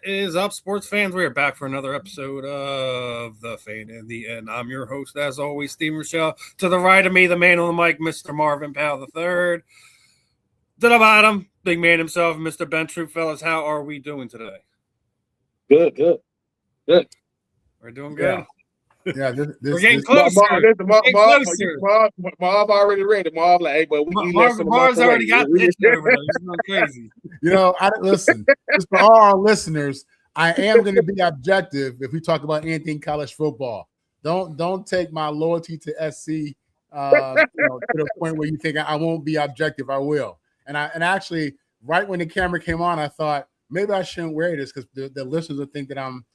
is up, sports fans? We are back for another episode of The Fade in the End. I'm your host, as always, Steven Rychel. To the right of me, the man on the mic, Mr. Marvin, Powell III. To the bottom, big man himself, Mr. Ben Troupe. Fellas, how are we doing today? Good. We're doing good. Yeah, we're getting closer. Marv already ready. Marv like, hey, but Marv's already got this over there. He's going crazy. Listen, just for all our listeners, I am going to be objective if we talk about anything college football. Don't take my loyalty to SC to the point where you think I won't be objective. I will. And actually, right when the camera came on, I thought maybe I shouldn't wear this because the listeners will think that I'm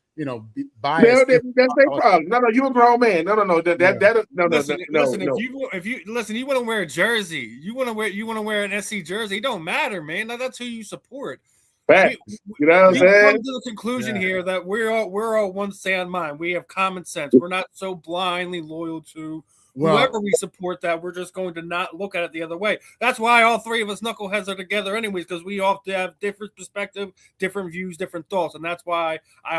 biased. That's their problem. No, you a grown man. No. Listen, if you want to wear a jersey, you want to wear an SC jersey. It don't matter, man. That's who you support. You know what I'm saying? Come to the conclusion here that we're all one sound mind. We have common sense. We're not so blindly loyal to whoever we support that we're just going to not look at it the other way. That's why all three of us knuckleheads are together anyways, because we all have different perspective, different views, different thoughts. And that's why I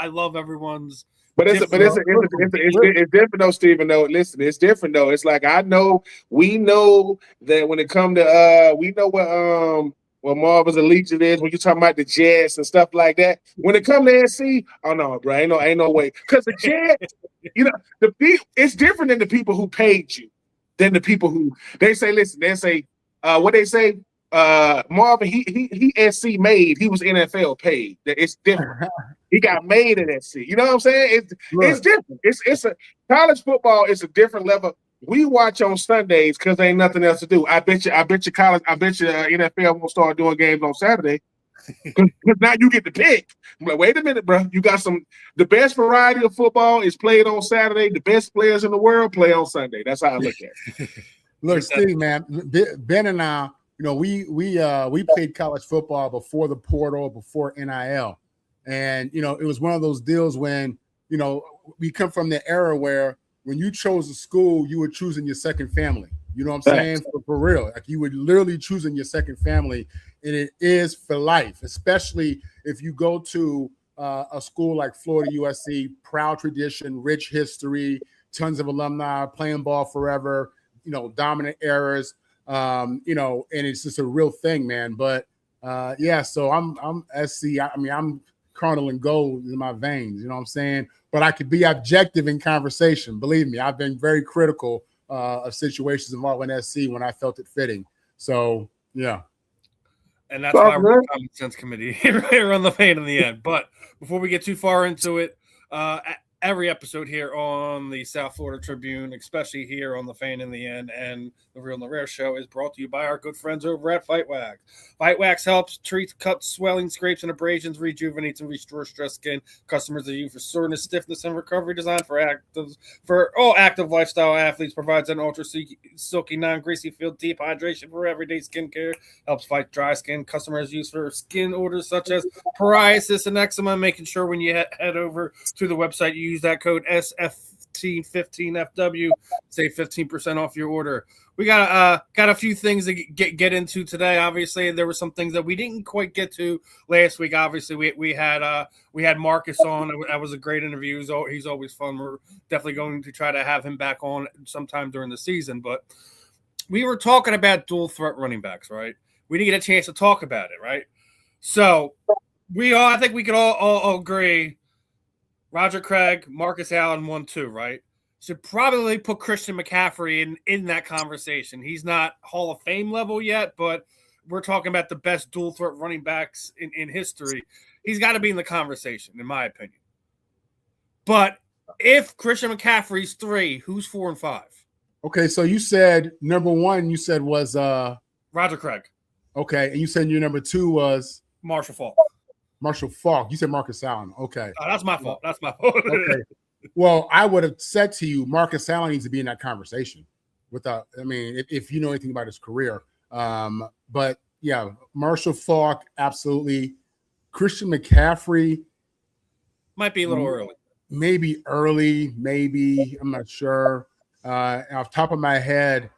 love everyone's. But it's different though, Steven, though. Listen, it's different though. It's like we know that when it come to we know what Marvin's allegiance is when you're talking about the Jets and stuff like that. When it comes to SC, oh no, bro, ain't no way. Because the Jets, it's different than the people who paid you, than the people who they say what they say. Marvin, he SC made. He was NFL paid. It's different. He got made at SC. You know what I'm saying? It's different. It's a college football. It's a different level. We watch on Sundays because there ain't nothing else to do. I bet you NFL won't start doing games on Saturday because now you get to pick. I'm like, wait a minute, bro. You got the best variety of football is played on Saturday. The best players in the world play on Sunday. That's how I look at it. Look, Steve, man, Ben and I, we played college football before the portal, before NIL, and it was one of those deals when we come from the era where when you chose a school, you were choosing your second family. You know what I'm saying? For real. Like you were literally choosing your second family, and it is for life, especially if you go to a school like Florida USC, proud tradition, rich history, tons of alumni, playing ball forever, dominant eras, and it's just a real thing, man. But so I'm SC. I'm Cardinal and gold in my veins, you know what I'm saying? But I could be objective in conversation. Believe me, I've been very critical of situations involving SC when I felt it fitting. So, yeah. And that's why we're a Common Sense Committee here on The Fade in the End. But before we get too far into it, every episode here on the South Florida Tribune, especially here on The Fade in the End and the Real and the Rare show, is brought to you by our good friends over at Fight Wax. Fight Wax helps treat cuts, swelling, scrapes, and abrasions, rejuvenates and restores stressed skin. Customers are used for soreness, stiffness, and recovery. Designed for all active lifestyle athletes. Provides an ultra silky, non-greasy feel, deep hydration for everyday skincare. Helps fight dry skin. Customers use for skin orders such as psoriasis and eczema. Making sure when you head over to the website, you use that code SF15FW, save 15% off your order. We got a few things to get into today. Obviously, there were some things that we didn't quite get to last week. Obviously, we had Marcus on. That was a great interview. He's always fun. We're definitely going to try to have him back on sometime during the season. But we were talking about dual threat running backs, right? We didn't get a chance to talk about it, right? So I think we could all agree. Roger Craig, Marcus Allen, 1-2, right? Should probably put Christian McCaffrey in that conversation. He's not Hall of Fame level yet, but we're talking about the best dual threat running backs in history. He's got to be in the conversation, in my opinion. But if Christian McCaffrey's 3, who's 4 and 5? Okay, so you said number 1 you said was Roger Craig. Okay, and you said your number 2 was Marshall Faulk. Marshall Faulk. You said Marcus Allen. Okay. Oh, that's my fault. Okay. Well, I would have said to you, Marcus Allen needs to be in that conversation. If you know anything about his career. But yeah, Marshall Faulk, absolutely. Christian McCaffrey might be a little early. Maybe early, maybe. I'm not sure. Off top of my head,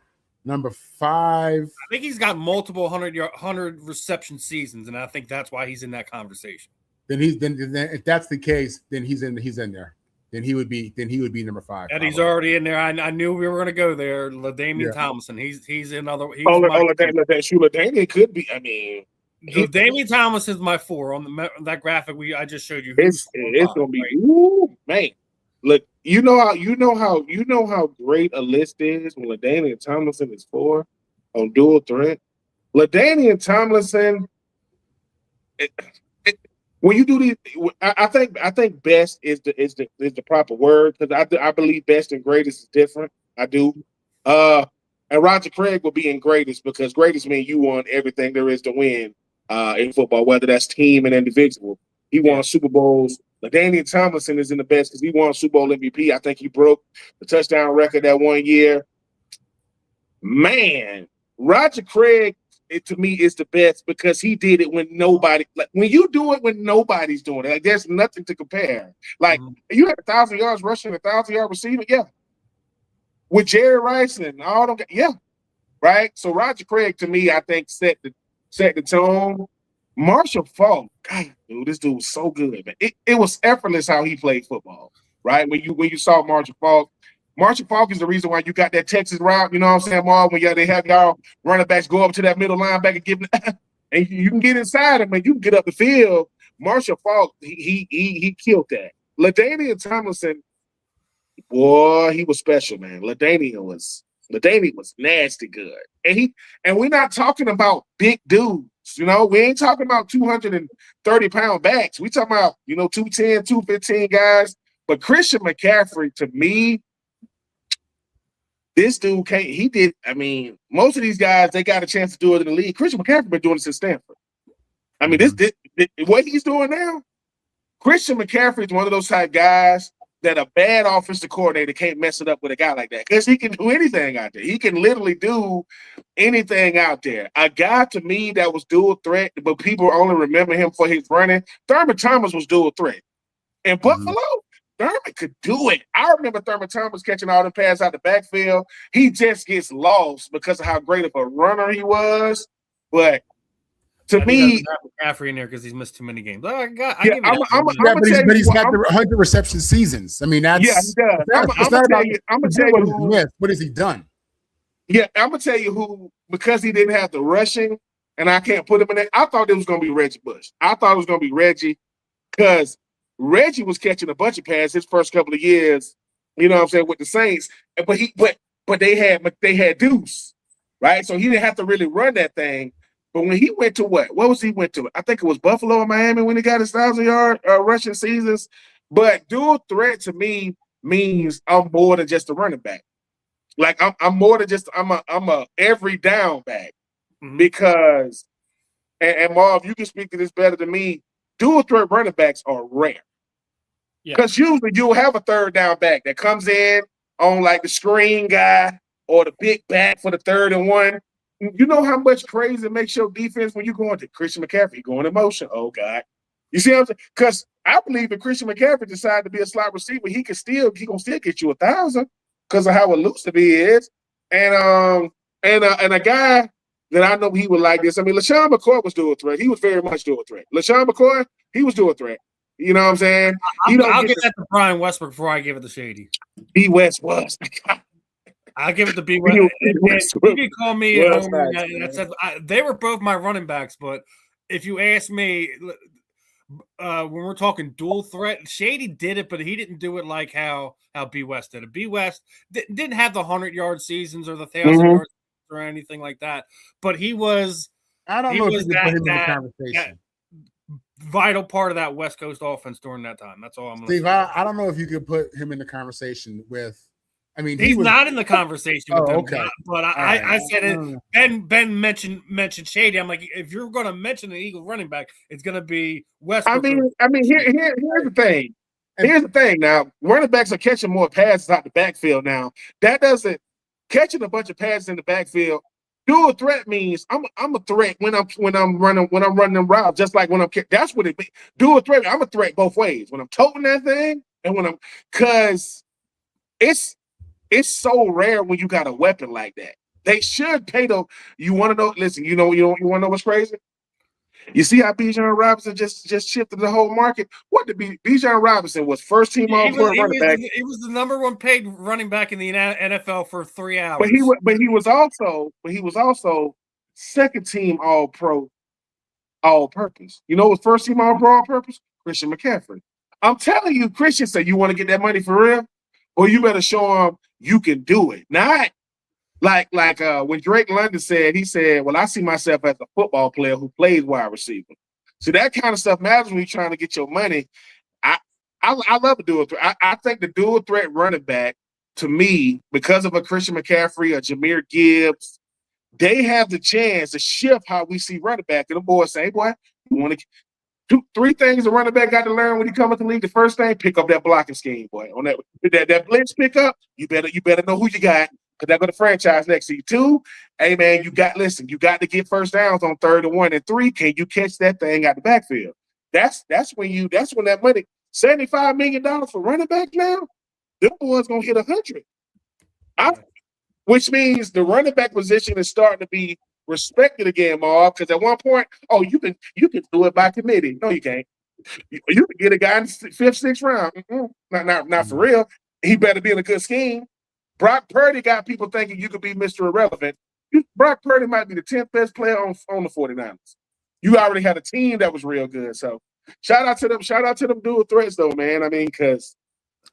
number 5. I think he's got multiple 100 reception seasons, and I think that's why he's in that conversation. then if that's the case, then he's in there. Then he would be number 5. And he's already in there. I knew we were going to go there. LaDainian Tomlinson. He's another. LaDainian could be. I mean, LaDainian Tomlinson's my 4 on that graphic I just showed you. It's going to be man. Look, you know how great a list is when LaDainian Tomlinson is 4 on dual threat. LaDainian Tomlinson. When you do these, I think best is the proper word, because I believe best and greatest is different. I do. And Roger Craig will be in greatest, because greatest means you won everything there is to win in football, whether that's team and individual. He won Super Bowls. LaDainian Tomlinson is in the best because he won Super Bowl MVP. I think he broke the touchdown record that one year. Man, Roger Craig, to me, is the best because he did it when nobody. Like when you do it when nobody's doing it, like there's nothing to compare. Like you had 1,000 yards rushing, 1,000-yard receiving, with Jerry Rice and all them, right. So Roger Craig, to me, I think set the tone. Marshall Faulk, God, dude, this dude was so good, man. It was effortless how he played football, right? When you saw Marshall Faulk. Marshall Faulk is the reason why you got that Texas route, you know what I'm saying, Marv? When they have y'all running backs go up to that middle linebacker, give them, and you can get inside him and you can get up the field. Marshall Faulk, he killed that. LaDainian Tomlinson, boy, he was special, man. LaDainian was nasty good. And we're not talking about big dudes, you know. We ain't talking about 230-pound backs. We talking about, 210, 215 guys. But Christian McCaffrey, to me, this dude most of these guys, they got a chance to do it in the league. Christian McCaffrey been doing this in Stanford. I mean, this what he's doing now, Christian McCaffrey is one of those type guys that a bad offensive coordinator can't mess it up with a guy like that, because he can do anything out there. He can literally do anything out there. A guy, to me, that was dual threat, but people only remember him for his running. Thurman Thomas was dual threat. In Buffalo, Thurman could do it. I remember Thurman Thomas catching all the passes out the backfield. He just gets lost because of how great of a runner he was. But to me, McCaffrey in there because he's missed too many games. But he's got the 100 reception seasons. I mean, that's he does. I'm gonna tell you what has he done? Yeah, I'm gonna tell you who, because he didn't have the rushing, and I can't put him in there. I thought it was gonna be Reggie Bush. I thought it was gonna be Reggie, because Reggie was catching a bunch of passes his first couple of years, you know what I'm saying, with the Saints. But they had Deuce, right? So he didn't have to really run that thing. But when he went to what was he went to? I think it was Buffalo or Miami when he got his 1,000-yard rushing seasons. But dual threat to me means I'm more than just a running back. Like I'm more than just I'm a every down back, because and Marv, you can speak to this better than me. Dual threat running backs are rare. Because usually you'll have a third down back that comes in on like the screen guy or the big back for the 3rd and 1. You know how much crazy it makes your defense when you're going to Christian McCaffrey going in motion. Oh, God. You see what I'm saying? Because I believe if Christian McCaffrey decided to be a slot receiver, he gonna still get you 1,000 because of how elusive he is. And a guy that I know he would like this. I mean, LaShawn McCoy was dual threat. He was very much dual threat. LaShawn McCoy, he was dual threat. You know what I'm saying? I'll give that to Brian Westbrook before I give it to Shady. B. West was. I'll give it to B. West. You can call me a homer. They were both my running backs, but if you ask me, when we're talking dual threat, Shady did it, but he didn't do it like how B. West did it. B. West didn't have the 100-yard seasons or the 1,000-yard or anything like that, but he was. I don't know if you can put him in the conversation. Vital part of that West Coast offense during that time. That's all I'm going to say. I don't know if you could put him in the conversation with. I mean, he's not in the conversation with them. Okay. But I said it. Ben mentioned Shady. I'm like, if you're going to mention an Eagle running back, it's going to be Westbrook. I mean, here's the thing. Here's the thing. Now, running backs are catching more passes out the backfield now. That doesn't catching a bunch of passes in the backfield. Dual threat means I'm a threat when I'm running them routes, just like when I'm. That's what it means. Dual threat. I'm a threat both ways when I'm toting that thing and when I'm, because it's so rare when you got a weapon like that. They should pay the. You want to know? Listen, you want to know what's crazy? You see how Bijan Robinson just shifted the whole market? What did Bijan Robinson was first team All-Pro running back. He was the number one paid running back in the NFL for 3 hours. But he was also second team All-Pro all-purpose. You know what first team All-Pro all-purpose? Christian McCaffrey. I'm telling you, Christian said, you want to get that money for real? Or you better show him you can do it. Not like when Drake London said, he said, well, I see myself as a football player who plays wide receiver. So that kind of stuff matters when you're trying to get your money. I love a dual threat. I think the dual threat running back, to me, because of a Christian McCaffrey, a Jahmyr Gibbs, they have the chance to shift how we see running back. And the boys say, boy, you want to three things the running back got to learn when he comes to the league. The first thing, pick up that blocking scheme, boy. On that blitz pickup, you better know who you got, because they're going to franchise next to you. 2, hey man, you got to get first downs on 3rd and 1. And 3, can you catch that thing out the backfield? That's when that money, $75 million for running back now, them boys gonna hit 100. Which means the running back position is starting to be respected again, Marv. Because at one point, you can do it by committee. No, you can't. You can get a guy in the 5th, 6th round. Not for real. He better be in a good scheme. Brock Purdy got people thinking you could be Mr. Irrelevant. Brock Purdy might be the 10th best player on the 49ers. You already had a team that was real good. So shout out to them dual threats though, man. I mean, because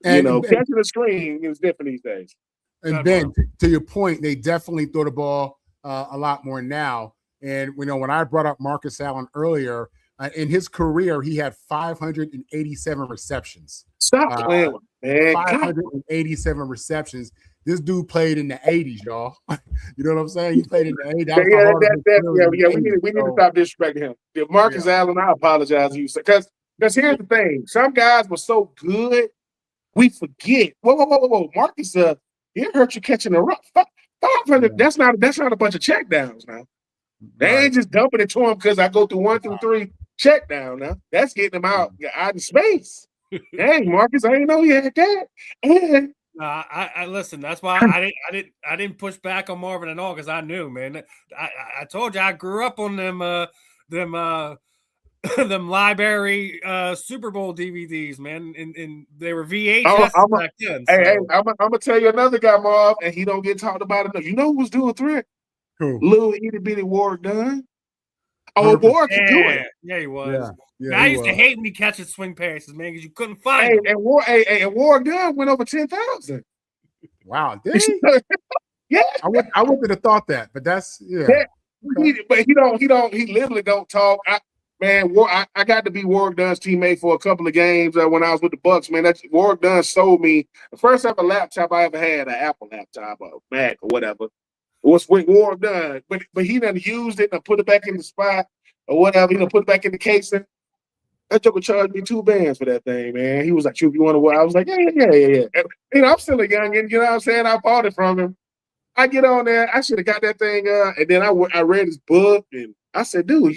catching the screen is different these days. And Ben, to your point, they definitely throw the ball a lot more now. And when I brought up Marcus Allen earlier, in his career, he had 587 receptions. Stop playing, man. 587 receptions. This dude played in the 80s, y'all. You know what I'm saying? He played in the 80s. We need to stop disrespecting him. Marcus Allen, I apologize to you. Because here's the thing. Some guys were so good, we forget. Whoa. Marcus, he hurt you catching the rough. 500, that's not a bunch of check downs now. They ain't just dumping it to him because I go through 1 through 3 check down now. That's getting him out in space. Dang, Marcus, I didn't know you had that. And I listen. That's why I didn't push back on Marvin at all, because I knew, man. I told you I grew up on them library Super Bowl DVDs, man, and they were VHS back then. Hey, I'm gonna tell you another guy, Marv, and he don't get talked about enough. You know who was doing threat? Who? Little itty bitty Warwick Dunn. Warwick could do it. Yeah, he was. Yeah, I used to hate when he catches swing passes, man, because you couldn't find him. And Warwick Dunn went over 10,000. Wow, did he? Yeah, I wouldn't have thought that, but that's Okay. But he literally don't talk. I got to be Warwick Dunn's teammate for a couple of games when I was with the Bucks, man. Warwick Dunn sold me the first ever laptop I ever had, an Apple laptop or Mac or whatever. It was with Warwick Dunn, but he done used it and put it back in the spot or whatever. Put it back in the casing. That joker charged me $2 for that thing, man. He was like, "Troupe, you want to what?" I was like, yeah. And, I'm still a youngin', you know what I'm saying? I bought it from him. I get on there. I should have got that thing, and then I read his book, and I said, "Dude,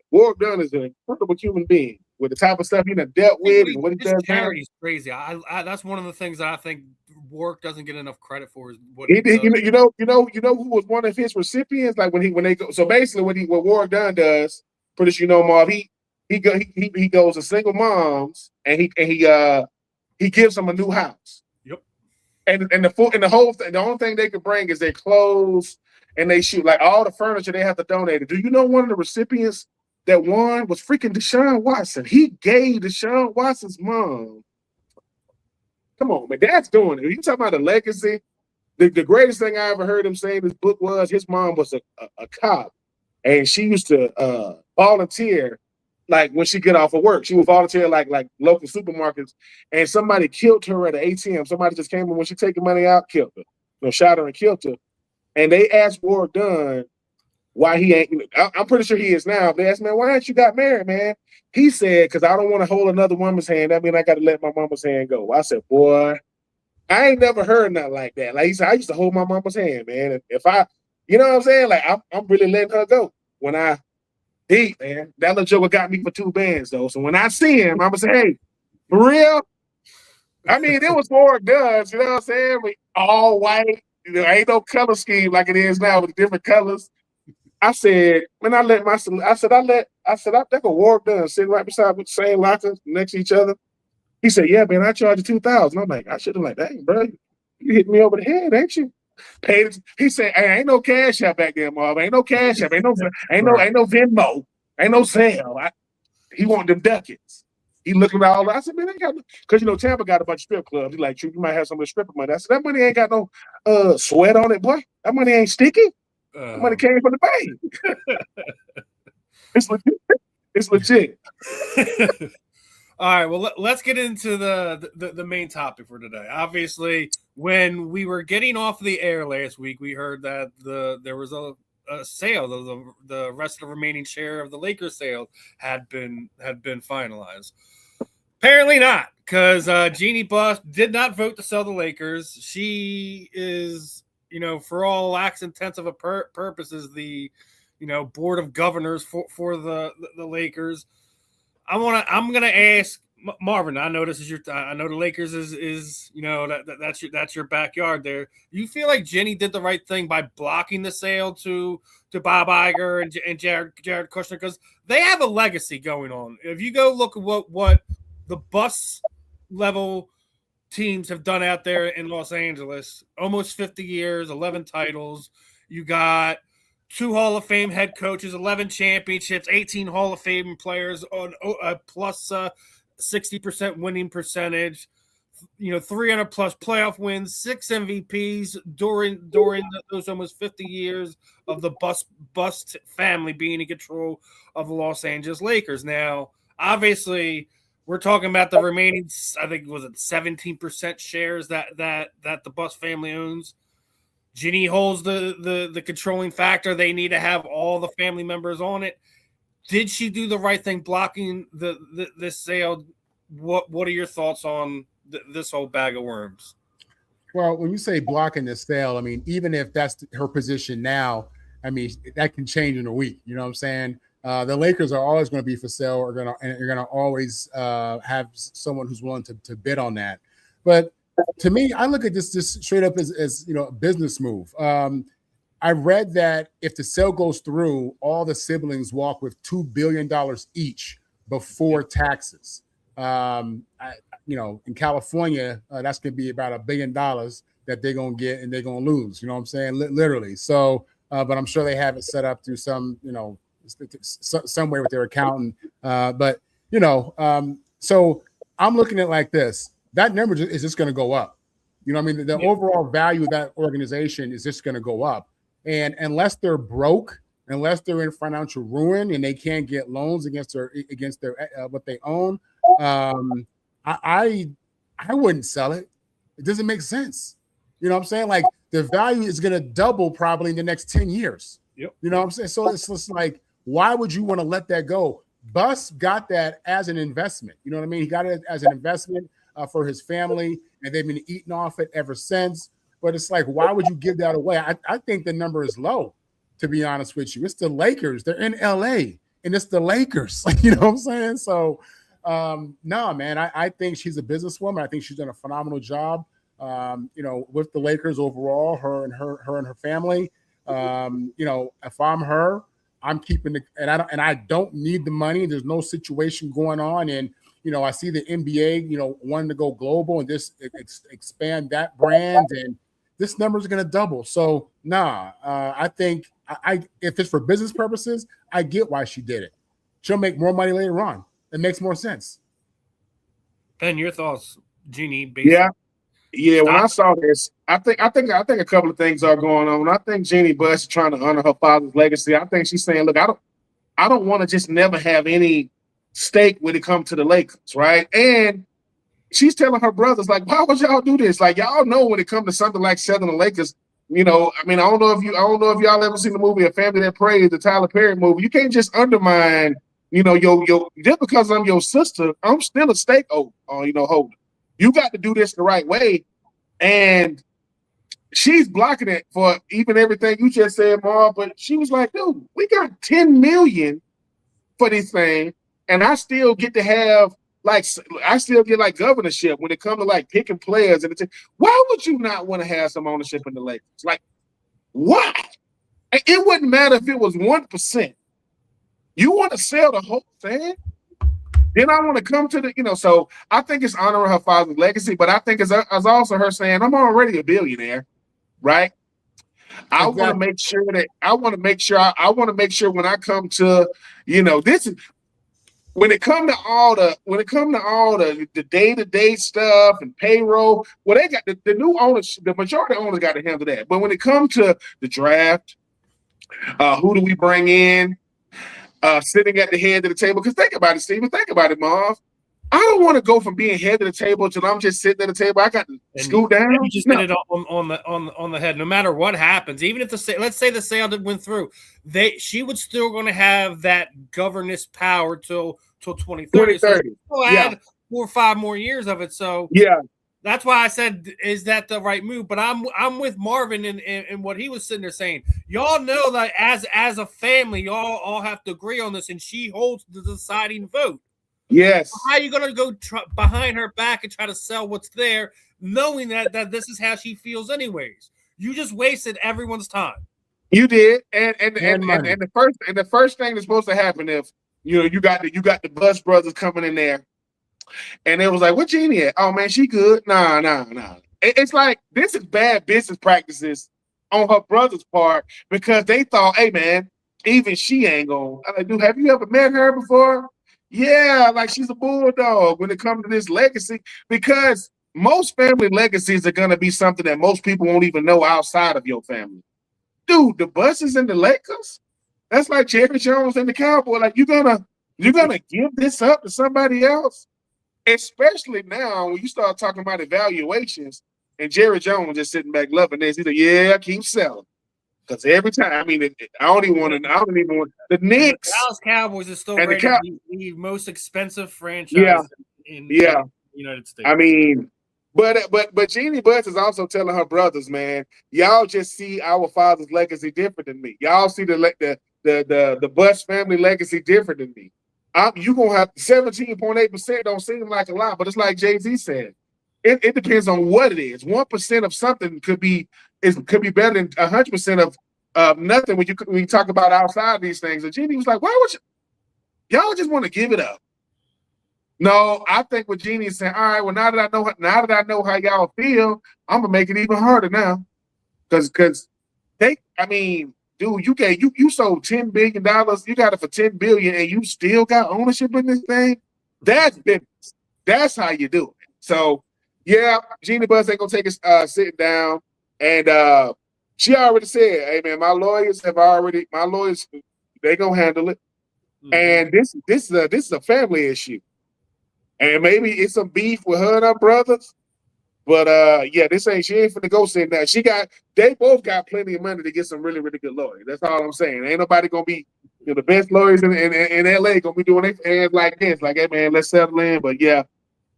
Warwick Dunn is an incredible human being with the type of stuff he done dealt with and what he does now. He's crazy. That's one of the things that I think Warwick doesn't get enough credit for. Is what he did. You know who was one of his recipients? Like when they go. So basically, what Warwick Dunn does, pretty sure you know, Marv. He goes to single moms and he gives them a new house. Yep. And the whole thing, the only thing they could bring is their clothes and they shoot, like all the furniture they have to donate it. Do you know one of the recipients that won was freaking Deshaun Watson? He gave Deshaun Watson's mom. Come on, man, that's doing it. You talking about a legacy? The greatest thing I ever heard him say in his book was his mom was a cop, and she used to volunteer. Like when she get off of work, she would volunteer like local supermarkets, and somebody killed her at an ATM. Somebody just came in when she taking money out, killed her, shot her and killed her. And they asked Warwick Dunn why he ain't. I'm pretty sure he is now. They asked, man, why ain't you got married, man? He said, because I don't want to hold another woman's hand. That means I got to let my mama's hand go. I said, boy, I ain't never heard nothing like that. Like he said, I used to hold my mama's hand, man. If I, you know what I'm saying? Like I'm really letting her go when I. Deep, man. That little joker got me for $2 though. So when I see him, I'm gonna say, hey, for real? I mean, it was Warwick Dunn, you know what I'm saying? All white, ain't no color scheme like it is now with different colors. I said, man, I let that go work done sitting right beside the same locker next to each other. He said, yeah, man, I charged you $2,000. I'm like, I should have like, dang, bro, you hit me over the head, ain't you? Paid it. He said, hey, ain't no cash out back there, Marvin. Ain't no cash out. Ain't no Venmo. Ain't no sale. He want them ducats. He looking at all that. I said, man, I got no, because Tampa got a bunch of strip clubs. He like, Troupe, you might have some of the stripper money. I said, that money ain't got no sweat on it, boy. That money ain't sticky. That money came from the bank. It's legit. It's legit. All right, well, let's get into the main topic for today. Obviously, when we were getting off the air last week, we heard that there was a sale. The rest of the remaining share of the Lakers sale had been finalized. Apparently not, because Jeanie Buss did not vote to sell the Lakers. She is, for all acts intents of purposes, the board of governors for the Lakers. I'm gonna ask Marvin. I know this is I know the Lakers is that's your backyard there. Do you feel like Jeanie did the right thing by blocking the sale to Bob Iger and Jared Kushner, because they have a legacy going on? If you go look at what the Buss level teams have done out there in Los Angeles, almost 50 years, 11 titles. You got 2 Hall of Fame head coaches, 11 championships, 18 Hall of Fame players on plus 60% winning percentage, 300 plus playoff wins, 6 MVPs during those almost 50 years of the Buss family being in control of the Los Angeles Lakers. Now, obviously, we're talking about the remaining, I think, was it 17% shares that the Buss family owns. Jeanie holds the controlling factor. They need to have all the family members on it. Did she do the right thing blocking this sale? What are your thoughts on this whole bag of worms? Well, when you say blocking the sale, I mean, even if that's her position now, I mean, that can change in a week. You know what I'm saying? The Lakers are always going to be for sale, or you're going to always have someone who's willing to bid on that. But to me, I look at this straight up as a business move. I read that if the sale goes through, all the siblings walk with $2 billion each before taxes. In California, that's going to be about $1 billion that they're going to get and they're going to lose. You know what I'm saying? Literally. So, but I'm sure they have it set up through some way with their accountant. So I'm looking at it like this. That number is just going to go up. You know what I mean? The overall value of that organization is just going to go up. And unless they're broke, unless they're in financial ruin and they can't get loans against their what they own, I wouldn't sell it. It doesn't make sense. You know what I'm saying? Like, the value is going to double probably in the next 10 years. Yep. You know what I'm saying? So it's just like, why would you want to let that go? Buss got that as an investment. You know what I mean? He got it as an investment for his family, and they've been eating off it ever since. But it's like, why would you give that away? I think the number is low, to be honest with you. It's the Lakers. They're in LA, and it's the Lakers. You know what I'm saying? So, no, man, I think she's a businesswoman. I think she's done a phenomenal job, with the Lakers overall, her and her family. If I'm her, I'm keeping and I don't need the money. There's no situation going on. And, I see the NBA, wanting to go global and just expand that brand, and this number is going to double. So, I think if it's for business purposes, I get why she did it. She'll make more money later on. It makes more sense. Ben, your thoughts, Jeanie? Yeah. When I saw this, I think a couple of things are going on. I think Jeanie Buss is trying to honor her father's legacy. I think she's saying, look, I don't want to just never have any stake when it comes to the Lakers, right? And she's telling her brothers, like, why would y'all do this? Like, y'all know when it comes to something like selling the Lakers, I don't know if y'all ever seen the movie A Family That Prays, the Tyler Perry movie. You can't just undermine, your just because I'm your sister, I'm still a stakeholder, holder. You got to do this the right way. And she's blocking it for even everything you just said, Marv. But she was like, dude, we got $10 million for this thing. And I still get to have, governorship when it comes to picking players. And why would you not want to have some ownership in the Lakers? Like, why? It wouldn't matter if it was 1%. You want to sell the whole thing? Then I want to come to the, so I think it's honoring her father's legacy, but I think it's also her saying, I'm already a billionaire, right? I want to make sure when I come to, this is when it come to all the day-to-day stuff and payroll, well, they got the new owners, the majority owners got to handle that. But when it comes to the draft, who do we bring in? Sitting at the head of the table. Because think about it, Steven. Think about it, Marv. I don't want to go from being head of the table till I'm just sitting at the table. I got to scoot down. You just hit it on the head. No matter what happens, even if let's say the sale didn't went through, she would still going to have that governance power till 2030. So still add 4 or 5 more years of it. So yeah. That's why I said, is that the right move? But I'm with Marvin in what he was sitting there saying. Y'all know that as a family, y'all all have to agree on this, and she holds the deciding vote. Yes. So how are you going to go behind her back and try to sell what's there, knowing that this is how she feels anyways? You just wasted everyone's time. You did, and the first thing that's supposed to happen if you got the Buss brothers coming in there. And it was like, what Jeanie at? Oh, man, she good. Nah. It's like, this is bad business practices on her brother's part because they thought, hey, man, even she ain't going. I'm like, dude, have you ever met her before? Yeah, like she's a bulldog when it comes to this legacy because most family legacies are going to be something that most people won't even know outside of your family. Dude, the Busses and the Lakers, that's like Jerry Jones and the Cowboy. Like, you're gonna give this up to somebody else? Especially now when you start talking about evaluations and Jerry Jones just sitting back loving this. He's like, yeah, keep selling. Because every time, I don't even want the Knicks. The Dallas Cowboys is still rated the most expensive franchise in the United States. But Jeanie Buss is also telling her brothers, man, y'all just see our father's legacy different than me. Y'all see the Buss family legacy different than me. You're going to have 17.8% don't seem like a lot, but it's like Jay-Z said. It depends on what it is. 1% of something could be better than 100% of nothing when you talk about outside these things. And Jeanie was like, why would y'all just want to give it up? No, I think what Jeanie is saying, all right, well, now that I know how y'all feel, I'm going to make it even harder now. Because dude, you sold $10 billion. You got it for $10 billion, and you still got ownership in this thing. That's business. That's how you do it. So, yeah, Jeanie Buss ain't gonna take us sitting down, and she already said, "Hey, man, my lawyers, they gonna handle it." Mm-hmm. And this is a family issue, and maybe it's some beef with her and her brothers. But she ain't finna go sitting down. They both got plenty of money to get some really, really good lawyers. That's all I'm saying. Ain't nobody gonna be the best lawyers in LA gonna be doing their hands like this. Like, hey man, let's settle in. But yeah,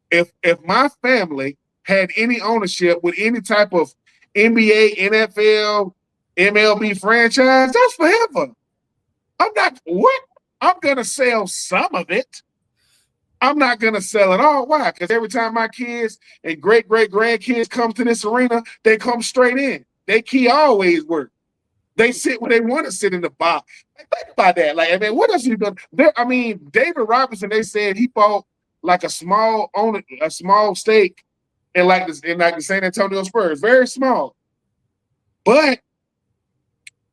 if my family had any ownership with any type of NBA, NFL, MLB franchise, that's forever. I'm gonna sell some of it. I'm not going to sell it all. Why? Because every time my kids and great-great-grandkids come to this arena, they come straight in. They key always work. They sit where they want to sit in the box. Think about that. Like, what else you done? David Robinson, they said he bought like a small stake in the San Antonio Spurs. Very small. But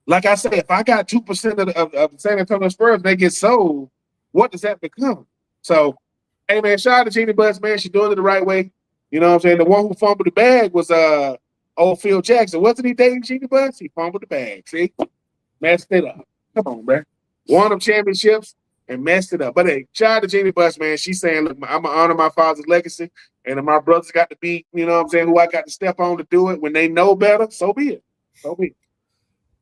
like I said, if I got 2% of the San Antonio Spurs, they get sold, what does that become? So, hey, man, shout out to Jeanie Buss, man. She's doing it the right way. You know what I'm saying? The one who fumbled the bag was old Phil Jackson. Wasn't he dating Jeanie Buss? He fumbled the bag. See? Messed it up. Come on, man. Won them championships and messed it up. But, hey, shout out to Jeanie Buss, man. She's saying, look, I'm going to honor my father's legacy. And if my brothers got to be, you know what I'm saying, who I got to step on to do it when they know better, so be it. So be it.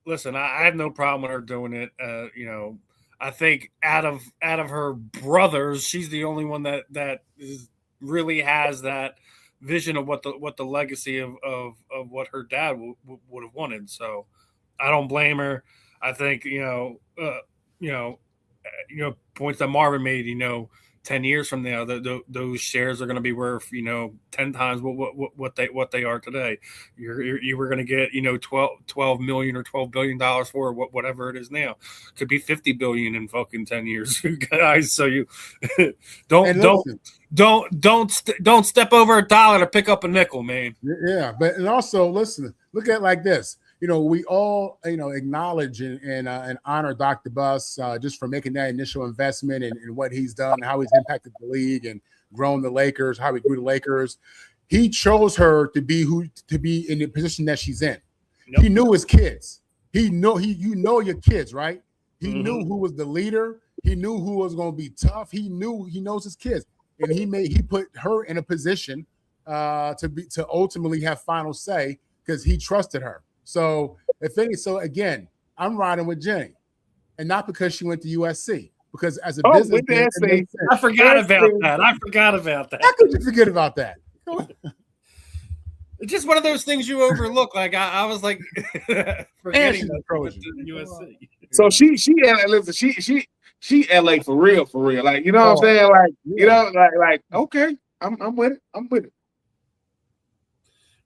Listen, I have no problem with her doing it. I think out of her brothers, she's the only one that really has that vision of what the legacy of what her dad would have wanted. So I don't blame her. I think points that Marvin made. 10 years from now, those shares are going to be worth 10 times what they are today. You were going to get 12 million or $12 billion for whatever it is now. Could be 50 billion in fucking 10 years, guys. So you don't step over a dollar to pick up a nickel, man. Yeah, and also listen, look at it like this. We all, acknowledge and honor Dr. Buss just for making that initial investment and what he's done, how he's impacted the league and grown the Lakers, how he grew the Lakers. He chose her to be in the position that she's in. Yep. He knew his kids. You know your kids, right? He knew who was the leader. He knew who was going to be tough. He knows his kids, and he put her in a position to ultimately have final say because he trusted her. So again, I'm riding with Jenny, and not because she went to USC, because as a business, I forgot about that. How could you forget about that? It's just one of those things you overlook. Like I was like, forgetting USC. So she LA for real. Like what I'm saying? Like okay, I'm with it.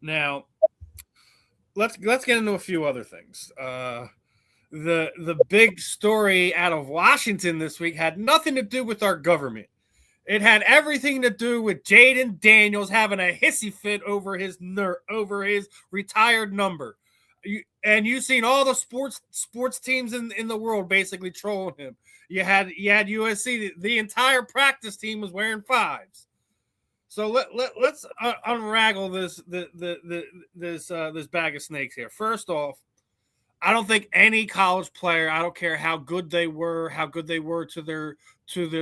Now. Let's get into a few other things. The big story out of Washington this week had nothing to do with our government. It had everything to do with Jaden Daniels having a hissy fit over his retired number. You've seen all the sports teams in the world basically trolling him. You had USC. The entire practice team was wearing 5s. So let's unravel this bag of snakes here. First off, I don't think any college player, I don't care how good they were to their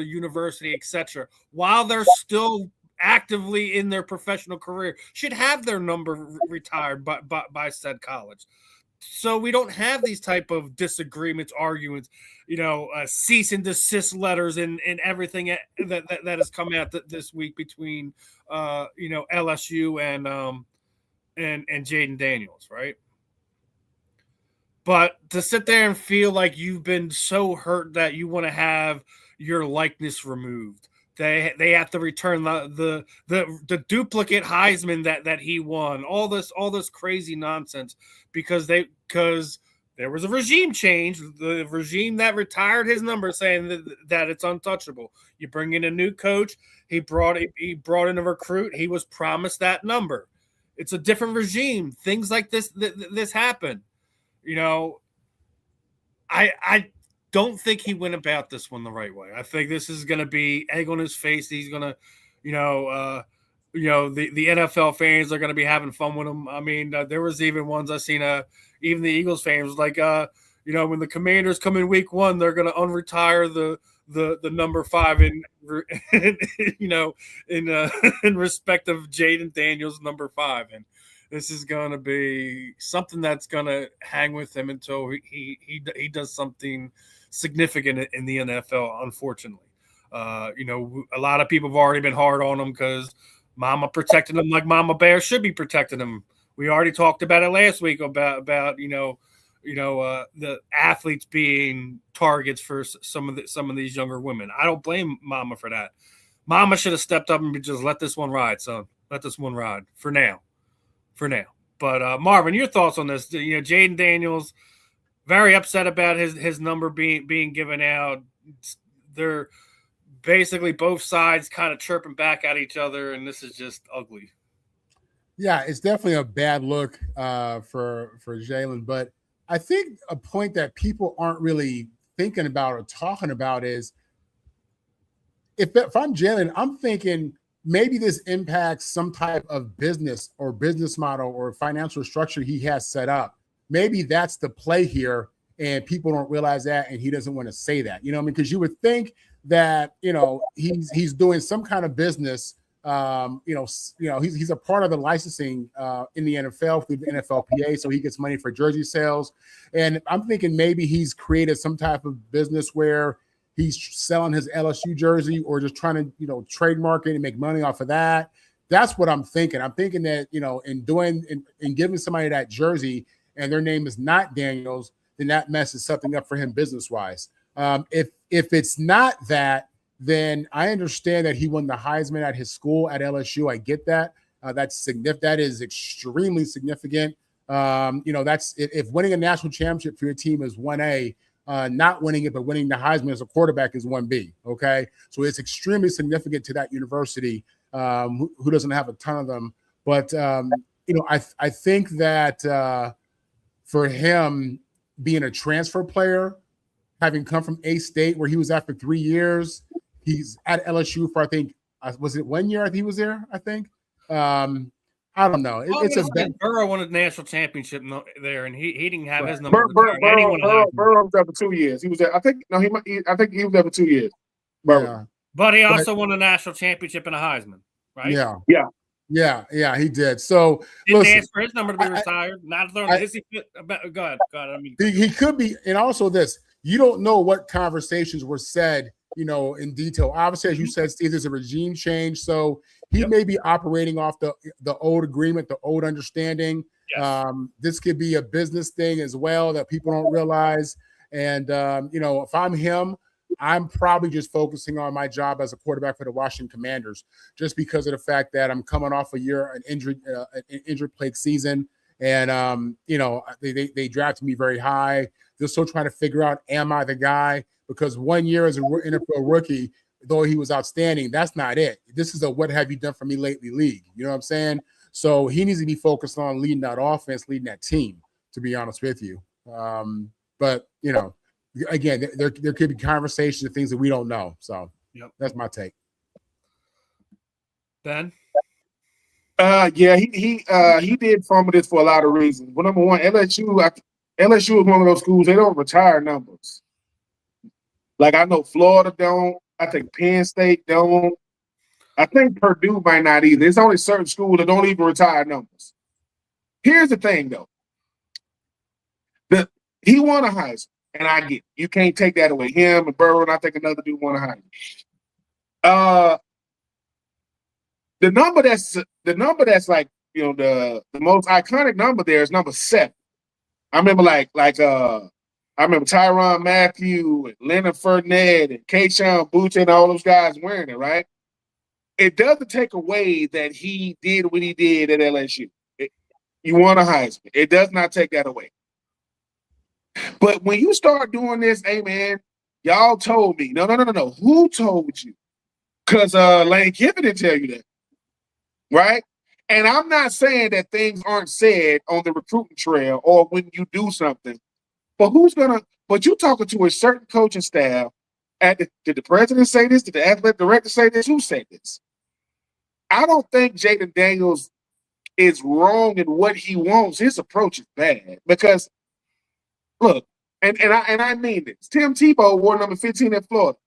university, etc., while they're still actively in their professional career, should have their number retired by said college. So we don't have these type of disagreements, arguments, cease and desist letters and everything that has come out this week between LSU and Jaden Daniels, right? But to sit there and feel like you've been so hurt that you want to have your likeness removed. They have to return the duplicate Heisman that he won. All this crazy nonsense because there was a regime change. The regime that retired his number saying that it's untouchable. You bring in a new coach. He brought in a recruit. He was promised that number. It's a different regime. Things like this happen. I don't think he went about this one the right way. I think this is going to be egg on his face. He's going to, the NFL fans are going to be having fun with him. I mean, there was even ones I seen. Even the Eagles fans was like, when the Commanders come in week 1, they're going to unretire the number 5 in respect of Jaden Daniels number 5, and this is going to be something that's going to hang with him until he does something significant in the NFL, unfortunately. A lot of people have already been hard on him because Mama protected him like Mama Bear should be protecting him. We already talked about it last week about the athletes being targets for some of these younger women. I don't blame Mama for that. Mama should have stepped up and just let this one ride, son. Let this one ride for now. But Marvin, your thoughts on this? Jaden Daniels very upset about his number being given out. They're basically both sides kind of chirping back at each other, and this is just ugly. Yeah, it's definitely a bad look for Jalen. But I think a point that people aren't really thinking about or talking about is if I'm Jalen, I'm thinking maybe this impacts some type of business or business model or financial structure he has set up. Maybe that's the play here, and people don't realize that, and he doesn't want to say that. Because you would think that he's doing some kind of business. He's a part of the licensing in the NFL through the NFLPA, so he gets money for jersey sales. And I'm thinking maybe he's created some type of business where he's selling his LSU jersey or just trying to, trademark it and make money off of that. That's what I'm thinking. I'm thinking that, in giving somebody that jersey and their name is not Daniels, then that messes something up for him business-wise. If it's not that, then I understand that he won the Heisman at his school at LSU. I get that. That's significant. That is extremely significant. That's if winning a national championship for your team is 1A, not winning it, but winning the Heisman as a quarterback is 1B. Okay. So it's extremely significant to that university, who doesn't have a ton of them. But, I think that for him being a transfer player, having come from A-State where he was at for 3 years, he's at LSU for, I think, was it 1 year he was there, I think? I don't know. It's a Burrow won a national championship there, and he didn't have his number. Burrow was there for 2 years. He was there. I think he was there for 2 years. Yeah. But he also won a national championship and a Heisman, right? Yeah, he did. So didn't ask for his number to be retired. Not throwing. Is he fit? Go ahead. I mean, he could be, and also this. You don't know what conversations were said, in detail. Obviously, as you said, Steve, there's a regime change, so he may be operating off the old agreement, the old understanding. Yes. This could be a business thing as well that people don't realize. And if I'm him, I'm probably just focusing on my job as a quarterback for the Washington Commanders, just because of the fact that I'm coming off an injured plagued season, and they drafted me very high. They're still trying to figure out, am I the guy? Because 1 year as a NFL rookie, though he was outstanding, that's not it. This is a what have you done for me lately league. You know what I'm saying? So he needs to be focused on leading that offense, leading that team, to be honest with you. But, again, there could be conversations and things that we don't know. So that's my take. Ben? He did fumble this for a lot of reasons. Well, number one, LSU is one of those schools, they don't retire numbers. Like, I know Florida don't. I think Penn State don't. I think Purdue might not either. There's only certain schools that don't even retire numbers. Here's the thing, though. He won a Heisman, and I get it. You can't take that away. Him and Burrow, and I think another dude won a Heisman. The number that's like, the most iconic number there is number 7. I remember I remember Tyrann Mathieu and Leonard Fournette and Keyshawn Boutte and all those guys wearing it, right? It doesn't take away that he did what he did at LSU. You won a Heisman. It does not take that away. But when you start doing this, hey, man, y'all told me. No. Who told you? Because Lane Kiffin didn't tell you that, right? And I'm not saying that things aren't said on the recruiting trail or when you do something. But but you talking to a certain coaching staff. Did the president say this? Did the athletic director say this? Who said this? I don't think Jaden Daniels is wrong in what he wants. His approach is bad because, look, and I mean this. Tim Tebow wore number 15 at Florida.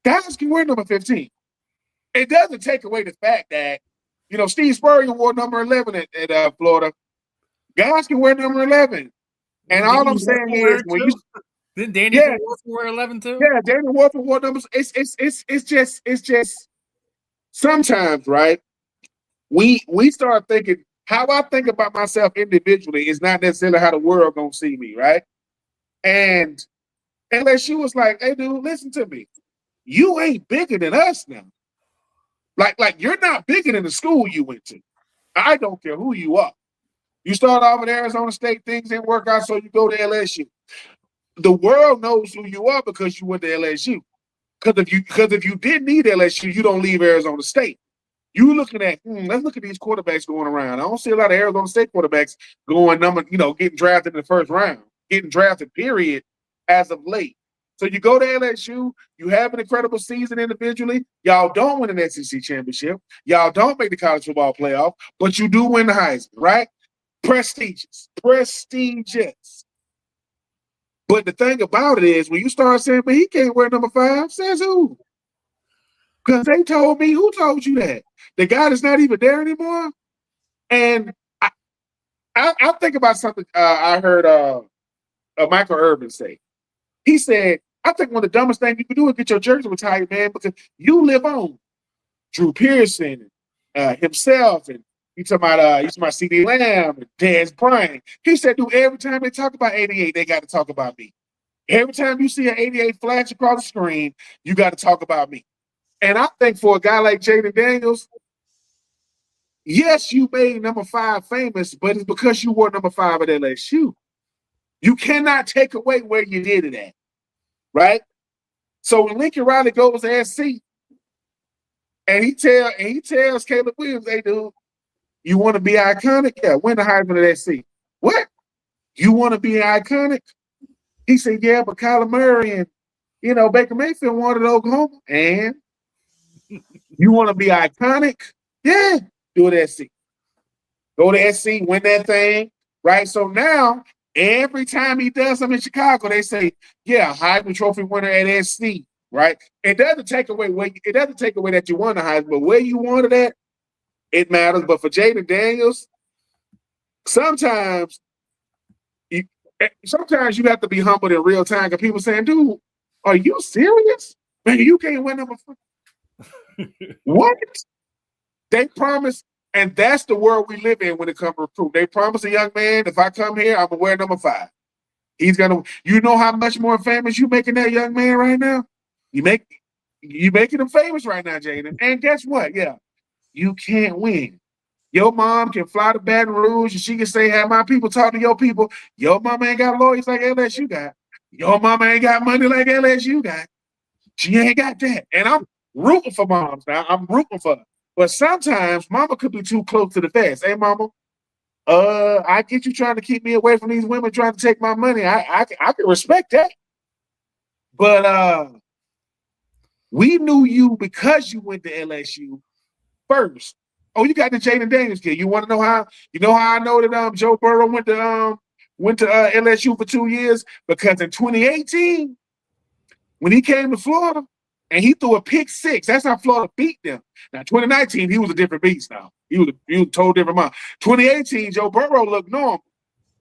Guys can wear number 15. It doesn't take away the fact that, Steve Spurrier wore number 11 at Florida. Guys can wear number 11. And all I'm saying is, didn't Daniel wear 11 too? Yeah, Daniel Wolford wore numbers. It's just sometimes, right? We start thinking how I think about myself individually is not necessarily how the world gonna see me, right? And LSU was like, "Hey, dude, listen to me. You ain't bigger than us now. Like you're not bigger than the school you went to. I don't care who you are. You start off at Arizona State, things didn't work out, so you go to LSU. The world knows who you are because you went to LSU. Because if you didn't need LSU, you don't leave Arizona State. You looking at, let's look at these quarterbacks going around. I don't see a lot of Arizona State quarterbacks getting drafted in the first round, getting drafted, period, as of late. So you go to LSU, you have an incredible season individually. Y'all don't win an SEC championship. Y'all don't make the college football playoff, but you do win the Heisman, right? Prestigious. But the thing about it is, when you start saying, man, he can't wear number 5, says who? Because they told me, who told you that? The guy that's not even there anymore? And I think about something I heard Michael Irvin say. He said, I think one of the dumbest things you can do is get your jersey retired, man, because you live on. Drew Pearson, himself, and you talking about C.D. Lamb and Dez Bryant. He said, dude, every time they talk about 88, they got to talk about me. Every time you see an 88 flash across the screen, you got to talk about me. And I think for a guy like Jaden Daniels, yes, you made number 5 famous, but it's because you wore number 5 at LSU. You cannot take away where you did it at, right? So when Lincoln Riley goes to SC, and he tells Caleb Williams, "Hey, dude, you want to be iconic? Yeah, win the Heisman at SC. What? You want to be iconic?" He said, "Yeah, but Kyler Murray and Baker Mayfield wanted Oklahoma, and you want to be iconic? Yeah, do it at SC. Go to SC, win that thing, right? So now every time he does something in Chicago, they say, yeah, Heisman Trophy winner at SC, right? It doesn't take away that you won the Heisman, but where you won it at, it matters. But for Jaden Daniels, sometimes you have to be humbled in real time because people saying, dude, are you serious? Man, you can't win number 5. What? They promise, and that's the world we live in when it comes to recruit. They promise a young man, if I come here, I'm going to wear number 5. He's going to, you know how much more famous you making that young man right now? You making him famous right now, Jaden. And guess what? Yeah, you can't win. Your mom can fly to Baton Rouge and she can say, have my people talk to your people. Your mama ain't got lawyers like LSU got. Your mama ain't got money like LSU got. She ain't got that. And I'm rooting for moms now. I'm rooting for her. But sometimes mama could be too close to the fence. Hey, mama, I get you trying to keep me away from these women trying to take my money. I can respect that. But we knew you because you went to LSU first. Oh, you got the Jaden Daniels kid. You want to know how? You know how I know that Joe Burrow went to LSU for 2 years? Because in 2018, when he came to Florida and he threw a pick 6, that's how Florida beat them. Now 2019, he was a different beast. Now he was a total different mind. 2018, Joe Burrow looked normal.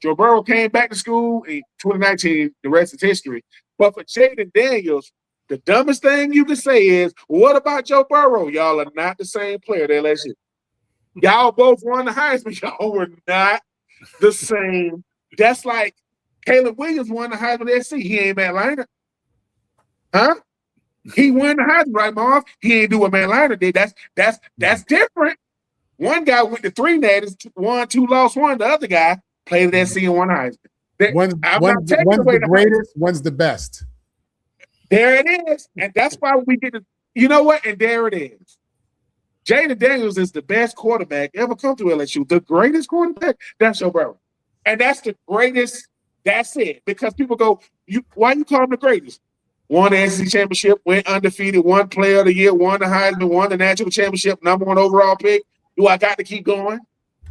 Joe Burrow came back to school in 2019. The rest is history. But for Jaden Daniels, the dumbest thing you can say is, "What about Joe Burrow? Y'all are not the same player at LSU. Y'all both won the Heisman. Y'all were not the same." That's like Caleb Williams won the Heisman at SC. He ain't Matt Leinart. Huh? He won the Heisman, right, Marv? He ain't do what Matt Leinart did. That's different. One guy went to 3 natties, 1, 2 lost 1. The other guy played at SC and won Heisman. One's the greatest, one's the best. There it is. And that's why we get it. You know what? And there it is. Jaden Daniels is the best quarterback ever come to LSU. The greatest quarterback, that's Joe Burrow. And that's the greatest. That's it. Because people go, why you call him the greatest? Won the SEC championship, went undefeated, won player of the year, won the Heisman, won the national championship, #1 overall pick. Do I got to keep going?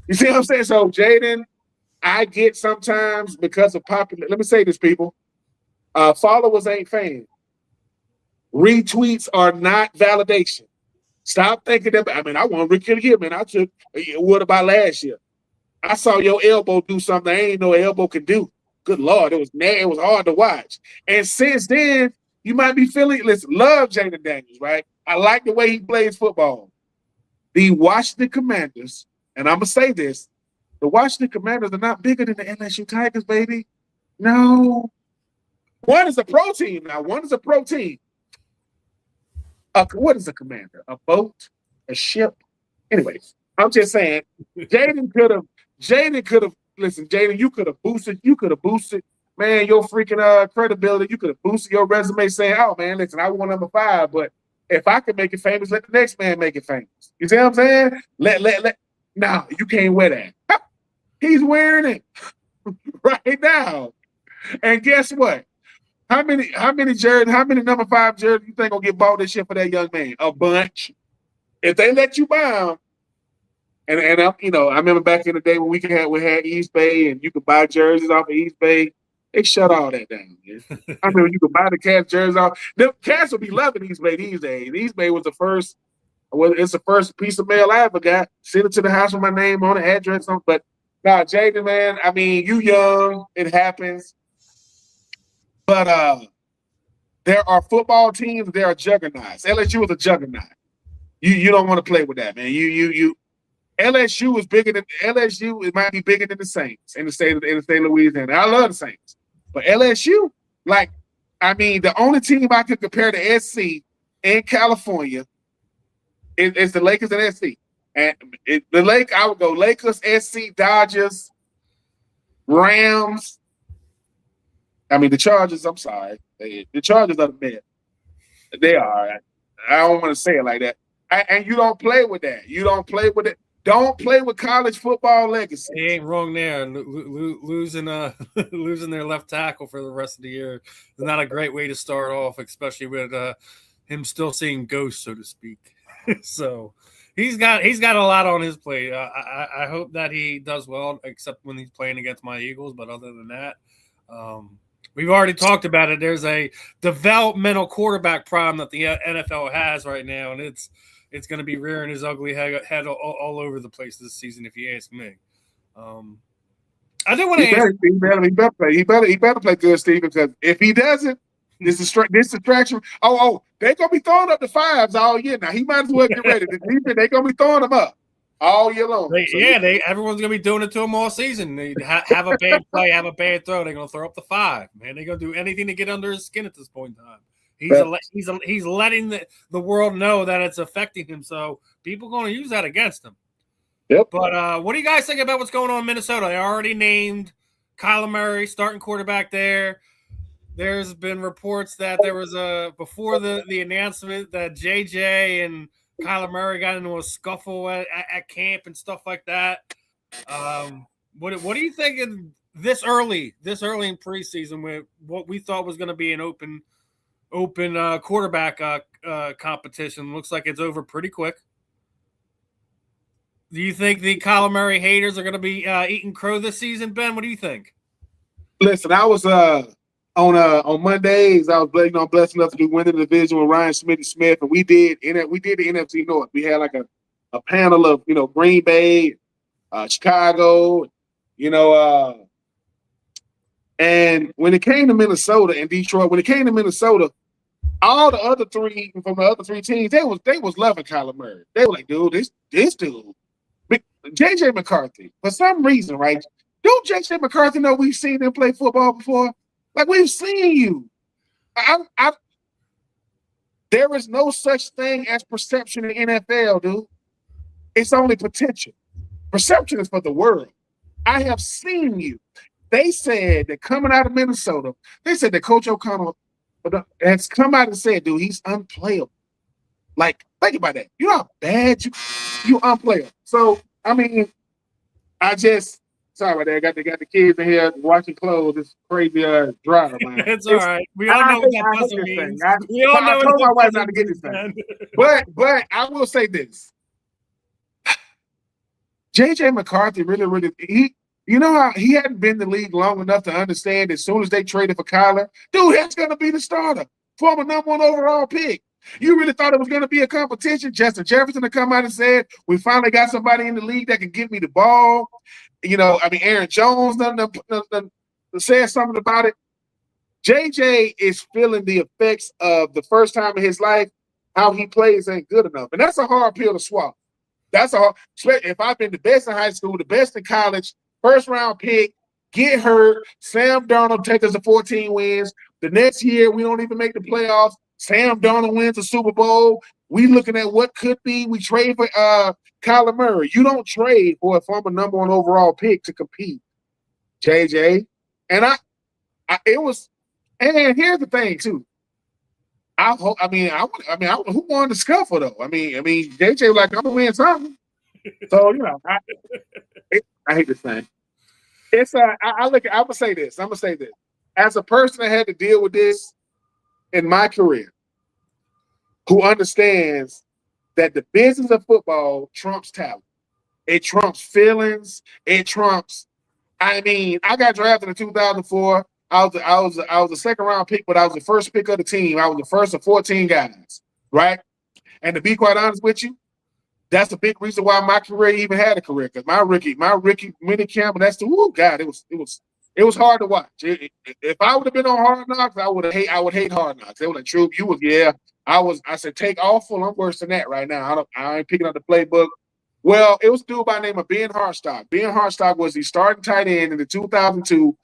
You see what I'm saying? So Jaden, I get sometimes because of popular. Let me say this, people. Followers ain't fans. Retweets are not validation. Stop thinking that. I mean, I want Rick here, man. I took. What about last year? I saw your elbow do something I ain't know elbow can do. Good Lord, it was hard to watch. And since then, you might be feeling. Listen, love Jaden Daniels, right? I like the way he plays football. The Washington Commanders, and I'm gonna say this: the Washington Commanders are not bigger than the LSU Tigers, baby. No, one is a pro team now. One is a pro team. What is a commander? A boat? A ship? Anyways, I'm just saying, Jaden could have, listen, Jaden, you could have boosted, man, your freaking credibility. You could have boosted your resume saying, oh, man, listen, I want number 5, but if I can make it famous, let the next man make it famous. You see what I'm saying? No, you can't wear that. He's wearing it right now. And guess what? How many number 5 jerseys you think gonna get bought this year for that young man? A bunch. If they let you buy them, and I remember back in the day when we had East Bay and you could buy jerseys off of East Bay, they shut all that down. Man. I remember you could buy the Cats jerseys off. The Cats will be loving East Bay these days. East Bay was the first. Well, it's the first piece of mail I ever got. Send it to the house with my name on the address on. But nah, Jaden, man. I mean, you young. It happens. But there are football teams, there are juggernauts. LSU is a juggernaut. You don't want to play with that, man. LSU is bigger than LSU. It might be bigger than the Saints in the state of Louisiana. I love the Saints, but LSU, like I mean, the only team I could compare to SC in California is the Lakers and SC. And I would go Lakers, SC, Dodgers, Rams. I mean, the Chargers, I'm sorry. The Chargers are the best. They are. I don't want to say it like that. And you don't play with that. You don't play with it. Don't play with college football legacy. He ain't wrong there. Losing losing their left tackle for the rest of the year is not a great way to start off, especially with him still seeing ghosts, so to speak. So he's got a lot on his plate. I hope that he does well, except when he's playing against my Eagles. But other than that, we've already talked about it. There's a developmental quarterback problem that the NFL has right now, and it's going to be rearing his ugly head all over the place this season, if you ask me. I do want to ask. He better play good, Steven, because if he doesn't, this distraction. They're going to be throwing up the fives all year. Now, he might as well get ready. They're going to be throwing them up all year long. Everyone's going to be doing it to him all season. They have a bad play, have a bad throw. They're going to throw up the five. Man, they're going to do anything to get under his skin at this point in time. He's letting the world know that it's affecting him, so people are going to use that against him. Yep. But what do you guys think about what's going on in Minnesota? They already named Kyler Murray starting quarterback there. There's been reports that there was before the announcement that JJ and Kyler Murray got into a scuffle at camp and stuff like that. What do you think in this early in preseason with what we thought was going to be an open quarterback competition? Looks like it's over pretty quick. Do you think the Kyler Murray haters are going to be eating crow this season, Ben? What do you think? Listen, I was on Mondays. I was blessed enough to do Win the Division with Ryan Smith, and we did the NFC North. We had like a panel of Green Bay, Chicago, and when it came to Minnesota and Detroit, all the other three from the other three teams, they was loving Kyler Murray. They were like, dude, this dude, JJ McCarthy, for some reason, right? Don't JJ McCarthy know we've seen him play football before? Like, we've seen you. There is no such thing as perception in NFL, dude. It's only potential. Perception is for the world. I have seen you. They said that coming out of Minnesota, they said that Coach O'Connell has come out and said, dude, he's unplayable. Like, think about that. You know how bad you unplayable. So, I mean, sorry about that. They got the kids in here washing clothes. It's crazy dryer, man. It's all right. We all know what that buzzer means. I told my wife not to get this thing. But I will say this. JJ McCarthy really how he hadn't been in the league long enough to understand as soon as they traded for Kyler, dude, that's going to be the starter. Former number 1 overall pick. You really thought it was going to be a competition? Justin Jefferson to come out and said, we finally got somebody in the league that can give me the ball. Aaron Jones said something about it. JJ is feeling the effects of the first time in his life, how he plays ain't good enough. And that's a hard pill to swallow. If I've been the best in high school, the best in college, first round pick, get hurt, Sam Darnold take us to 14 wins. The next year, we don't even make the playoffs. Sam Darnold wins the Super Bowl. We looking at what could be. We trade for Kyler Murray. You don't trade for a former number 1 overall pick to compete, JJ. And and here's the thing too. Who won the scuffle though? I mean, JJ was like, I'm gonna win something. So I hate this thing. It's I'm gonna say this. As a person that had to deal with this in my career, who understands that the business of football trumps talent. It trumps feelings. It trumps. I got drafted in 2004. I was a second round pick, but I was the first pick of the team. I was the first of 14 guys, right? And to be quite honest with you, that's a big reason why my career even had a career. Because my rookie mini camp, and it was hard to watch. If I would have been on Hard Knocks, I would hate Hard Knocks. They were like, Troupe, you was, yeah. I said, take awful. I'm worse than that right now. I ain't picking up the playbook. Well, it was a dude by the name of Ben Hartstock. Ben Hartstock was the starting tight end in the 2002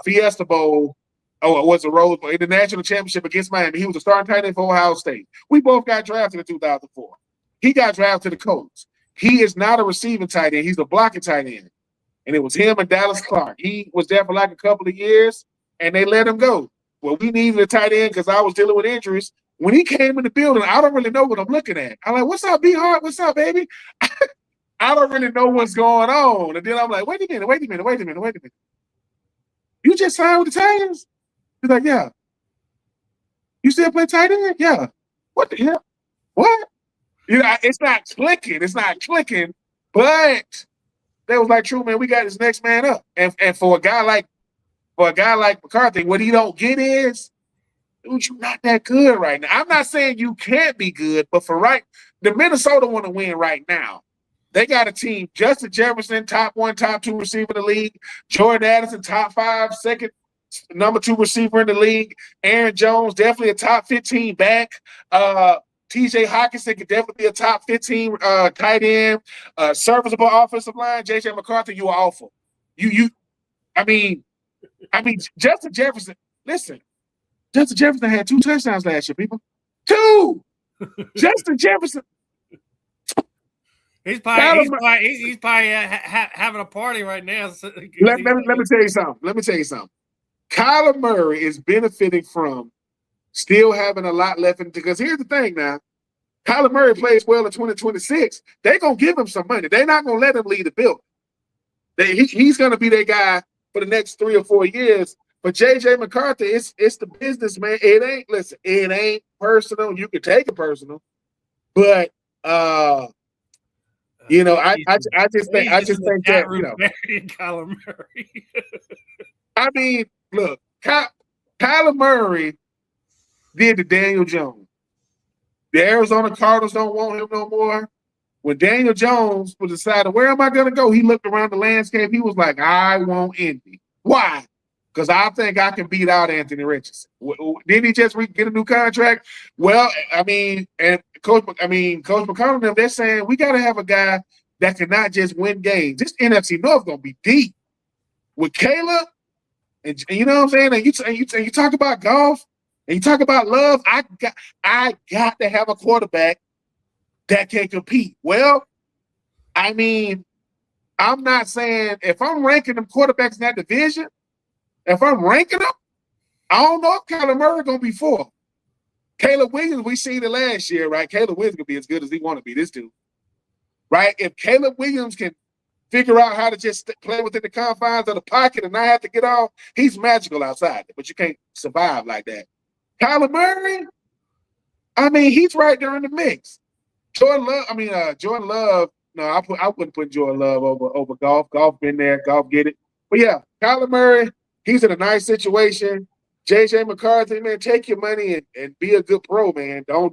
Fiesta Bowl Oh, it was a Rose Bowl in the national championship against Miami. He was a starting tight end for Ohio State. We both got drafted in 2004. He got drafted to the Colts. He is not a receiving tight end. He's a blocking tight end. And it was him and Dallas Clark. He was there for like a couple of years, and they let him go. Well, we needed a tight end because I was dealing with injuries. When he came in the building, I don't really know what I'm looking at. I'm like, what's up, B-Hart? What's up, baby? I don't really know what's going on. And then I'm like, wait a minute. You just signed with the Titans? He's like, yeah. You still play tight end? Yeah. What the hell? What? You know, it's not clicking. But they was like, true, man, we got this next man up. And for a guy like McCarthy, what he don't get is, dude, you're not that good right now. I'm not saying you can't be good, but the Minnesota want to win right now. They got a team. Justin Jefferson, top 1, top 2 receiver in the league. Jordan Addison, top 5, second, number 2 receiver in the league. Aaron Jones, definitely a top 15 back. TJ Hawkinson could definitely be a top 15 tight end. Serviceable offensive line. JJ McCarthy, you are awful. I mean, Justin Jefferson, listen. Justin Jefferson had 2 touchdowns last year, people. 2! Justin Jefferson. He's probably having a party right now. Let me tell you something. Kyler Murray is benefiting from still having a lot left in, because here's the thing now. Kyler Murray plays well in 2026. They're going to give him some money. They're not going to let him lead the building. He's going to be their guy for the next 3 or 4 years. But J.J. McCarthy, it's the business, man. It ain't personal. You can take it personal. But you know, I just think that, you know, Kyler Murray. I mean, look, Kyler Murray did to Daniel Jones. The Arizona Cardinals don't want him no more. When Daniel Jones was deciding, where am I going to go? He looked around the landscape. He was like, I want Indy. Why? Because I think I can beat out Anthony Richardson. Didn't he just get a new contract? Well, I mean, and Coach McConnell, they're saying we got to have a guy that can not just win games. This NFC North going to be deep with Caleb, and you know what I'm saying. And you talk about golf, and you talk about Love. I got to have a quarterback that can compete. Well, I mean, I'm not saying if I'm ranking them quarterbacks in that division. If I'm ranking them, I don't know if Kyler Murray going to be 4. Caleb Williams, we seen it last year, right? Caleb Williams can be as good as he want to be, this dude. Right? If Caleb Williams can figure out how to just play within the confines of the pocket and not have to get off, he's magical outside, but you can't survive like that. Kyler Murray, I mean, he's right there in the mix. Jordan Love, no, I wouldn't put Jordan Love over Golf. Golf been there, Golf get it. But yeah, Kyler Murray, he's in a nice situation. J.J. McCarthy, man, take your money and be a good pro, man. Don't.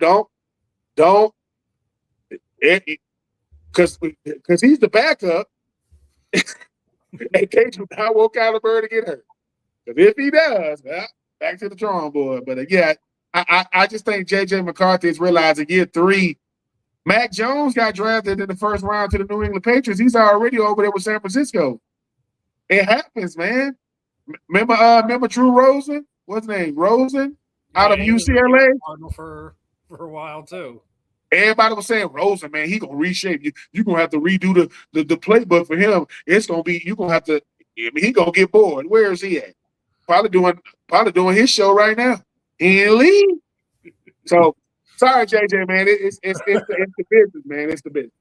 Because he's the backup. And Cage do not want Kyler Murray to get hurt. Because if he does, well, back to the drawing board. But yeah, I just think J.J. McCarthy is realizing year 3. Mac Jones got drafted in the first round to the New England Patriots. He's already over there with San Francisco. It happens, man. Remember Drew Rosen? What's his name? Rosen out of UCLA? For a while too. Everybody was saying Rosen, man, he gonna reshape you. You're gonna have to redo the playbook for him. It's gonna be he gonna get bored. Where is he at? Probably doing his show right now. He ain't leave. So sorry, JJ, man. It's the business, man. It's the business.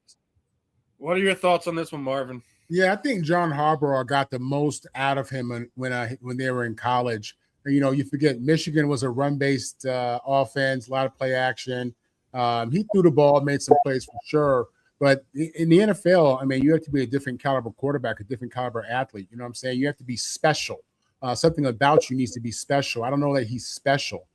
What are your thoughts on this one, Marvin? Yeah, I think John Harbaugh got the most out of him when they were in college. You know, you forget Michigan was a run-based offense, a lot of play action. He threw the ball, made some plays for sure. But in the NFL, I mean, you have to be a different caliber quarterback, a different caliber athlete. You know what I'm saying? You have to be special. Something about you needs to be special. I don't know that he's special.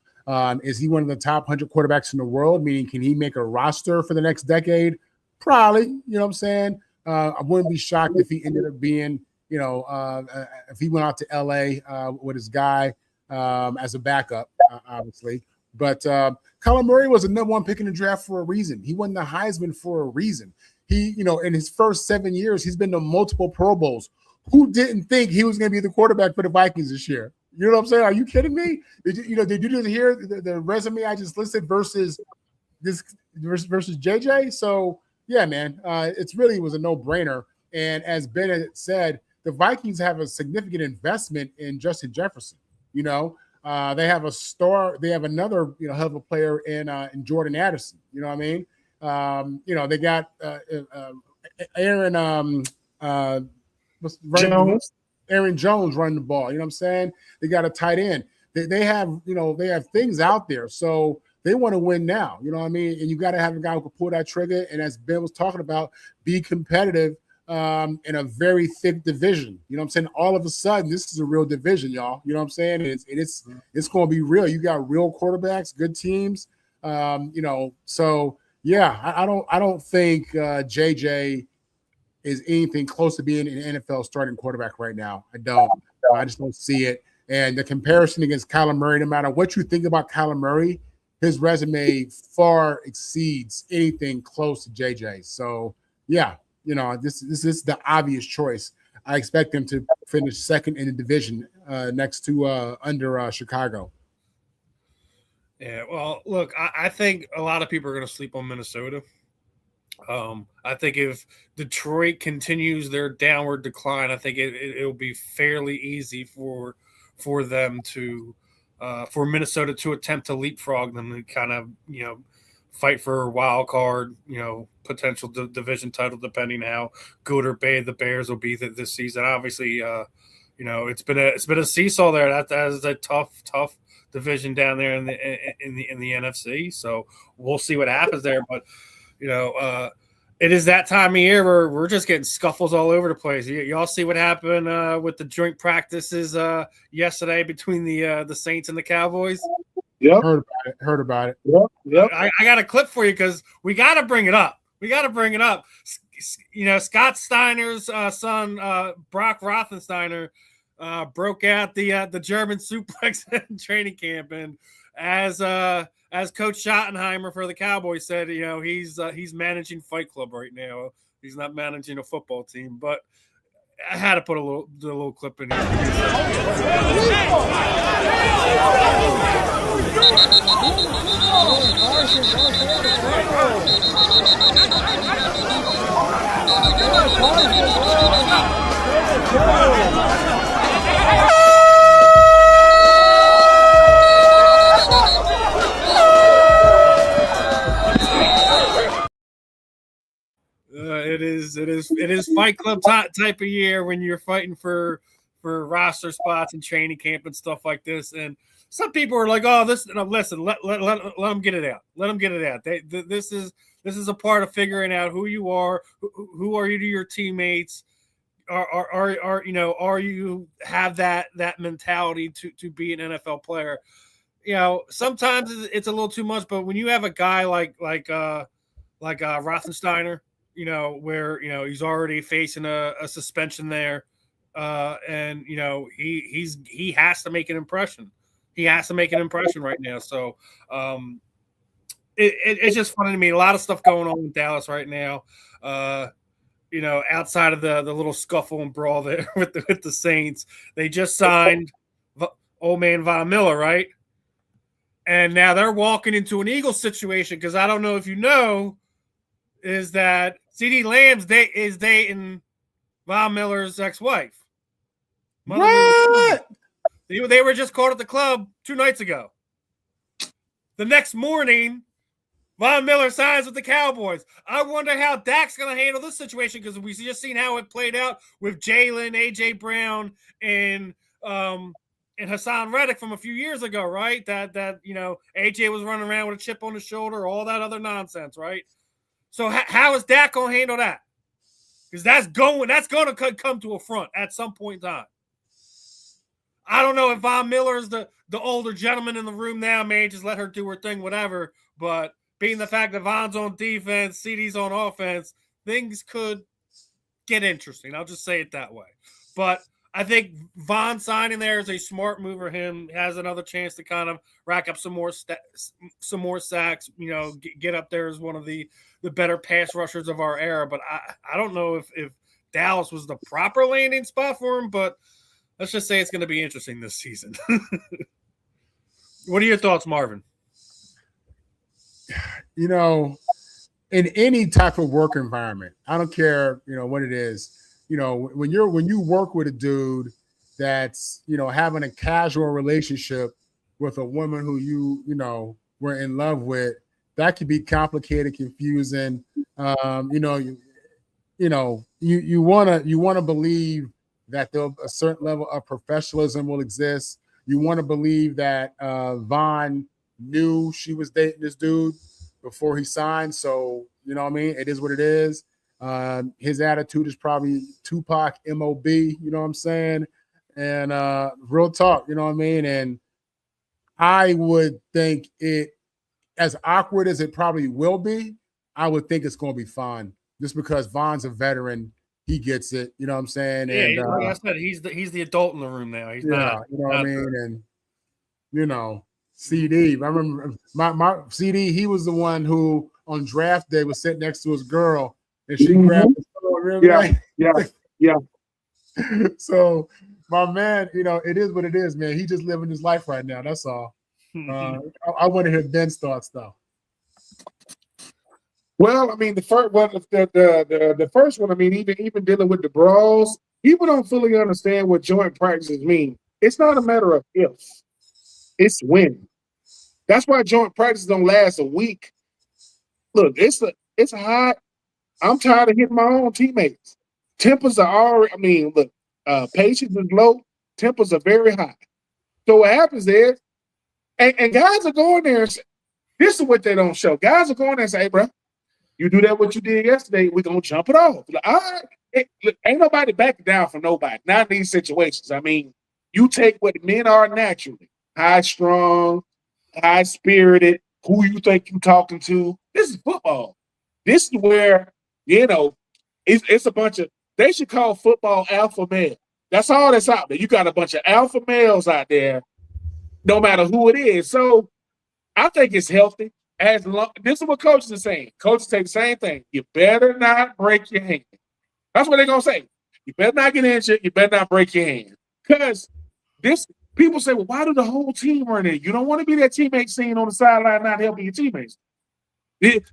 Is he one of the top 100 quarterbacks in the world? Meaning, can he make a roster for the next decade? Probably. You know what I'm saying? I wouldn't be shocked if he ended up being, you know, if he went out to L.A. With his guy as a backup, obviously. But Kyler Murray was the number 1 pick in the draft for a reason. He won the Heisman for a reason. He, you know, in his first 7 years, he's been to multiple Pro Bowls. Who didn't think he was going to be the quarterback for the Vikings this year? You know what I'm saying? Are you kidding me? Did you just hear the resume I just listed versus JJ? So yeah, man, it really was a no-brainer. And as Bennett said, the Vikings have a significant investment in Justin Jefferson. They have a star. They have another, hell of a player in Jordan Addison. You know what I mean? They got Aaron Jones. Aaron Jones running the ball. You know what I'm saying? They got a tight end. They have things out there. So they want to win now. You know what I mean? And you got to have a guy who can pull that trigger. And as Ben was talking about, be competitive in a very thick division. You know what I'm saying? All of a sudden, this is a real division, y'all. You know what I'm saying? It's going to be real. You got real quarterbacks, good teams. So yeah, I don't think JJ is anything close to being an NFL starting quarterback right now. I just don't see it. And the comparison against Kyler Murray, no matter what you think about Kyler Murray, his resume far exceeds anything close to JJ. So yeah, this is the obvious choice. I expect them to finish second in the division next to under Chicago. Yeah, well, look, I think a lot of people are going to sleep on Minnesota. I think if Detroit continues their downward decline, I think it'll be fairly easy for them to for Minnesota to attempt to leapfrog them and kind of fight for a wild card, potential division title, depending how good or bad the Bears will be this season. Obviously, it's been a seesaw there. That is a tough division down there in the NFC. So we'll see what happens there, but. It is that time of year where we're just getting scuffles all over the place. Y'all see what happened with the joint practices yesterday between the Saints and the Cowboys? Yep. Heard about it. Yep. I got a clip for you because we got to bring it up. Scott Steiner's son, Brock Roethlisberger, broke out the German suplex in training camp, and as Coach Schottenheimer for the Cowboys said, he's managing Fight Club right now. He's not managing a football team, but I had to put a little clip in here. It is Fight Club type of year when you're fighting for roster spots and training camp and stuff like this. And some people are like, "Oh, listen, let them get it out. Let them get it out." This is a part of figuring out who you are, who are you to your teammates. Are you have that mentality to be an NFL player? Sometimes it's a little too much, but when you have a guy like Roethlisberger, where he's already facing a suspension there, and he has to make an impression. He has to make an impression right now. So it's just funny to me. A lot of stuff going on in Dallas right now. Outside of the little scuffle and brawl there with the Saints, they just signed old man Von Miller, right? And now they're walking into an Eagles situation because I don't know if you know, is that CeeDee Lamb is dating Von Miller's ex-wife. What? They were just caught at the club 2 nights ago. The next morning, Von Miller signs with the Cowboys. I wonder how Dak's going to handle this situation because we've just seen how it played out with Jalen, A.J. Brown, and Hassan Reddick from a few years ago, right? That A.J. was running around with a chip on his shoulder, all that other nonsense, right? So how is Dak going to handle that? Because that's going to come to a front at some point in time. I don't know if Von Miller is the older gentleman in the room now, may just let her do her thing, whatever. But being the fact that Von's on defense, CeeDee's on offense, things could get interesting. I'll just say it that way. But I think Von signing there is a smart move for him. Has another chance to kind of rack up some more sacks. Get up there as one of the better pass rushers of our era. But I don't know if Dallas was the proper landing spot for him. But let's just say it's going to be interesting this season. What are your thoughts, Marvin? You know, in any type of work environment, I don't care, what it is. When you work with a dude that's, having a casual relationship with a woman who were in love with, that could be complicated, confusing. You want to believe that a certain level of professionalism will exist. You want to believe that Vaughn knew she was dating this dude before he signed. So, it is what it is. His attitude is probably Tupac MOB, you know what I'm saying? And real talk, And I would think it, as awkward as it probably will be, I would think it's going to be fun just because Vaughn's a veteran. He gets it, you know what I'm saying? Yeah, and like I said, he's the adult in the room now. He's not, you know what I mean? And CD. I remember my CD. He was the one who on draft day was sitting next to his girl, and she grabbed his phone. Yeah. So my man, it is what it is, man. He just living his life right now. That's all. I want to hear Ben's thoughts though. Well, I mean, the first one, the first one. I mean, even dealing with the brawls, people don't fully understand what joint practices mean. It's not a matter of if, it's when. That's why joint practices don't last a week. Look, it's hot. I'm tired of hitting my own teammates. Tempers are already. I mean, look, patience is low. Tempers are very high. So what happens is, and guys are going there and say, this is what they don't show. Guys are going there and say, hey, bro, you do that what you did yesterday, we're going to jump it off. Like, all right. Look, ain't nobody backing down from nobody. Not in these situations. I mean, you take what men are naturally. High-strung, high-spirited, who you think you're talking to. This is football. This is where, it's a bunch of, they should call football alpha male. That's all that's out there. You got a bunch of alpha males out there, no matter who it is. So I think it's healthy. This is what coaches are saying. Coaches say the same thing. You better not break your hand. That's what they're going to say. You better not get injured. You better not break your hand. Because people say, well, why do the whole team run in? You don't want to be that teammate seen on the sideline not helping your teammates.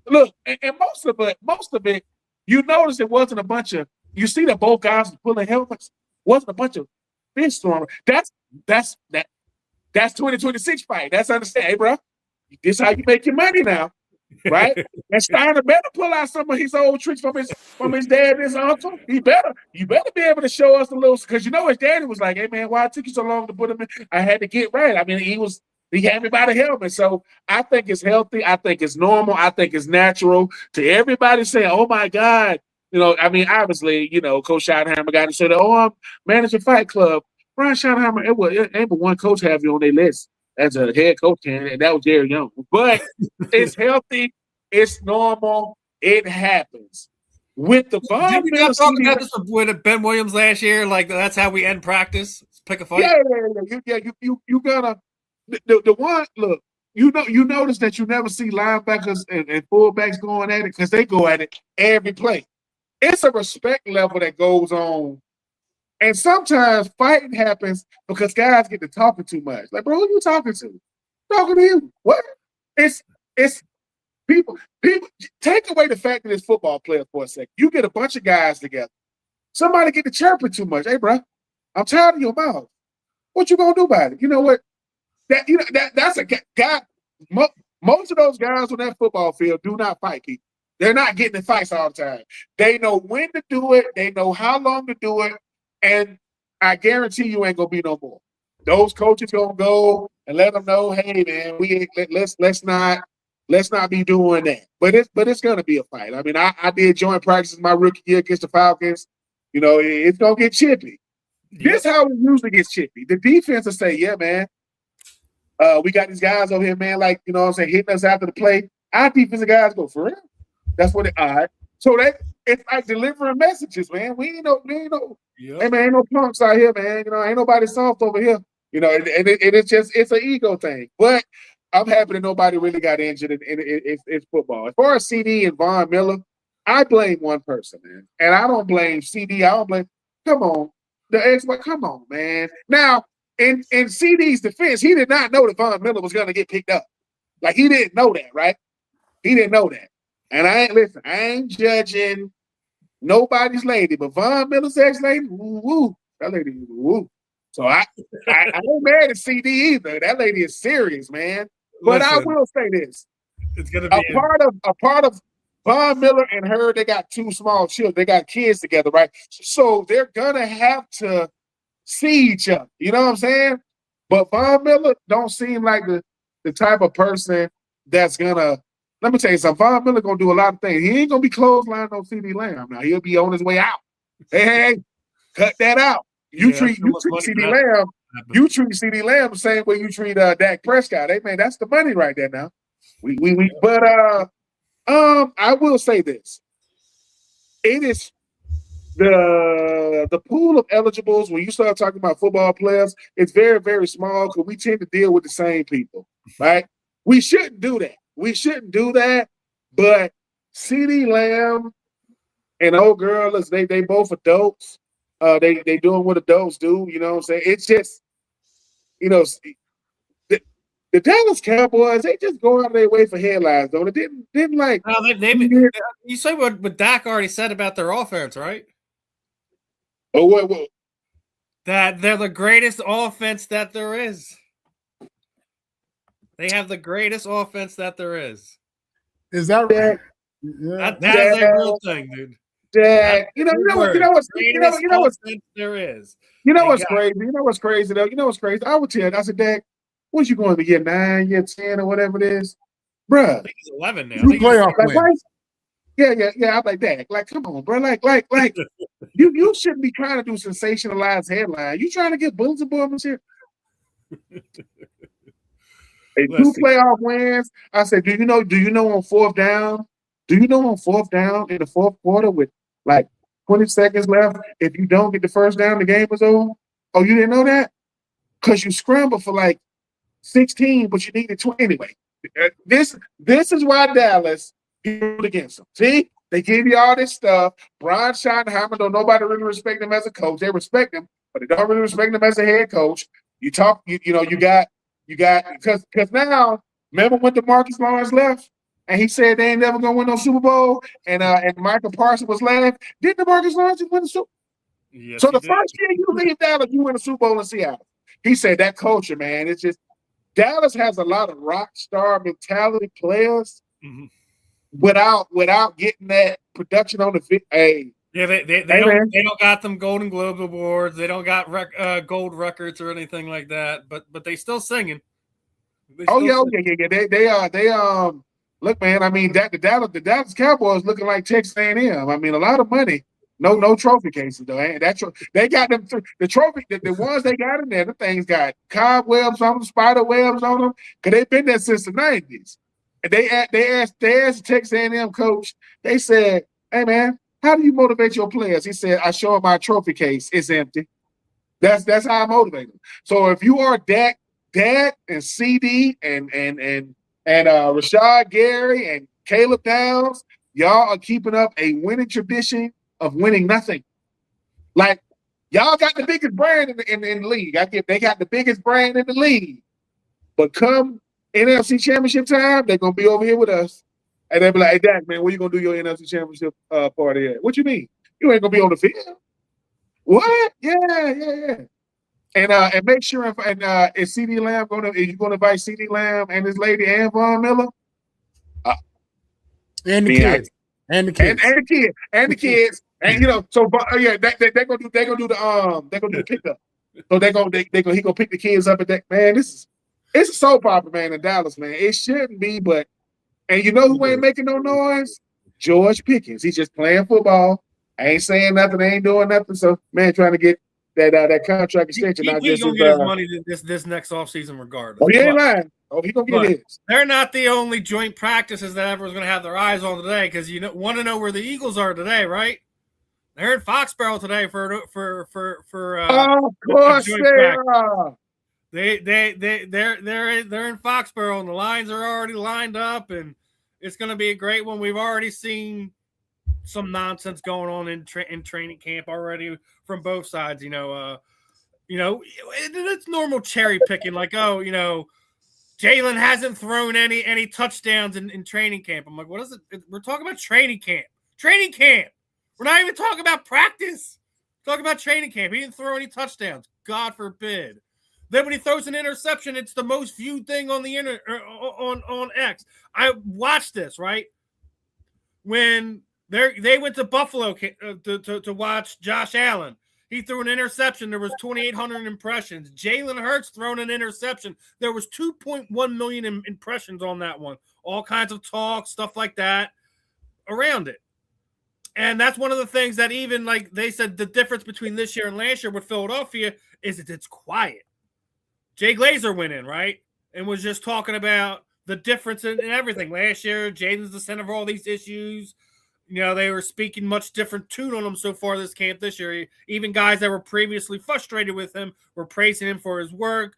Look, and most of it, you notice it wasn't a bunch of, you see that both guys were pulling helmets, wasn't a bunch of fist throwing. That's 2026 fight. That's understand, hey, bro. This is how you make your money now, right? And Steiner better pull out some of his old tricks from his dad and his uncle. You better be able to show us a little, because his daddy was like, hey man, why it took you so long to put him in? I had to get right. I mean, he had me by the helmet. So I think it's healthy. I think it's normal. I think it's natural. To everybody saying, oh my God, I mean, obviously, Coach Schottenheimer got to say that, I'm managing Fight Club. Brian Schottenheimer, it ain't but one coach have you on their list as a head coach candidate, and that was Jerry Young. But it's healthy, it's normal, it happens. With the Von did we not talk about this with Ben Williams last year? Like that's how we end practice. Pick a fight. Yeah. You gotta the one look. You notice that you never see linebackers and fullbacks going at it because they go at it every play. It's a respect level that goes on. And sometimes fighting happens because guys get to talking too much. Like, bro, who you talking to? Talking to you. What? It's people take away the fact that it's football players for a second. You get a bunch of guys together. Somebody get to chirping too much. Hey, bro, I'm tired of your mouth. What you gonna do about it? You know what? That's a guy. Most of those guys on that football field do not fight people. They're not getting in fights all the time. They know when to do it. They know how long to do it. And I guarantee you ain't gonna be no more. Those coaches gonna go and let them know, hey man, let's not be doing that. But it's gonna be a fight. I mean, I did joint practices my rookie year against the Falcons. It's gonna get chippy. Yep. This is how it usually gets chippy. The defense will say, yeah, man, we got these guys over here, man, like what I'm saying, hitting us after the play. Our defensive guys go, for real? That's what all right. So it's like delivering messages, man. We ain't no, yep. Hey man, ain't no punks out here, man. Ain't nobody soft over here. And it's an ego thing. But I'm happy that nobody really got injured in it's football. As far as CD and Von Miller, I blame one person, man. And I don't blame CD. I don't blame. Come on. the ex-wife. Come on, man. Now, in CD's defense, he did not know that Von Miller was going to get picked up. Like, he didn't know that, right? He didn't know that. And I ain't judging nobody's lady, but Von Miller's ex-lady, woo, that lady, woo. So I ain't mad at CD either. That lady is serious, man. But listen, I will say this. It's gonna be a part of Von Miller and her, they got 2 small children. They got kids together, right? So they're gonna have to see each other. You know what I'm saying? But Von Miller don't seem like the type of person that's gonna. Let me tell you something. Von Miller gonna do a lot of things. He ain't gonna be clothesline on CD Lamb. Now he'll be on his way out. Hey, cut that out. You treat CD Lamb. You treat CD Lamb the same way you treat Dak Prescott. Hey man, that's the money right there now. But I will say this. It is the pool of eligibles when you start talking about football players, it's very, very small because we tend to deal with the same people, right? We shouldn't do that. But CD Lamb and old girl, they both adults. They doing what adults do, you know what I'm saying? It's just, you know, the Dallas Cowboys, they just go out of their way for headlines, though. It didn't like. No, you say what Dak already said about their offense, right? Oh, what? That they're the greatest offense that there is. They have the greatest offense that there is. Is that right? Yeah. That is a real thing, dude. Dak, you know what's there is. You know what's crazy? You know what's crazy though? You know what's crazy? I would tell you, I said, Dak, what you going to year 9, year 10, or whatever it is? Bruh. I think he's 11 now. 2 playoff wins. Yeah. I'm like, Dak, like, come on, bro. Like, you shouldn't be trying to do sensationalized headline. You trying to get bulletin board material? Hey, 2 playoff wins. I said, do you know on 4th down? Do you know on 4th down in the 4th quarter with like 20 seconds left, if you don't get the first down, the game was over? Oh, you didn't know that? Because you scrambled for like 16, but you needed 20 anyway. This is why Dallas goes against them. See, they give you all this stuff. Brian Schottenheimer, don't nobody really respect him as a coach. They respect him, but they don't really respect him as a head coach. You got because now remember when DeMarcus Lawrence left and he said they ain't never gonna win no Super Bowl and Michael Parsons was laughing. Did DeMarcus Lawrence win the Super Bowl? Yes, so the first year you leave Dallas, you win a Super Bowl in Seattle. He said that culture, man, it's just Dallas has a lot of rock star mentality players without getting that production on the fit. Hey, yeah, they don't got them Golden Globe awards. They don't got gold records or anything like that. But they still singing. They look, man. I mean, the Dallas Cowboys looking like Texas A&M. I mean, a lot of money. No trophy cases though. They got them the trophy. The ones they got in there, the things got cobwebs on them, spider webs on them, because they've been there since the 90s. And they asked the Texas A&M coach. They said, "Hey man, how do you motivate your players?" He said, "I show them my trophy case. It's empty." That's how I motivate them. So if you are Dak and CD and Rashad Gary and Caleb Downs, y'all are keeping up a winning tradition of winning nothing. Like, y'all got the biggest brand in the league. They got the biggest brand in the league. But come NFC Championship time, they're going to be over here with us. And they'll be like, "Hey, Dak, man, where you going to do your NFC Championship party at?" "What you mean? You ain't going to be on the field." "What?" Yeah. And make sure is CD Lamb is you going to invite CD Lamb and his lady and Von Miller? And the kids. And the kids. And so they're gonna do the pickup. So he gonna pick the kids up at that. Man, it's a soap opera, man, in Dallas, man. It shouldn't be, but and you know who ain't making no noise? George Pickens. He's just playing football. Ain't saying nothing, ain't doing nothing. So man, trying to get that contract extension. He's gonna get his money this next offseason regardless. Oh, he ain't lying. Oh, he gonna get his. They're not the only joint practices that everyone's gonna have their eyes on today, because want to know where the Eagles are today, right? They're in Foxborough today for of course they are. They're in Foxborough and the lines are already lined up and it's gonna be a great one. We've already seen some nonsense going on in training camp already from both sides. It's normal cherry picking. Like, Jalen hasn't thrown any touchdowns in training camp. I'm like, what is it? We're talking about training camp. Training camp. We're not even talking about practice. We're talking about training camp. He didn't throw any touchdowns. God forbid. Then when he throws an interception, it's the most viewed thing on the on X. I watched this, right? When they went to Buffalo to watch Josh Allen. He threw an interception. There was 2,800 impressions. Jalen Hurts thrown an interception. There was 2.1 million impressions on that one. All kinds of talk, stuff like that around it. And that's one of the things that even like they said the difference between this year and last year with Philadelphia is that it's quiet. Jay Glazer went in, right? And was just talking about the difference in everything. Last year, Jaden's the center of all these issues. They were speaking much different tune on him so far this camp this year. Even guys that were previously frustrated with him were praising him for his work,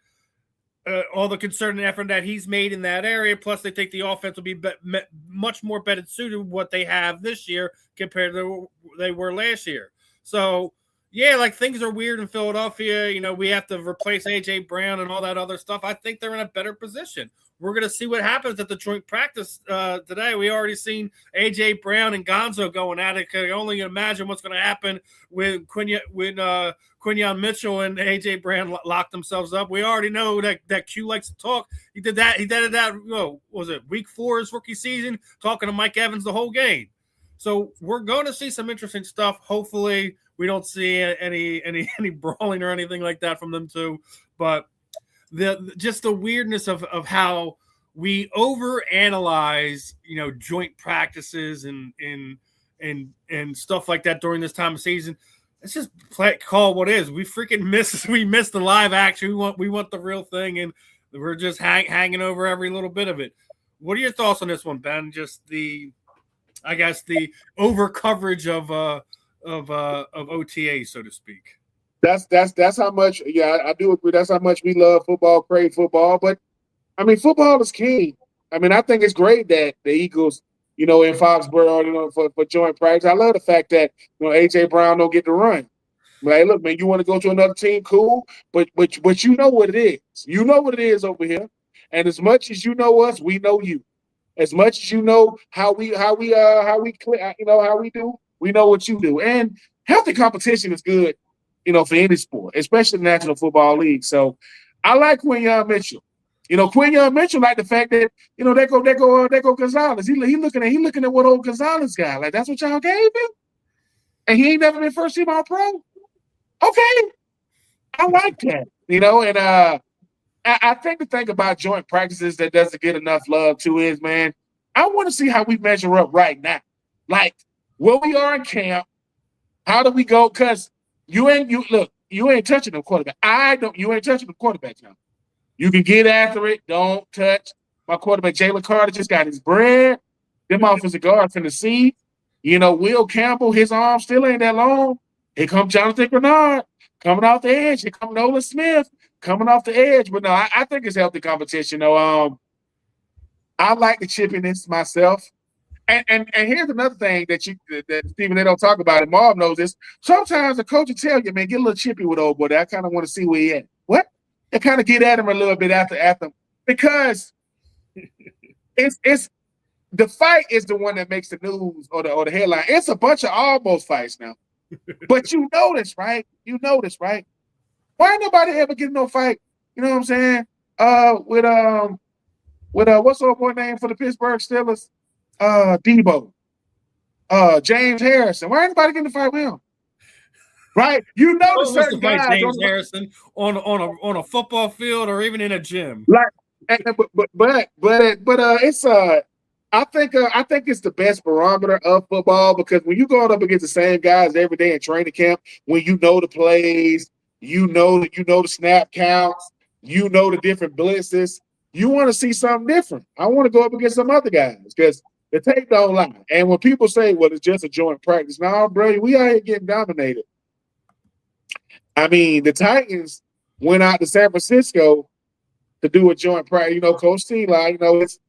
all the concern and effort that he's made in that area. Plus, they think the offense will be much more better suited what they have this year compared to they were last year. So, yeah, like things are weird in Philadelphia. We have to replace A.J. Brown and all that other stuff. I think they're in a better position. We're going to see what happens at the joint practice today. We already seen A.J. Brown and Gonzo going at it. Can only imagine what's going to happen when Quinyon Mitchell and A.J. Brown lock themselves up. We already know that Q likes to talk. He did that. Was it week 4 his rookie season, talking to Mike Evans the whole game. So we're going to see some interesting stuff. Hopefully we don't see any brawling or anything like that from them too. But just the weirdness of how we overanalyze, joint practices and stuff like that during this time of season. Let's just call what is. We freaking missed the live action. We want the real thing, and we're just hanging over every little bit of it. What are your thoughts on this one, Ben? Just the over coverage of OTA, so to speak. That's how much. Yeah, I do agree. That's how much we love football, crave football. But I mean, football is king. I mean, I think it's great that the Eagles, in Foxborough, for joint practice. I love the fact that A.J. Brown don't get to run. Like, look, man, you want to go to another team, cool. But you know what it is. You know what it is over here. And as much as you know us, we know you. As much as you know how we do, we know what you do. And healthy competition is good. For any sport, especially the National Football League. So I like Quinyon Mitchell. Quinyon Mitchell like the fact that, they go Gonzalez. He looking at what old Gonzalez got. Like, that's what y'all gave him? And he ain't never been first team All-Pro? Okay. I like that. And I think the thing about joint practices that doesn't get enough love too is, man, I want to see how we measure up right now. Like, where we are in camp, how do we go? Because you ain't touching the quarterback. You ain't touching the quarterback now. You can get after it. Don't touch my quarterback. Jalen Carter just got his bread. Them offensive guards finna see. Will Campbell, his arm still ain't that long. Here comes Jonathan Grenard coming off the edge. Here comes Nolan Smith coming off the edge. But no, I think it's healthy competition. I like the chippiness myself. And here's another thing that Steven, they don't talk about it. Marv knows this. Sometimes the coach will tell you, man, get a little chippy with old boy. I kind of want to see where he at. What? They kind of get at him a little bit after because it's the fight is the one that makes the news or the headline. It's a bunch of almost fights now. But you know this, right? Why ain't nobody ever getting no fight? You know what I'm saying? With what's the old boy name for the Pittsburgh Steelers? Debo, James Harrison. Why anybody getting to fight with him? Right? The certain guys James Harrison on a football field or even in a gym. Like, but it's I think it's the best barometer of football because when you going up against the same guys every day in training camp, when you know the plays, the snap counts, the different blitzes, you want to see something different. I want to go up against some other guys because the tape don't lie. And when people say, well, it's just a joint practice, no, bro, we out here getting dominated. I mean, the Titans went out to San Francisco to do a joint practice. Coach T, it's,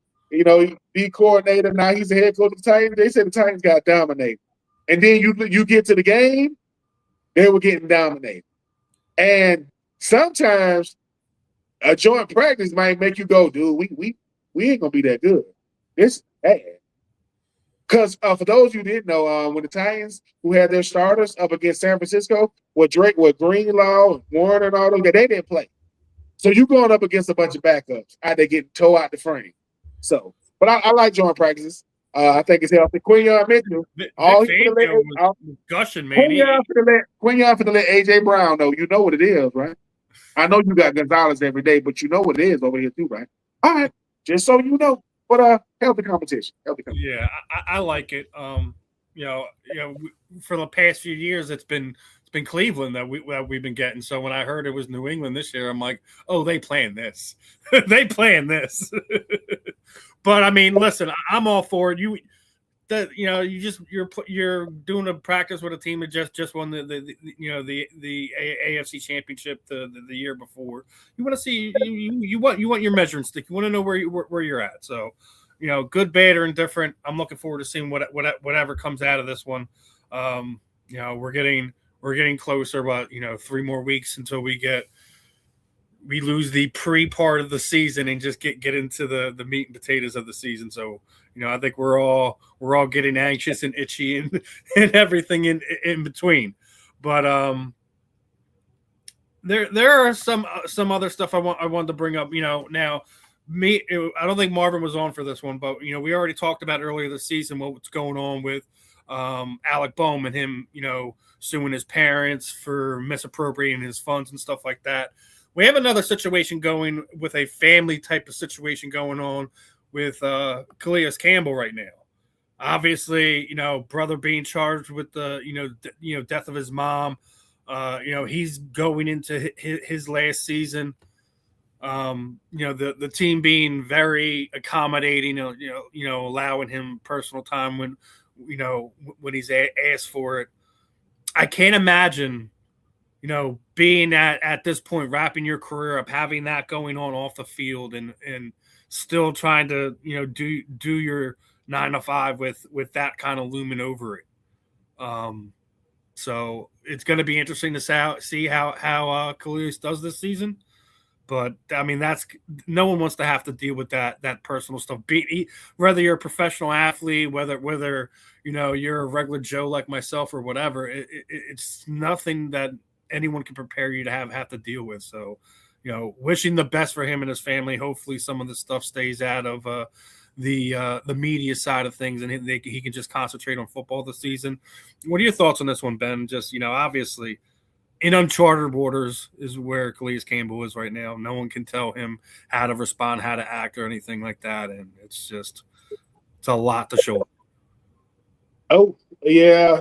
he coordinator, now he's the head coach of the Titans. They said the Titans got dominated. And then you get to the game, they were getting dominated. And sometimes a joint practice might make you go, dude, we ain't gonna be that good. It's bad. Because for those you didn't know, when the Titans, who had their starters up against San Francisco, with Greenlaw, and Warren, and all those, they didn't play. So you going up against a bunch of backups. They get towed out the frame. So, but I like joint practices. I think it's healthy. Quinyon Mitchell, gushing, man. Quinyon for the let AJ Brown know. You know what it is, right? I know you got Gonzalez every day, but you know what it is over here too, right? All right, just so you know. But healthy competition. Yeah, I like it. For the past few years, it's been Cleveland that we've been getting. So when I heard it was New England this year, I'm like, oh, they planned this. They planned this. But I mean, listen, I'm all for it. You're doing a practice with a team that just won the AFC championship the year before. You want to see you want your measuring stick. You want to know where you're at. So, good, bad, or indifferent. I'm looking forward to seeing whatever comes out of this one. We're getting closer, but 3 more weeks until we lose the pre-part of the season and just get into the meat and potatoes of the season. So, I think we're all getting anxious and itchy and everything in between. But there are some other stuff I wanted to bring up. Now I don't think Marvin was on for this one, but we already talked about earlier this season what's going on with Alec Bohm and him, suing his parents for misappropriating his funds and stuff like that. We have another situation going with a family type of situation going on with Calais Campbell right now. Obviously, brother being charged with the death of his mom. He's going into his last season. The team being very accommodating. Allowing him personal time when he's asked for it. I can't imagine. Being at this point, wrapping your career up, having that going on off the field, and still trying to do your 9 to 5 with that kind of looming over it. So it's going to be interesting to see how Calais does this season. But I mean, no one wants to have to deal with that personal stuff. Whether you're a professional athlete, whether you're a regular Joe like myself or whatever, it's nothing that anyone can prepare you to have to deal with. So, wishing the best for him and his family. Hopefully some of this stuff stays out of the media side of things and he can just concentrate on football this season. What are your thoughts on this one, Ben? Just, obviously in uncharted waters is where Calais Campbell is right now. No one can tell him how to respond, how to act or anything like that. And it's a lot to show. Oh yeah.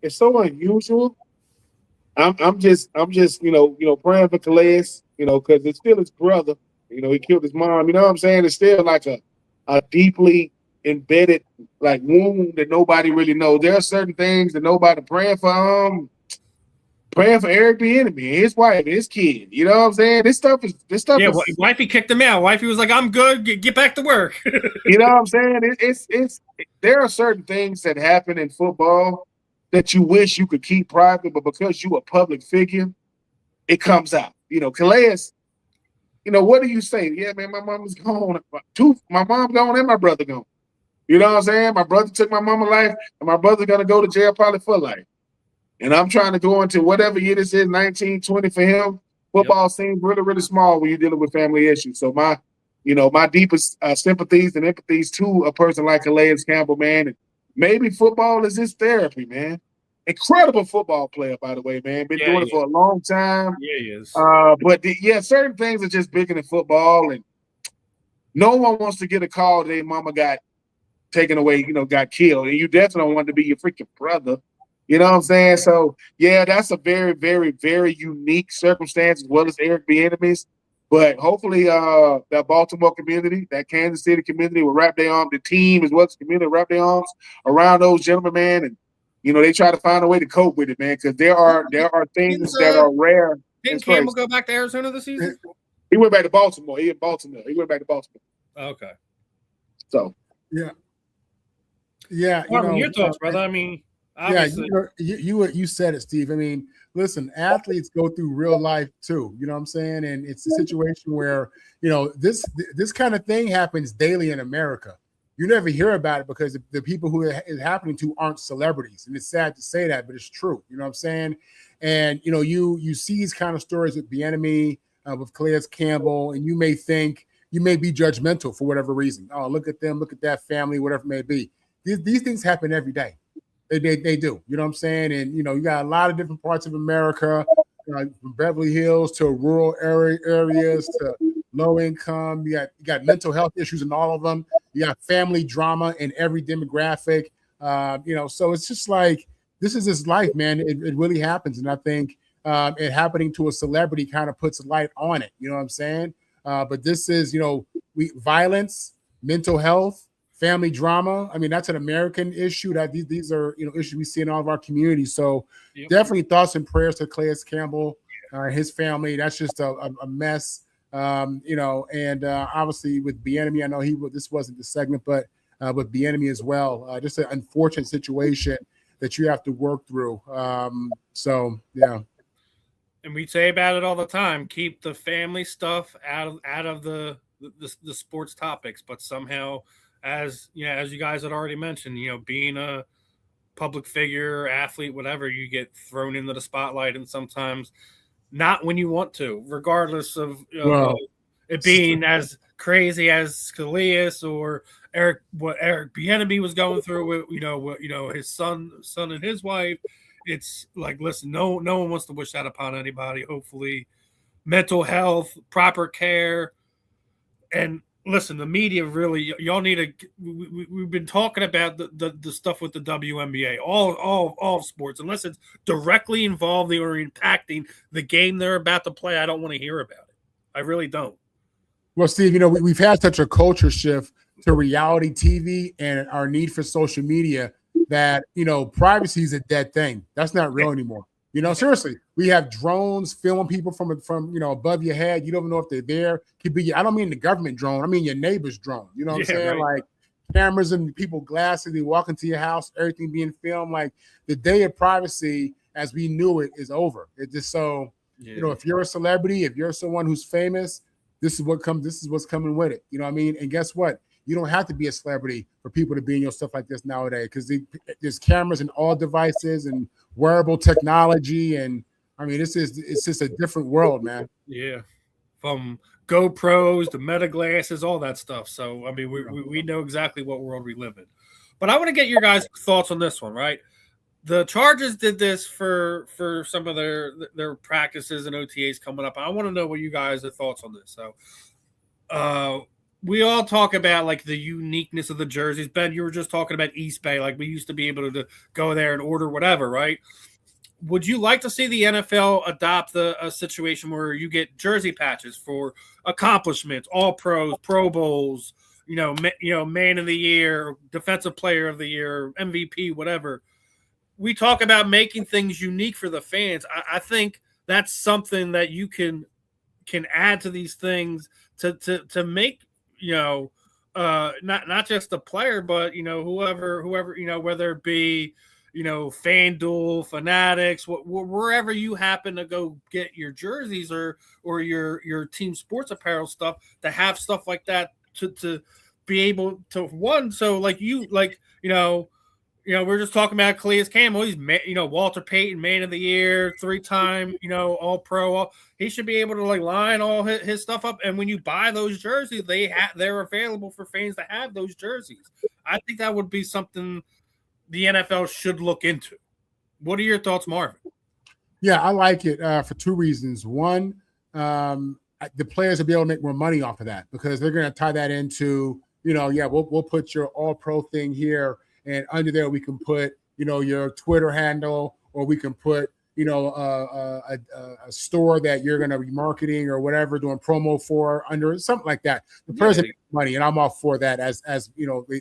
It's so unusual. I'm just praying for Calais, because it's still his brother. He killed his mom. You know what I'm saying? It's still like a deeply embedded wound that nobody really knows. There are certain things that nobody praying for. Praying for Eric Bieniemy, his wife, his kid. You know what I'm saying? This stuff is. Yeah, wifey kicked him out. Wifey was like, "I'm good. Get back to work." You know what I'm saying? It's there are certain things that happen in football that you wish you could keep private, but because you a public figure, it comes out. Calais, what do you say? Yeah, man, my mom is gone. My mom gone and my brother gone. You know what I'm saying? My brother took my mama's life, and my brother's gonna go to jail probably for life. And I'm trying to go into whatever year this is, 1920 for him. Football seems really, really small when you're dealing with family issues. So my deepest sympathies and empathies to a person like Calais Campbell, man. And maybe football is his therapy, man. Incredible football player, by the way, man. Been doing it for a long time. Yeah, he is. But certain things are just bigger than football, and no one wants to get a call that their mama got taken away, got killed, and you definitely don't want to be your freaking brother. You know what I'm saying? So yeah, that's a very, very, very unique circumstance as well as Eric Bieniemy's. But hopefully, that Baltimore community, that Kansas City community will wrap their arms, the team as well as the community wrap their arms around those gentlemen, man, and they try to find a way to cope with it, man, because there are things that are rare. Didn't Campbell go back to Arizona this season? He went back to Baltimore. He went back to Baltimore. Okay. So yeah. Yeah, Marvin, your thoughts, brother? I mean, obviously. Yeah, you said it, Steve. I mean, listen, athletes go through real life too. You know what I'm saying? And it's a situation where this kind of thing happens daily in America. You never hear about it because the people who it is happening to aren't celebrities, and it's sad to say that, but it's true. You know what I'm saying? And you see these kind of stories with Bieniemy, with Calais Campbell, and you may be judgmental for whatever reason. Oh, look at them, look at that family, whatever it may be. These things happen every day. They do. You know what I'm saying? And, you got a lot of different parts of America, from Beverly Hills to rural areas to low income. You got mental health issues in all of them. You got family drama in every demographic. So it's just like, this is this life, man. It really happens. And I think it happening to a celebrity kind of puts a light on it. You know what I'm saying? But this is, violence, mental health, family drama. I mean, that's an American issue. That these are issues we see in all of our communities. So definitely thoughts and prayers to Calais Campbell, his family. That's just a mess. And obviously with Bieniemy, I know this wasn't the segment, but with Bieniemy as well. Just an unfortunate situation that you have to work through. So yeah. And we say about it all the time: keep the family stuff out of the sports topics. But somehow, as you guys had already mentioned, being a public figure, athlete, whatever, you get thrown into the spotlight, and sometimes not when you want to, regardless of it being as crazy as Calais or Eric Bieniemy was going through with his son and his wife. It's like, listen, no one wants to wish that upon anybody. Hopefully, mental health, proper care, and listen, the media really, y'all need to. We've been talking about the stuff with the WNBA, all sports, unless it's directly involving or impacting the game they're about to play. I don't want to hear about it. I really don't. Well, Steve, we've had such a culture shift to reality TV and our need for social media that privacy is a dead thing. That's not real anymore. Seriously, we have drones filming people from above your head. You don't know if they're there. Could be. I don't mean the government drone. I mean your neighbor's drone. You know what I'm saying? Right. Like cameras and people glasses. They walk into your house, everything being filmed. Like the day of privacy, as we knew it, is over. It's just so if you're a celebrity, if you're someone who's famous, this is what's coming with it. You know what I mean? And guess what? You don't have to be a celebrity for people to be in your stuff like this nowadays, because there's cameras in all devices and wearable technology. And I mean, it's just a different world, man. Yeah. From GoPros to Meta glasses, all that stuff. So, I mean, we know exactly what world we live in. But I want to get your guys' thoughts on this one, right? The Chargers did this for some of their practices and OTAs coming up. I want to know what you guys' thoughts on this. So, we all talk about like the uniqueness of the jerseys. Ben, you were just talking about East Bay. Like we used to be able to go there and order whatever, right? Would you like to see the NFL adopt a situation where you get jersey patches for accomplishments, all pros, Pro Bowls, man of the year, defensive player of the year, MVP, whatever? We talk about making things unique for the fans. I think that's something that you can add to these things to make, not just the player, but whoever, whether it be FanDuel, Fanatics, wherever you happen to go get your jerseys or your team sports apparel stuff, to have stuff like that to be able to so we're just talking about Calais Campbell. He's Walter Payton, man of the year, 3-time all pro. He should be able to line all his stuff up. And when you buy those jerseys, they're available for fans to have those jerseys. I think that would be something the NFL should look into. What are your thoughts, Marvin? Yeah, I like it for two reasons. One, the players will be able to make more money off of that, because they're going to tie that into we'll put your all pro thing here. And under there, we can put, your Twitter handle, or we can put, a store that you're going to be marketing or whatever, doing promo for under something like that. The players make money, and I'm all for that as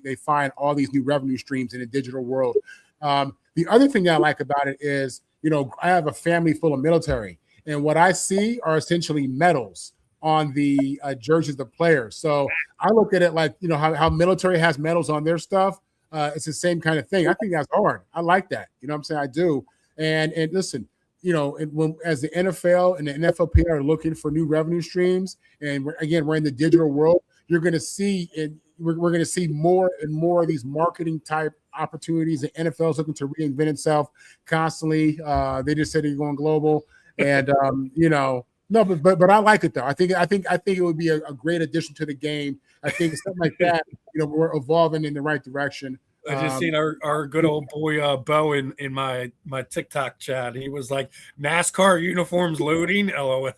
they find all these new revenue streams in the digital world. The other thing that I like about it is, I have a family full of military, and what I see are essentially medals on the jerseys of the players. So I look at it like, how military has medals on their stuff. it's the same kind of thing. I think that's hard. I like that. You know what I'm saying? I do. And listen, as the NFL and the NFLPA are looking for new revenue streams, and we're in the digital world, you're going to see we're going to see more and more of these marketing type opportunities. The NFL is looking to reinvent itself constantly. They just said they're going global, and no, but I like it though. I think it would be a great addition to the game. I think something like that. We're evolving in the right direction. I just seen our good old boy Bo in my TikTok chat. He was like, NASCAR uniforms loading, LOL.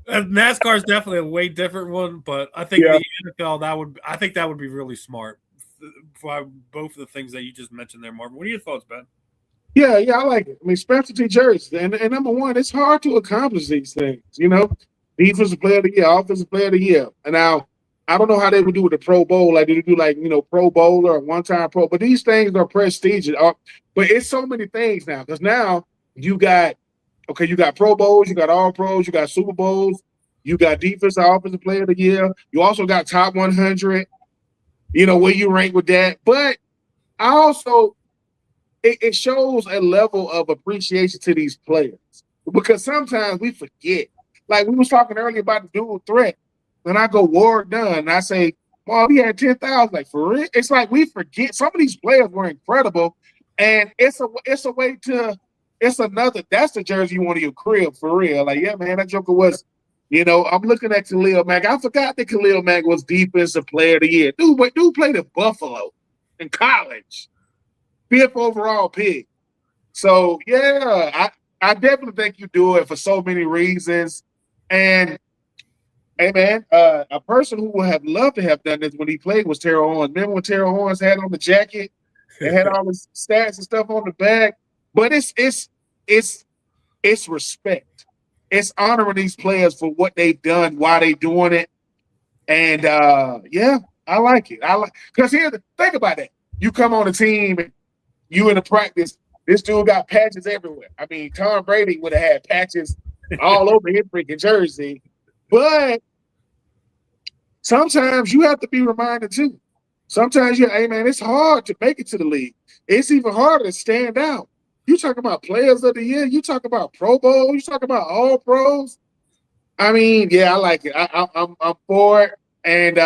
NASCAR is definitely a way different one, but I think the NFL that would be really smart for both of the things that you just mentioned there, Marvin. What are your thoughts, Ben? Yeah, I like it. I mean, specialty jerseys, and number one, it's hard to accomplish these things. Defensive player of the year, offensive player of the year, and now I don't know how they would do with the Pro Bowl. Like, they do Pro Bowler or one-time Pro, but these things are prestigious. But it's so many things now, because now you got Pro Bowls, you got All Pros, you got Super Bowls, you got defensive offensive player of the year. You also got top 100. Where you rank with that. But I also it shows a level of appreciation to these players, because sometimes we forget. Like we was talking earlier about the dual threat. When I go Ward Dunn, and I say, well, he had 10,000. Like, for real? It's like we forget. Some of these players were incredible, and it's a way to. It's another. That's the jersey you want in your crib, for real. Like, yeah, man, that joker was. I'm looking at Khalil Mack. I forgot that Khalil Mack was defensive player of the year. Dude played at Buffalo in college, 5th overall pick. So yeah, I definitely think you do it for so many reasons. And hey, man, a person who would have loved to have done this when he played was Terrell Owens. Remember when Terrell Owens had on the jacket? It had all the stats and stuff on the back. But it's respect. It's honoring these players for what they've done, why they doing it. And I like it. Because think about that. You come on a team and you in the practice, this dude got patches everywhere. I mean, Tom Brady would have had patches all over his freaking jersey. But sometimes you have to be reminded too. Sometimes hey man, it's hard to make it to the league. It's even harder to stand out. You talk about players of the year. You talk about Pro Bowl. You talk about All Pros. I mean, yeah, I like it. I'm for it, and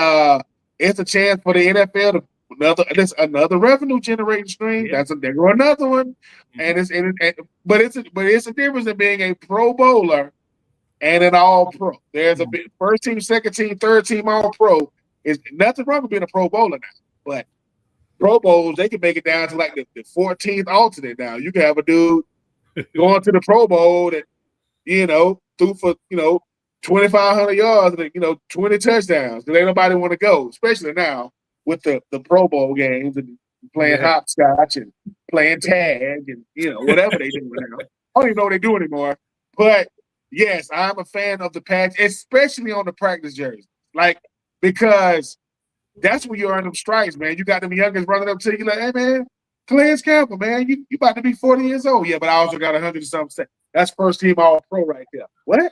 it's a chance for the NFL to another revenue generating stream. Yeah. There go another one, but it's a difference in being a Pro Bowler and an All Pro. There's a big first team, second team, third team All Pro. Is nothing wrong with being a Pro Bowler now, but Pro Bowls, they can make it down to like the 14th alternate now. You can have a dude going to the Pro Bowl that, threw for, 2,500 yards and, 20 touchdowns. Because ain't nobody want to go, especially now with the Pro Bowl games and playing hopscotch and playing tag and, whatever they do now. I don't even know what they do anymore. But, yes, I'm a fan of the patch, especially on the practice jersey. Like, because that's when you earn them stripes, man. You got them youngers running up to you like, hey, man, Calais Campbell, man, you about to be 40 years old. Yeah, but I also got 100-something. That's first team All-Pro right there. What?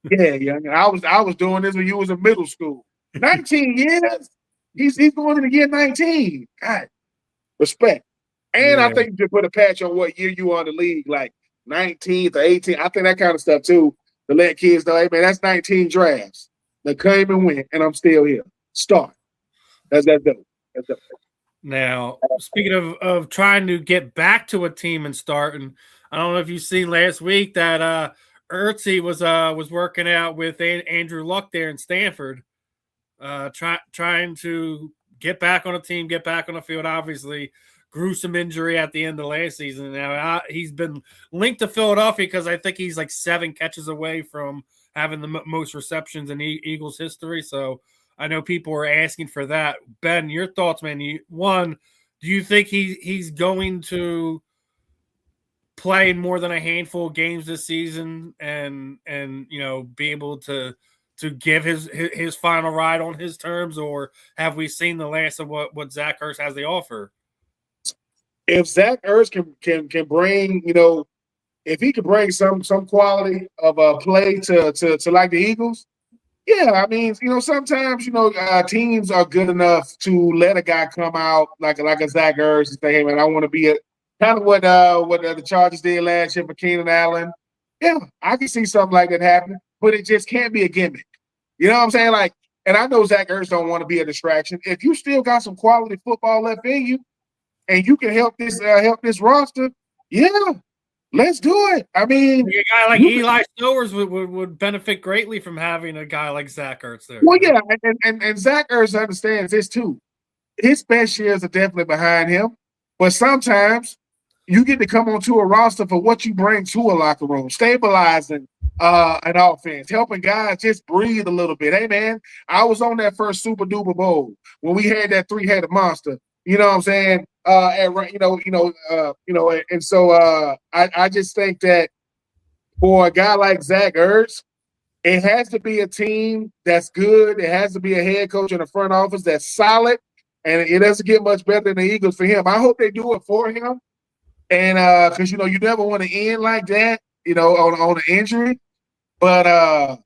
Yeah, young. I was doing this when you was in middle school. 19 years? He's going into year 19. God, respect. And I think you should put a patch on what year you are in the league, like 19th or 18th. I think that kind of stuff, too, to let kids know, hey, man, that's 19 drafts. They came and went, and I'm still here. Start. That's dope. Now, speaking of trying to get back to a team and start, and I don't know if you've seen last week that Ertzy was working out with Andrew Luck there in Stanford, trying to get back on a team, get back on the field. Obviously, gruesome injury at the end of last season. Now he's been linked to Philadelphia because I think he's like 7 catches away from having the most receptions in Eagles history. So I know people are asking for that. Ben, your thoughts, man. Do you think he's going to play in more than a handful of games this season and be able to give his final ride on his terms, or have we seen the last of what Zach Ertz has to offer? If Zach Ertz can bring, if he could bring some quality of a play to like the Eagles, Yeah, I mean, sometimes teams are good enough to let a guy come out like a Zach Ertz and say, "Hey, man, I want to be a." Kind of what the Chargers did last year for Keenan Allen. Yeah, I can see something like that happen, but it just can't be a gimmick. You know what I'm saying? Like, and I know Zach Ertz don't want to be a distraction. If you still got some quality football left in you, and you can help this roster, yeah, let's do it. I mean, a guy like Eli Stowers would benefit greatly from having a guy like Zach Ertz there. Well, yeah, and Zach Ertz understands this too. His best years are definitely behind him, but sometimes you get to come onto a roster for what you bring to a locker room, stabilizing an offense, helping guys just breathe a little bit. Hey, man, I was on that first Super Duper Bowl when we had that three-headed monster. You know what I'm saying? And so I just think that for a guy like Zach Ertz, it has to be a team that's good. It has to be a head coach in the front office that's solid, and it doesn't get much better than the Eagles for him. I hope they do it for him. And because you never want to end like that, on an injury. But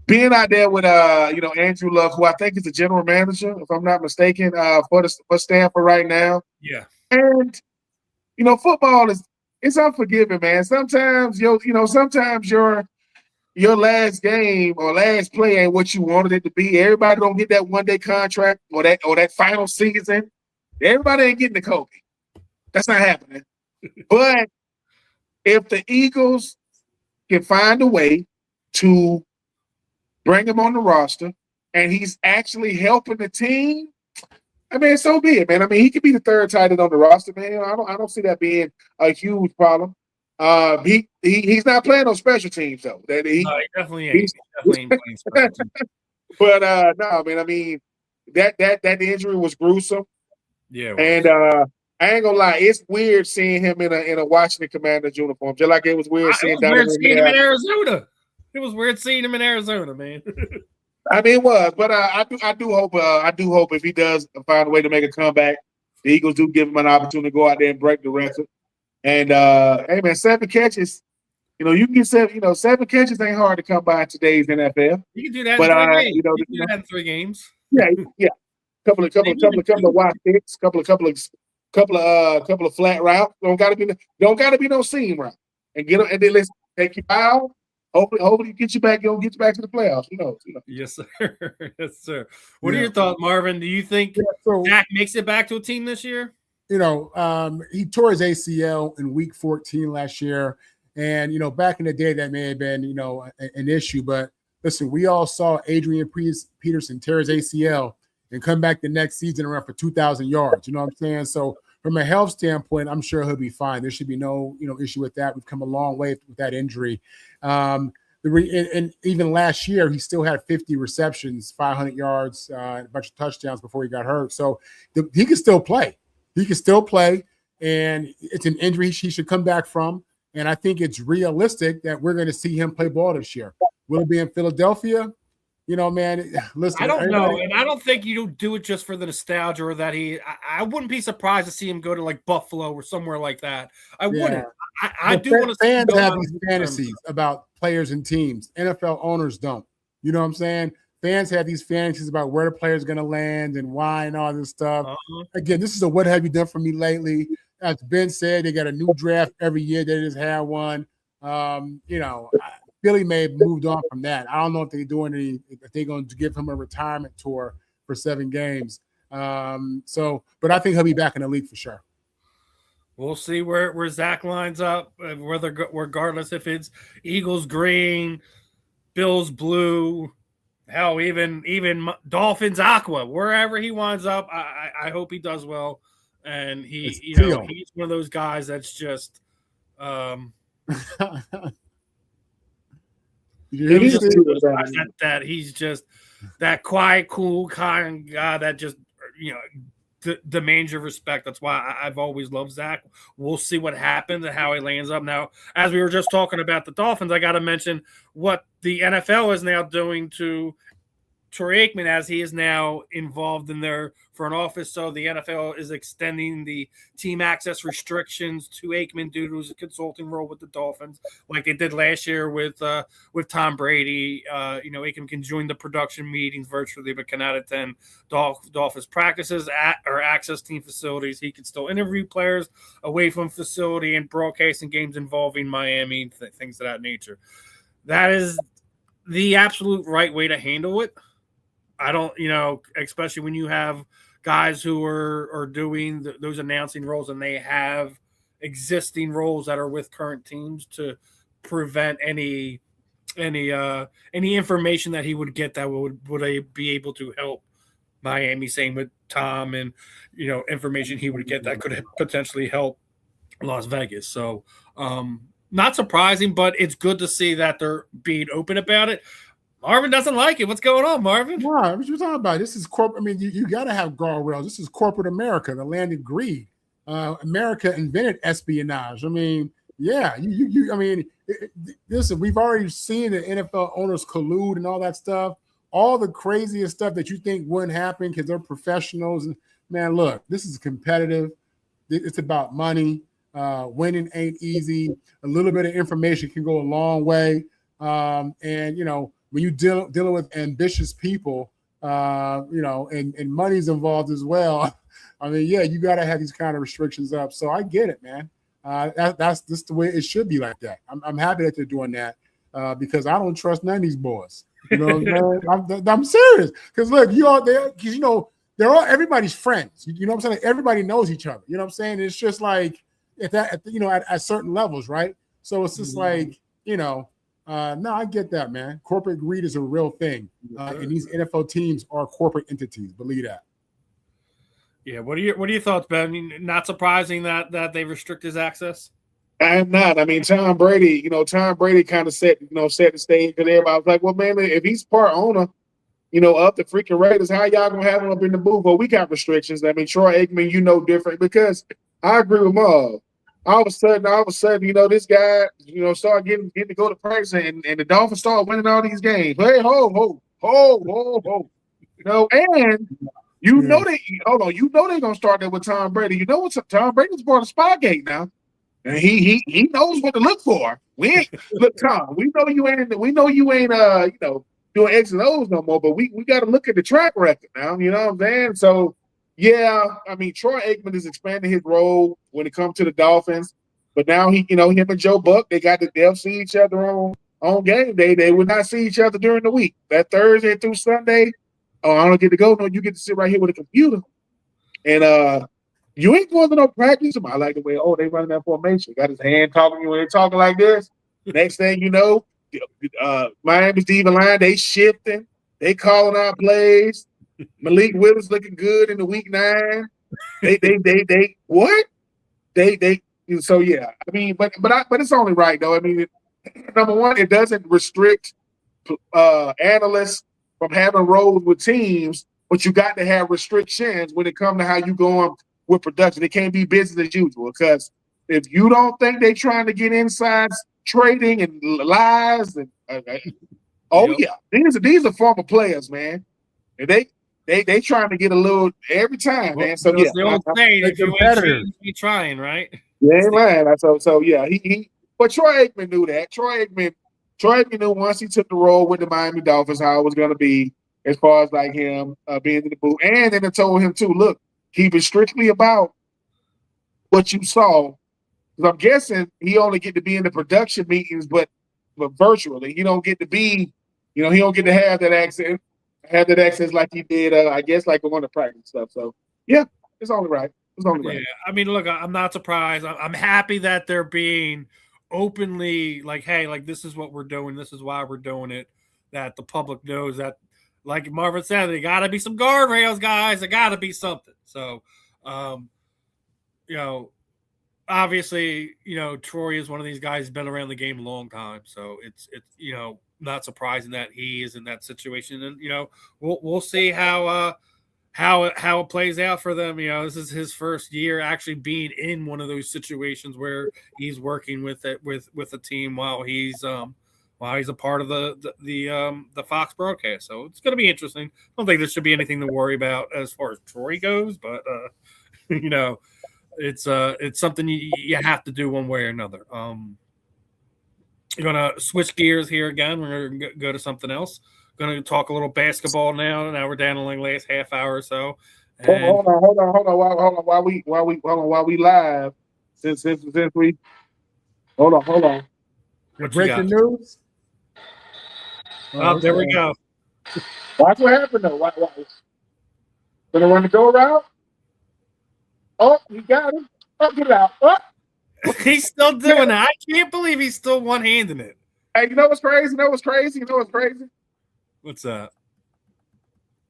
being out there with Andrew Luck, who I think is the general manager, if I'm not mistaken, for Stanford right now. Yeah. And football it's unforgiving, man. Sometimes sometimes your last game or last play ain't what you wanted it to be. Everybody don't get that one-day contract or that final season. Everybody ain't getting the Kobe. That's not happening. But if the Eagles can find a way to bring him on the roster and he's actually helping the team, I mean, so be it, man. I mean, he could be the third tight end on the roster, man. I don't see that being a huge problem. He's not playing on special teams though. No, he definitely ain't. He definitely ain't playing special teams. But no, man. I mean, that injury was gruesome. Yeah, and I ain't gonna lie, it's weird seeing him in a Washington Commanders uniform, just like it was weird seeing him in Arizona. It was weird seeing him in Arizona, man. I mean, it was, but I do hope if he does find a way to make a comeback, the Eagles do give him an opportunity to go out there and break the record. And hey, man, 7 catches. You can get 7 catches ain't hard to come by in today's NFL. You can do that in 3 games. You can do that in 3 games. Yeah. Couple of wide sticks, couple of flat routes. Don't gotta be no seam route. And get them, and then let's take you out. Hopefully get you back. Get you back to the playoffs. Yes, sir. Yes, sir. What are your thoughts, Marvin? Do you think Dak makes it back to a team this year? He tore his ACL in week 14 last year. And, back in the day, that may have been, an issue. But listen, we all saw Adrian Peterson tear his ACL and come back the next season around for 2,000 yards. You know what I'm saying? So from a health standpoint, I'm sure he'll be fine. There should be no, issue with that. We've come a long way with that injury. And even last year, he still had 50 receptions, 500 yards, a bunch of touchdowns before he got hurt. So he can still play. And it's an injury he should come back from. And I think it's realistic that we're going to see him play ball this year. Will it be in Philadelphia? Man, listen. I don't know. And I don't think you do it just for the nostalgia or that I wouldn't be surprised to see him go to like Buffalo or somewhere like that. I wouldn't. I do want to see fans have these fantasies about players and teams. NFL owners don't. You know what I'm saying? Fans have these fantasies about where the player's going to land and why and all this stuff. Again, this is a what have you done for me lately? As Ben said, they got a new draft every year. They just had one. Philly may have moved on from that. I don't know if they're going to give him a retirement tour for 7 games. But I think he'll be back in the league for sure. We'll see where Zach lines up, regardless if it's Eagles green, Bills blue, hell, even Dolphins aqua, wherever he winds up. I hope he does well. And he's one of those guys that's just he's just that quiet, cool kind of guy that just demands your respect. That's why I've always loved Zach. We'll see what happens and how he lands up. Now, as we were just talking about the Dolphins, I got to mention what the NFL is now doing to Troy Aikman, as he is now involved in their front office. So the NFL is extending the team access restrictions to Aikman due to his consulting role with the Dolphins, like they did last year with Tom Brady. Aikman can join the production meetings virtually, but cannot attend Dolphins practices or access team facilities. He can still interview players away from facility and broadcasting games involving Miami, things of that nature. That is the absolute right way to handle it. I don't, especially when you have guys who are doing those announcing roles and they have existing roles that are with current teams to prevent any information that he would get that would be able to help Miami. Same with Tom, and information he would get that could potentially help Las Vegas. So not surprising, but it's good to see that they're being open about it. Marvin doesn't like it. What's going on, Marvin? Why? What you talking about? This is corporate. I mean, you got to have guardrails. This is corporate America, the land of greed. America invented espionage. I mean, yeah, listen, we've already seen the NFL owners collude and all that stuff. All the craziest stuff that you think wouldn't happen because they're professionals. And man, look, this is competitive. It's about money. Winning ain't easy. A little bit of information can go a long way. When you dealing with ambitious people, and money's involved as well. I mean, yeah, you got to have these kind of restrictions up. So I get it, man. That's just the way it should be like that. I'm happy that they're doing that because I don't trust none of these boys. You know what I'm saying? I'm serious because look, you all there because they're all everybody's friends. You know what I'm saying? Everybody knows each other. You know what I'm saying? It's just like at certain levels, right? So it's just like no, I get that, man. Corporate greed is a real thing, and these NFL teams are corporate entities. Believe that. Yeah. What are your thoughts, Ben? I mean, not surprising that they restrict his access. I'm not. I mean, Tom Brady kind of set the stage, and everybody was like, well, man, if he's part owner, of the freaking Raiders, how y'all gonna have him up in the booth? Well, we got restrictions. I mean, Troy Aikman, different because I agree with Marv. All of a sudden, this guy, started getting to go to practice, and the Dolphins started winning all these games. Hey, ho. And they're gonna start that with Tom Brady. Tom Brady's part of Spygate now, and he knows what to look for. We ain't look, Tom. We know you ain't doing X and O's no more, but we got to look at the track record now. You know what I'm saying? So. Yeah, I mean, Troy Aikman is expanding his role when it comes to the Dolphins, but now him and Joe Buck, they'll see each other on game day. They would not see each other during the week. That Thursday through Sunday, I don't get to go. No, you get to sit right here with a computer, and you ain't going to no practice. I like the way they running that formation. Got his hand talking to you when they're talking like this. Next thing you know, Miami's D line they shifting, they calling out plays. Malik Willis looking good in the week 9. They what? So yeah. I mean, but it's only right though. I mean, number one, it doesn't restrict analysts from having roles with teams, but you got to have restrictions when it comes to how you going with production. It can't be business as usual because if you don't think they're trying to get inside trading and lies and these are former players, man. And they trying to get a little every time, man. So yeah, the old saying, if you ain't you trying, right? Yeah, ain't lying. So yeah, but Troy Aikman knew that. Troy Aikman knew once he took the role with the Miami Dolphins how it was going to be as far as like him being in the booth, and then it told him too. Look, keep it strictly about what you saw. Because I'm guessing he only get to be in the production meetings, but virtually, he don't get to be. He don't get to have that access. Have that access like he did, I guess, like on the practice stuff. So, yeah, it's only right. Yeah, I mean, look, I'm not surprised. I'm happy that they're being openly like, hey, like this is what we're doing. This is why we're doing it. That the public knows that, like Marvin said, there got to be some guardrails, guys. There got to be something. So, obviously, Troy is one of these guys who's been around the game a long time. So it's not surprising that he is in that situation, and we'll see how it plays out for them. This is his first year actually being in one of those situations where he's working with a team while he's while he's a part of the Fox broadcast. So it's going to be interesting. I don't think there should be anything to worry about as far as Troy goes, but it's something you have to do one way or another. You're going to switch gears here again. We're going to go to something else. Going to talk a little basketball now. Now we're down to like last half hour or so. And hold on. While we live, since we hold on. Breaking news. Oh, there we go. Watch what happened though. Gonna run the go route. Oh, you got him. Oh, get it out. Oh. He's still doing it. I can't believe he's still one-handing it. Hey, you know what's crazy? What's that?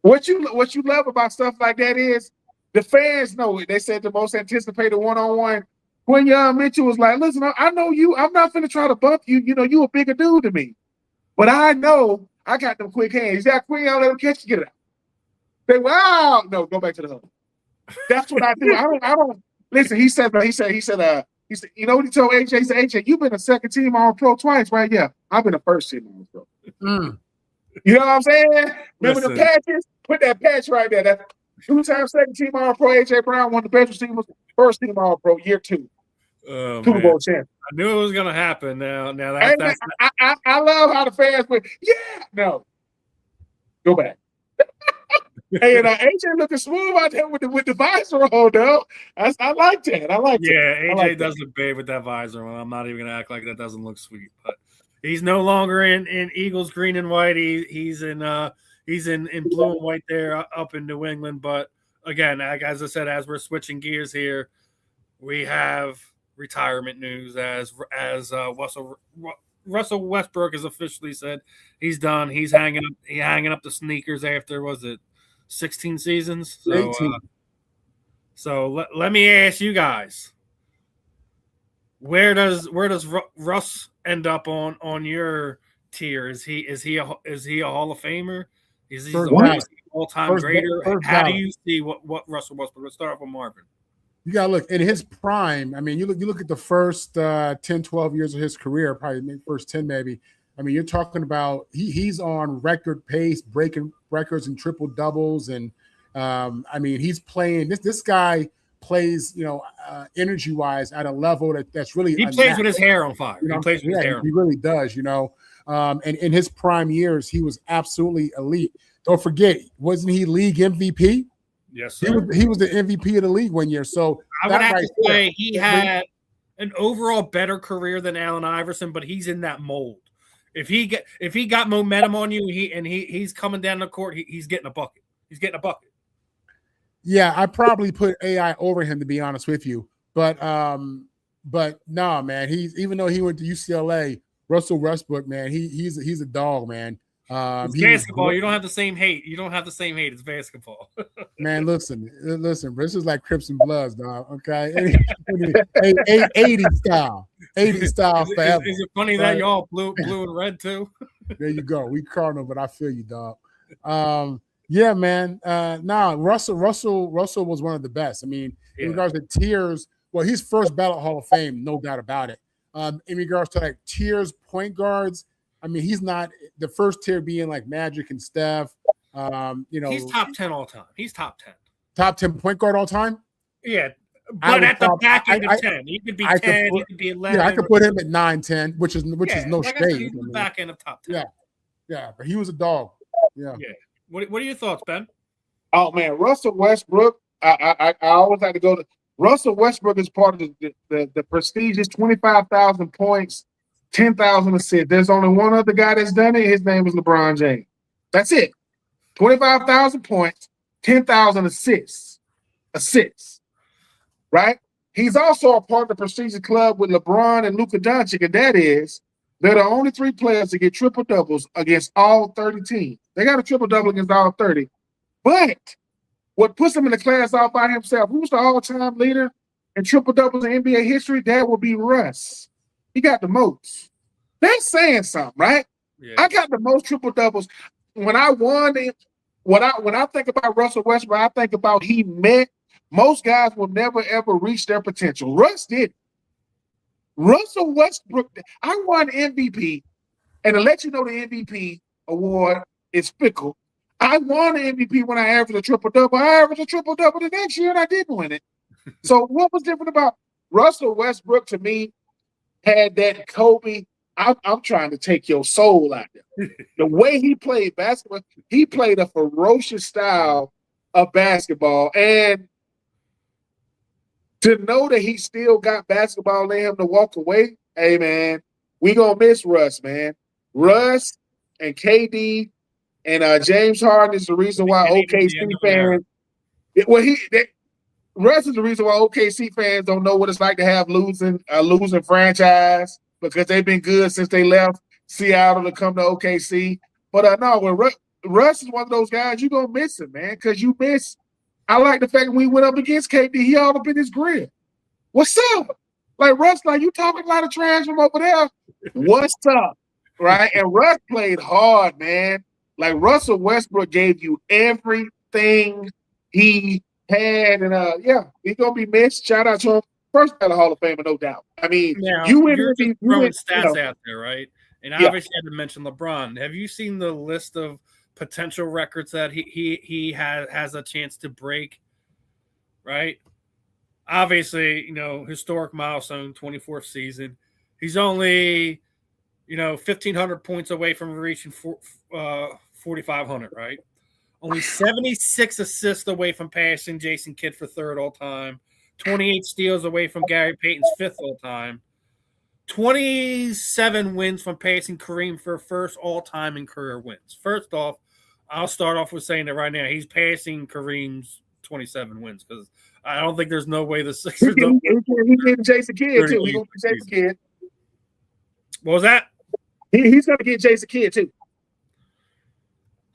What you love about stuff like that is the fans know it. They said the most anticipated one-on-one. When Mitchell was like, listen, I know you. I'm not finna try to bump you. You know, you a bigger dude than me. But I know I got them quick hands. You got quick, I'll let him catch you, get it out. They wow, no, go back to the hub. That's what I do. I don't listen. He said, you know what he told AJ? He said, AJ, you've been a second team All-Pro twice, right? Yeah, I've been a first team All-Pro. You know what I'm saying? Remember the patches? Put that patch right there. That 2-time second team All-Pro. AJ Brown, one of the best receivers, first team All-Pro, year 2. Super Bowl champ. I knew it was going to happen. Now that's I love how the fans went, yeah, no. Go back. Hey, and AJ looking smooth out there with the visor on, though. I like that. Yeah, AJ like does look bad with that visor on. I'm not even going to act like that doesn't look sweet. But he's no longer in Eagles green and white. He's in blue and white there up in New England. But again, as I said, as we're switching gears here, we have retirement news as Russell Westbrook has officially said he's done. He's hanging up the sneakers after, was it 16 seasons? So 18. So let me ask you guys, where does Russ end up on your tier? Is he a Hall of Famer? Is he an all-time greater? How do you see what Russell Westbrook? Let's start off with Marvin. You got to look in his prime. I mean, you look at the first 10, 12 years of his career, probably first 10 maybe. I mean, you're talking about he's on record pace, breaking records and triple doubles, and I mean, he's playing. This guy plays, energy wise at a level that's really. He plays with his hair on fire. He plays with his hair. He really does. And in his prime years, he was absolutely elite. Don't forget, wasn't he league MVP? Yes, sir. He was the MVP of the league one year. So I would have to say he had an overall better career than Allen Iverson, but he's in that mold. If he got momentum on you, he's coming down the court, he's getting a bucket. He's getting a bucket. Yeah, I probably put AI over him, to be honest with you. But no, man, even though he went to UCLA, Russell Westbrook, man, he's a dog, man. It's basketball. You don't have the same hate. It's basketball. Man, listen. This is like Crips and Bloods, dog. Okay, 80 style forever. Is it funny that y'all blue and red too? There you go. We Cardinal, but I feel you, dog. Yeah, man. Russell was one of the best. I mean, in regards to tiers, well, he's first ballot Hall of Fame, no doubt about it. In regards to like tiers, point guards. I mean, he's not the first tier being like Magic and Steph. He's top 10 all time. He's top 10. Top 10 point guard all time? Yeah. But at the back end of 10. He could be 10, he could be 11. Yeah, I could put him at 9, 10, which is no shade. He's the back end of top 10. Yeah, but he was a dog. Yeah. What are your thoughts, Ben? Oh man, Russell Westbrook. I always like to go to Russell Westbrook is part of the prestigious 25,000 points. 10,000 assists. There's only one other guy that's done it. His name is LeBron James. That's it. 25,000 points, 10,000 assists. Right? He's also a part of the prestigious club with LeBron and Luka Doncic, and that is they're the only 3 players to get triple doubles against all 30 teams. They got a triple double against all 30. But what puts him in the class all by himself, who's the all-time leader in triple doubles in NBA history? That would be Russ. He got the most. That's saying something, right? Yeah. I got the most triple doubles. When I won it, when I think about Russell Westbrook, I think about he met. Most guys will never ever reach their potential. Russ did. Russell Westbrook. I won MVP, And to let you know the MVP award is fickle, I won the MVP when I averaged a triple-double. I averaged a triple-double the next year, and I didn't win it. So what was different about Russell Westbrook to me had that Kobe, I'm trying to take your soul out there. The way he played basketball, he played a ferocious style of basketball. And to know that he still got basketball in him to walk away, hey, man, we going to miss Russ, man. Russ and KD and James Harden is the reason why OKC fans – Russ is the reason why OKC fans don't know what it's like to have losing franchise because they've been good since they left Seattle to come to OKC. But no, when Russ is one of those guys, you're going to miss him, man, because you miss – I like the fact when we went up against KD, he all up in his grill. What's up? Like, Russ, like, you talking a lot of trash from over there. What's up? Right? And Russ played hard, man. Like, Russell Westbrook gave you everything he had. And, he's going to be missed. Shout out to him. First ballot Hall of Famer, no doubt. I mean, now, you're throwing stats out there, right? And obviously, I had to mention LeBron. Have you seen the list of potential records that he has a chance to break, right? Obviously, historic milestone, 24th season. He's only, 1,500 points away from reaching 4,500, right? Only 76 assists away from passing Jason Kidd for third all time. 28 steals away from Gary Payton's fifth all time. 27 wins from passing Kareem for first all time in career wins. First off, I'll start off with saying that right now he's passing Kareem's 27 wins because I don't think there's no way the Sixers don't. He did Jason Kidd too. He's going to get Jason Kidd. What was that? He's going to get Jason Kidd too.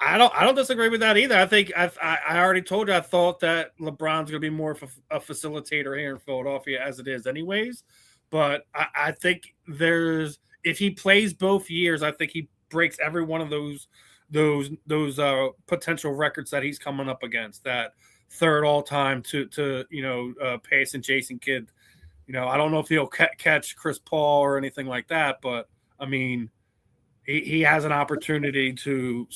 I don't disagree with that either. I think I already told you I thought that LeBron's going to be more of a facilitator here in Philadelphia as it is anyways. But I think if he plays both years, I think he breaks every one of those potential records that he's coming up against. That third all time to passing Jason Kidd. I don't know if he'll catch Chris Paul or anything like that, but I mean, he has an opportunity to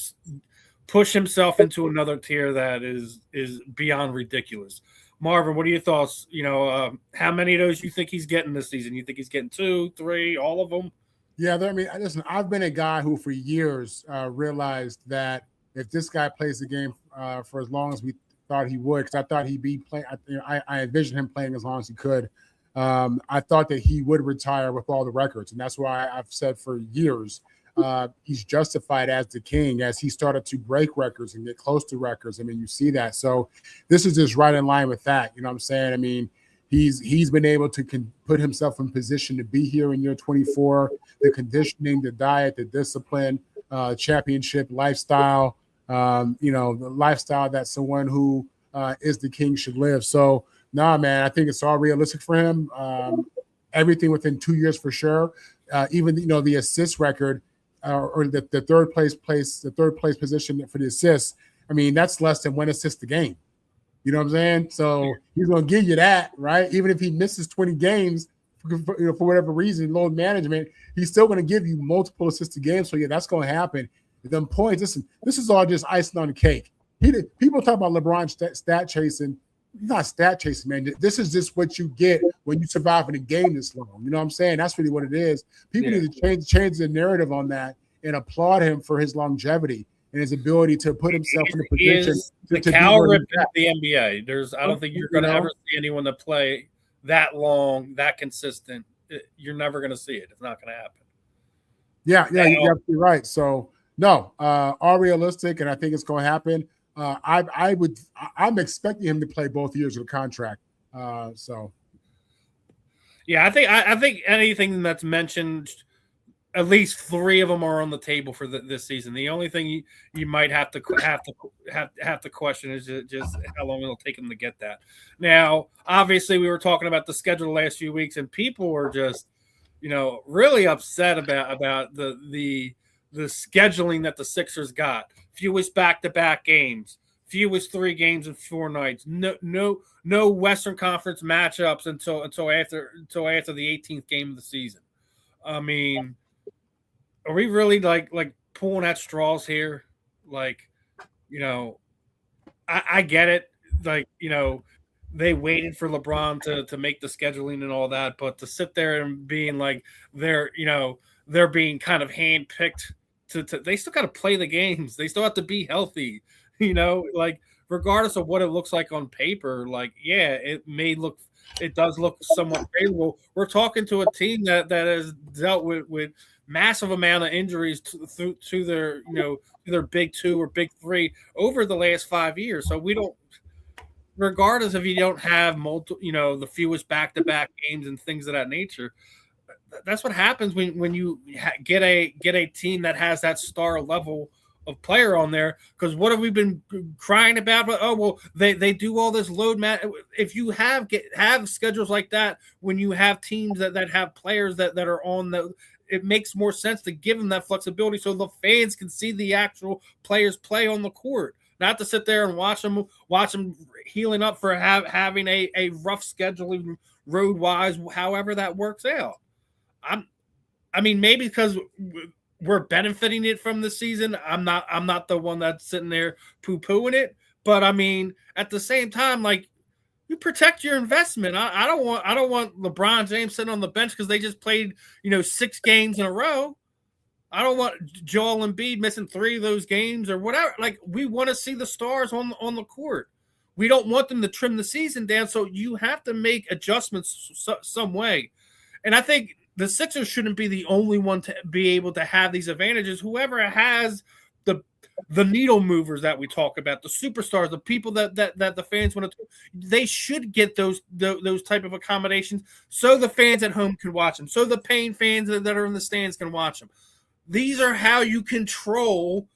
push himself into another tier that is beyond ridiculous. Marvin, what are your thoughts? How many of those you think he's getting this season? You think he's getting 2, 3, all of them? Yeah, I mean, listen, I've been a guy who for years realized that if this guy plays the game for as long as we thought he would, because I thought he'd be playing, I envisioned him playing as long as he could. I thought that he would retire with all the records, and that's why I've said for years he's justified as the king as he started to break records and get close to records. I mean, you see that. So this is just right in line with that. You know what I'm saying? I mean, he's been able to put himself in position to be here in year 24, the conditioning, the diet, the discipline, championship lifestyle, the lifestyle that someone who is the king should live. So, nah, man, I think it's all realistic for him. Everything within 2 years for sure. Even, the assist record or the third place position for the assists. I mean, that's less than 1 assist a game. You know what I'm saying? So he's going to give you that, right? Even if he misses 20 games for whatever reason, load management, he's still going to give you multiple assists a game. So, yeah, that's going to happen. And then points, listen, this is all just icing on the cake. People talk about LeBron stat chasing. Not stat chasing, man. This is just what you get when you survive in a game this long. You know what I'm saying? That's really what it is. People need to change the narrative on that and applaud him for his longevity and his ability to put himself in a position the Cal Ripken of the NBA. I don't think you're going to ever see anyone that play that long, that consistent. You're never going to see it. It's not going to happen. Yeah, you're absolutely right. So no, all realistic, and I think it's going to happen. I'm expecting him to play both years of the contract. So, yeah, I think anything that's mentioned, at least 3 of them are on the table for this season. The only thing you might have to question is just how long it'll take him to get that. Now, obviously, we were talking about the schedule the last few weeks, and people were just, really upset about the scheduling that the Sixers got. Fewest back-to-back games, fewest 3 games in 4 nights. No Western Conference matchups until after the 18th game of the season. I mean, are we really like pulling at straws here? Like, I get it. Like, they waited for LeBron to make the scheduling and all that, but to sit there and being like they're being kind of handpicked to they still got to play the games. They still have to be healthy, like regardless of what it looks like on paper. Like, yeah, it does look somewhat favorable. We're talking to a team that has dealt with massive amount of injuries to their their big two or big three over the last 5 years. So we don't, regardless if you don't have the fewest back-to-back games and things of that nature. That's what happens when you get a team that has that star level of player on there. Because what have we been crying about? Oh, well, they do all this load if you have schedules like that, when you have teams that have players that are on it makes more sense to give them that flexibility so the fans can see the actual players play on the court, not to sit there and watch them healing up for having a rough scheduling road wise, however that works out. I mean, maybe because we're benefiting it from the season. I'm not the one that's sitting there poo-pooing it, but I mean, at the same time, like, you protect your investment. I don't want LeBron James sitting on the bench because they just played 6 games in a row. I don't want Joel Embiid missing 3 of those games or whatever. Like, we want to see the stars on the court. We don't want them to trim the season down, so you have to make adjustments some way. And I think the Sixers shouldn't be the only one to be able to have these advantages. Whoever has the needle movers that we talk about, the superstars, the people that the fans want to, they should get those type of accommodations so the fans at home can watch them, so the paying fans that are in the stands can watch them. These are how you control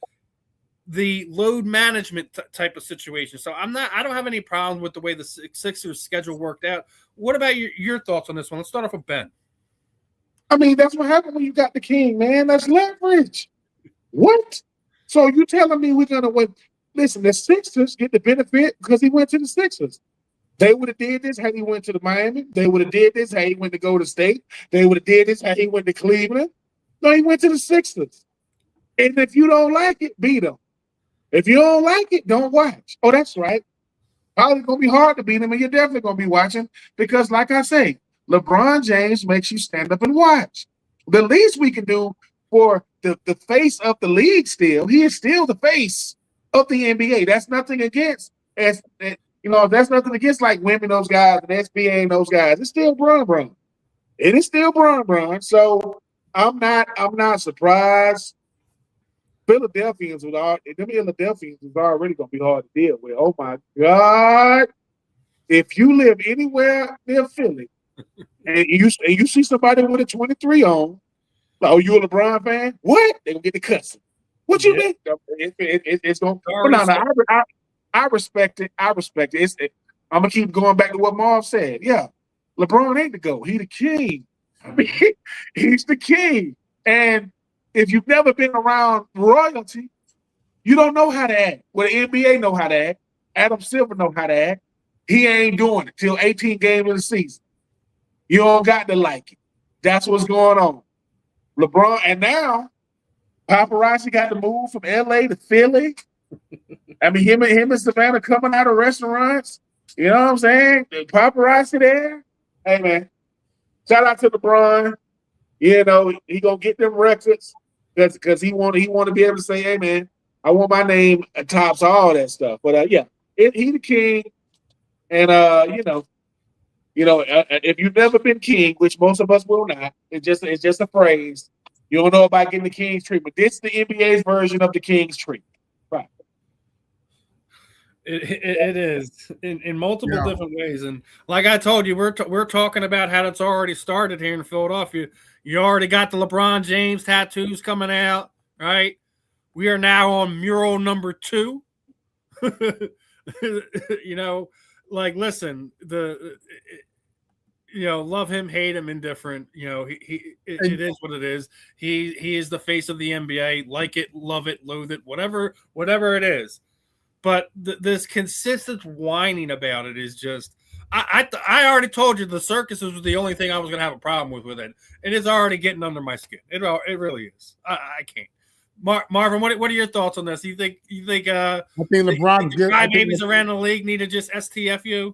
the load management type of situation. So I don't have any problem with the way the Sixers schedule worked out. What about your thoughts on this one? Let's start off with Ben. I mean, that's what happened when you got the king, man. That's leverage. What? So you telling me we're gonna win? Listen, the Sixers get the benefit because he went to the Sixers. They would have did this had he went to the Miami. They would have did this had he went to Golden State. They would have did this had he went to Cleveland. No, he went to the Sixers. And if you don't like it, beat them. If you don't like it, don't watch. Oh, that's right. Probably gonna be hard to beat him, and you're definitely gonna be watching because, like I say, LeBron James makes you stand up and watch. The least we can do for the face of the league still, he is still the face of the NBA. That's nothing against, that's nothing against like women, those guys, and SBA and those guys. It's still Bron. It is still Bron. So I'm not surprised. Philadelphians was already gonna be hard to deal with. Oh my God. If you live anywhere near Philly and you see somebody with a 23 on, like, oh, you a LeBron fan? What? They're gonna get the cussing. What you mean? It's gonna. I respect it. I'm gonna keep going back to what Marv said. Yeah, LeBron ain't the GOAT. He the king. I mean, he's the king. And if you've never been around royalty, you don't know how to act. Well, the NBA know how to act. Adam Silver know how to act. He ain't doing it till 18 games of the season. You don't got to like it. That's what's going on. LeBron, and now paparazzi got to move from LA to Philly. I mean, him and Savannah coming out of restaurants. You know what I'm saying? The paparazzi there. Hey man, shout out to LeBron. You know, he gonna get them records because he want to be able to say, hey man, I want my name tops all that stuff. But yeah, he the king, and if you've never been king, which most of us will not, it's just a phrase. You don't know about getting the king's treatment. This is the NBA's version of the king's treatment. Right. It is in multiple different ways, and like I told you, we're talking about how it's already started here in Philadelphia. You already got the LeBron James tattoos coming out, right? We are now on mural number 2. Listen, love him, hate him, indifferent. It is what it is. He is the face of the NBA. Like it, love it, loathe it, whatever it is. But this consistent whining about it is just, I already told you the circuses was the only thing I was going to have a problem with it, and it's already getting under my skin. It really is. I can't. Marvin, what are your thoughts on this? You think I think LeBron's good. Five babies around the league need to just STFU?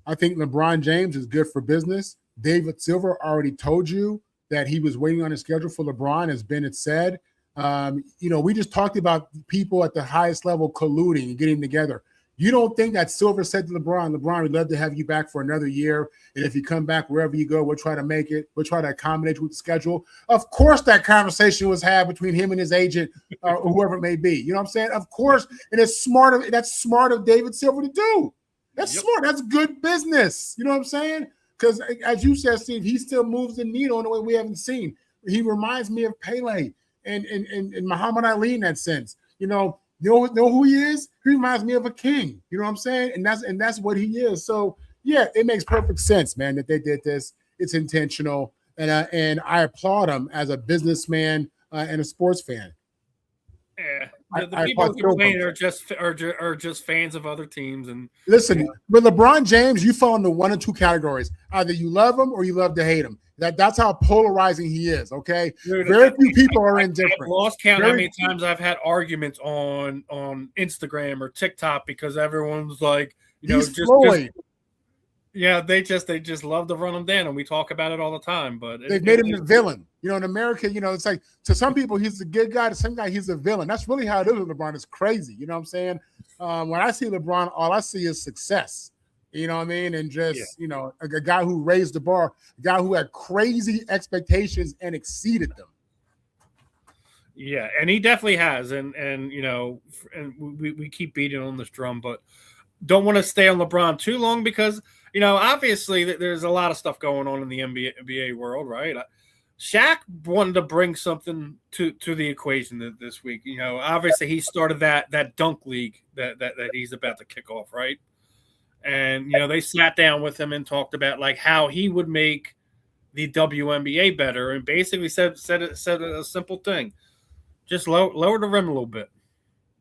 I think LeBron James is good for business. David Silver already told you that he was waiting on his schedule for LeBron, as Bennett said. We just talked about people at the highest level colluding and getting together. You don't think that Silver said to LeBron, we'd love to have you back for another year. And if you come back wherever you go, we'll try to make it. We'll try to accommodate you with the schedule. Of course, that conversation was had between him and his agent or whoever it may be. You know what I'm saying? Of course. And that's smart of David Silver to do. That's smart. That's good business. You know what I'm saying? Because as you said, Steve, he still moves the needle in a way we haven't seen. He reminds me of Pele and Muhammad Ali in that sense. You know who he is? He reminds me of a king. You know what I'm saying? And that's what he is. So yeah, it makes perfect sense, man, that they did this. It's intentional, and I applaud him as a businessman and a sports fan. Yeah, the people who complain are just fans of other teams. And listen, with LeBron James, you fall into one or two categories: either you love him or you love to hate him. That's how polarizing he is. Okay, dude, very few people are indifferent. I've lost count how many times I've had arguments on Instagram or TikTok because everyone's like, they just love to run him down, and we talk about it all the time. But they've made him the villain. You know, in America, it's like to some people he's a good guy, to some guy he's a villain. That's really how it is with LeBron. It's crazy. You know what I'm saying? When I see LeBron, all I see is success. You know what I mean? And just, a guy who raised the bar, a guy who had crazy expectations and exceeded them. Yeah, and he definitely has. And we keep beating on this drum, but don't want to stay on LeBron too long because, obviously there's a lot of stuff going on in the NBA world, right? Shaq wanted to bring something to the equation this week. Obviously he started that dunk league that he's about to kick off, right? And, they sat down with him and talked about like how he would make the WNBA better and basically said a simple thing. Just lower the rim a little bit.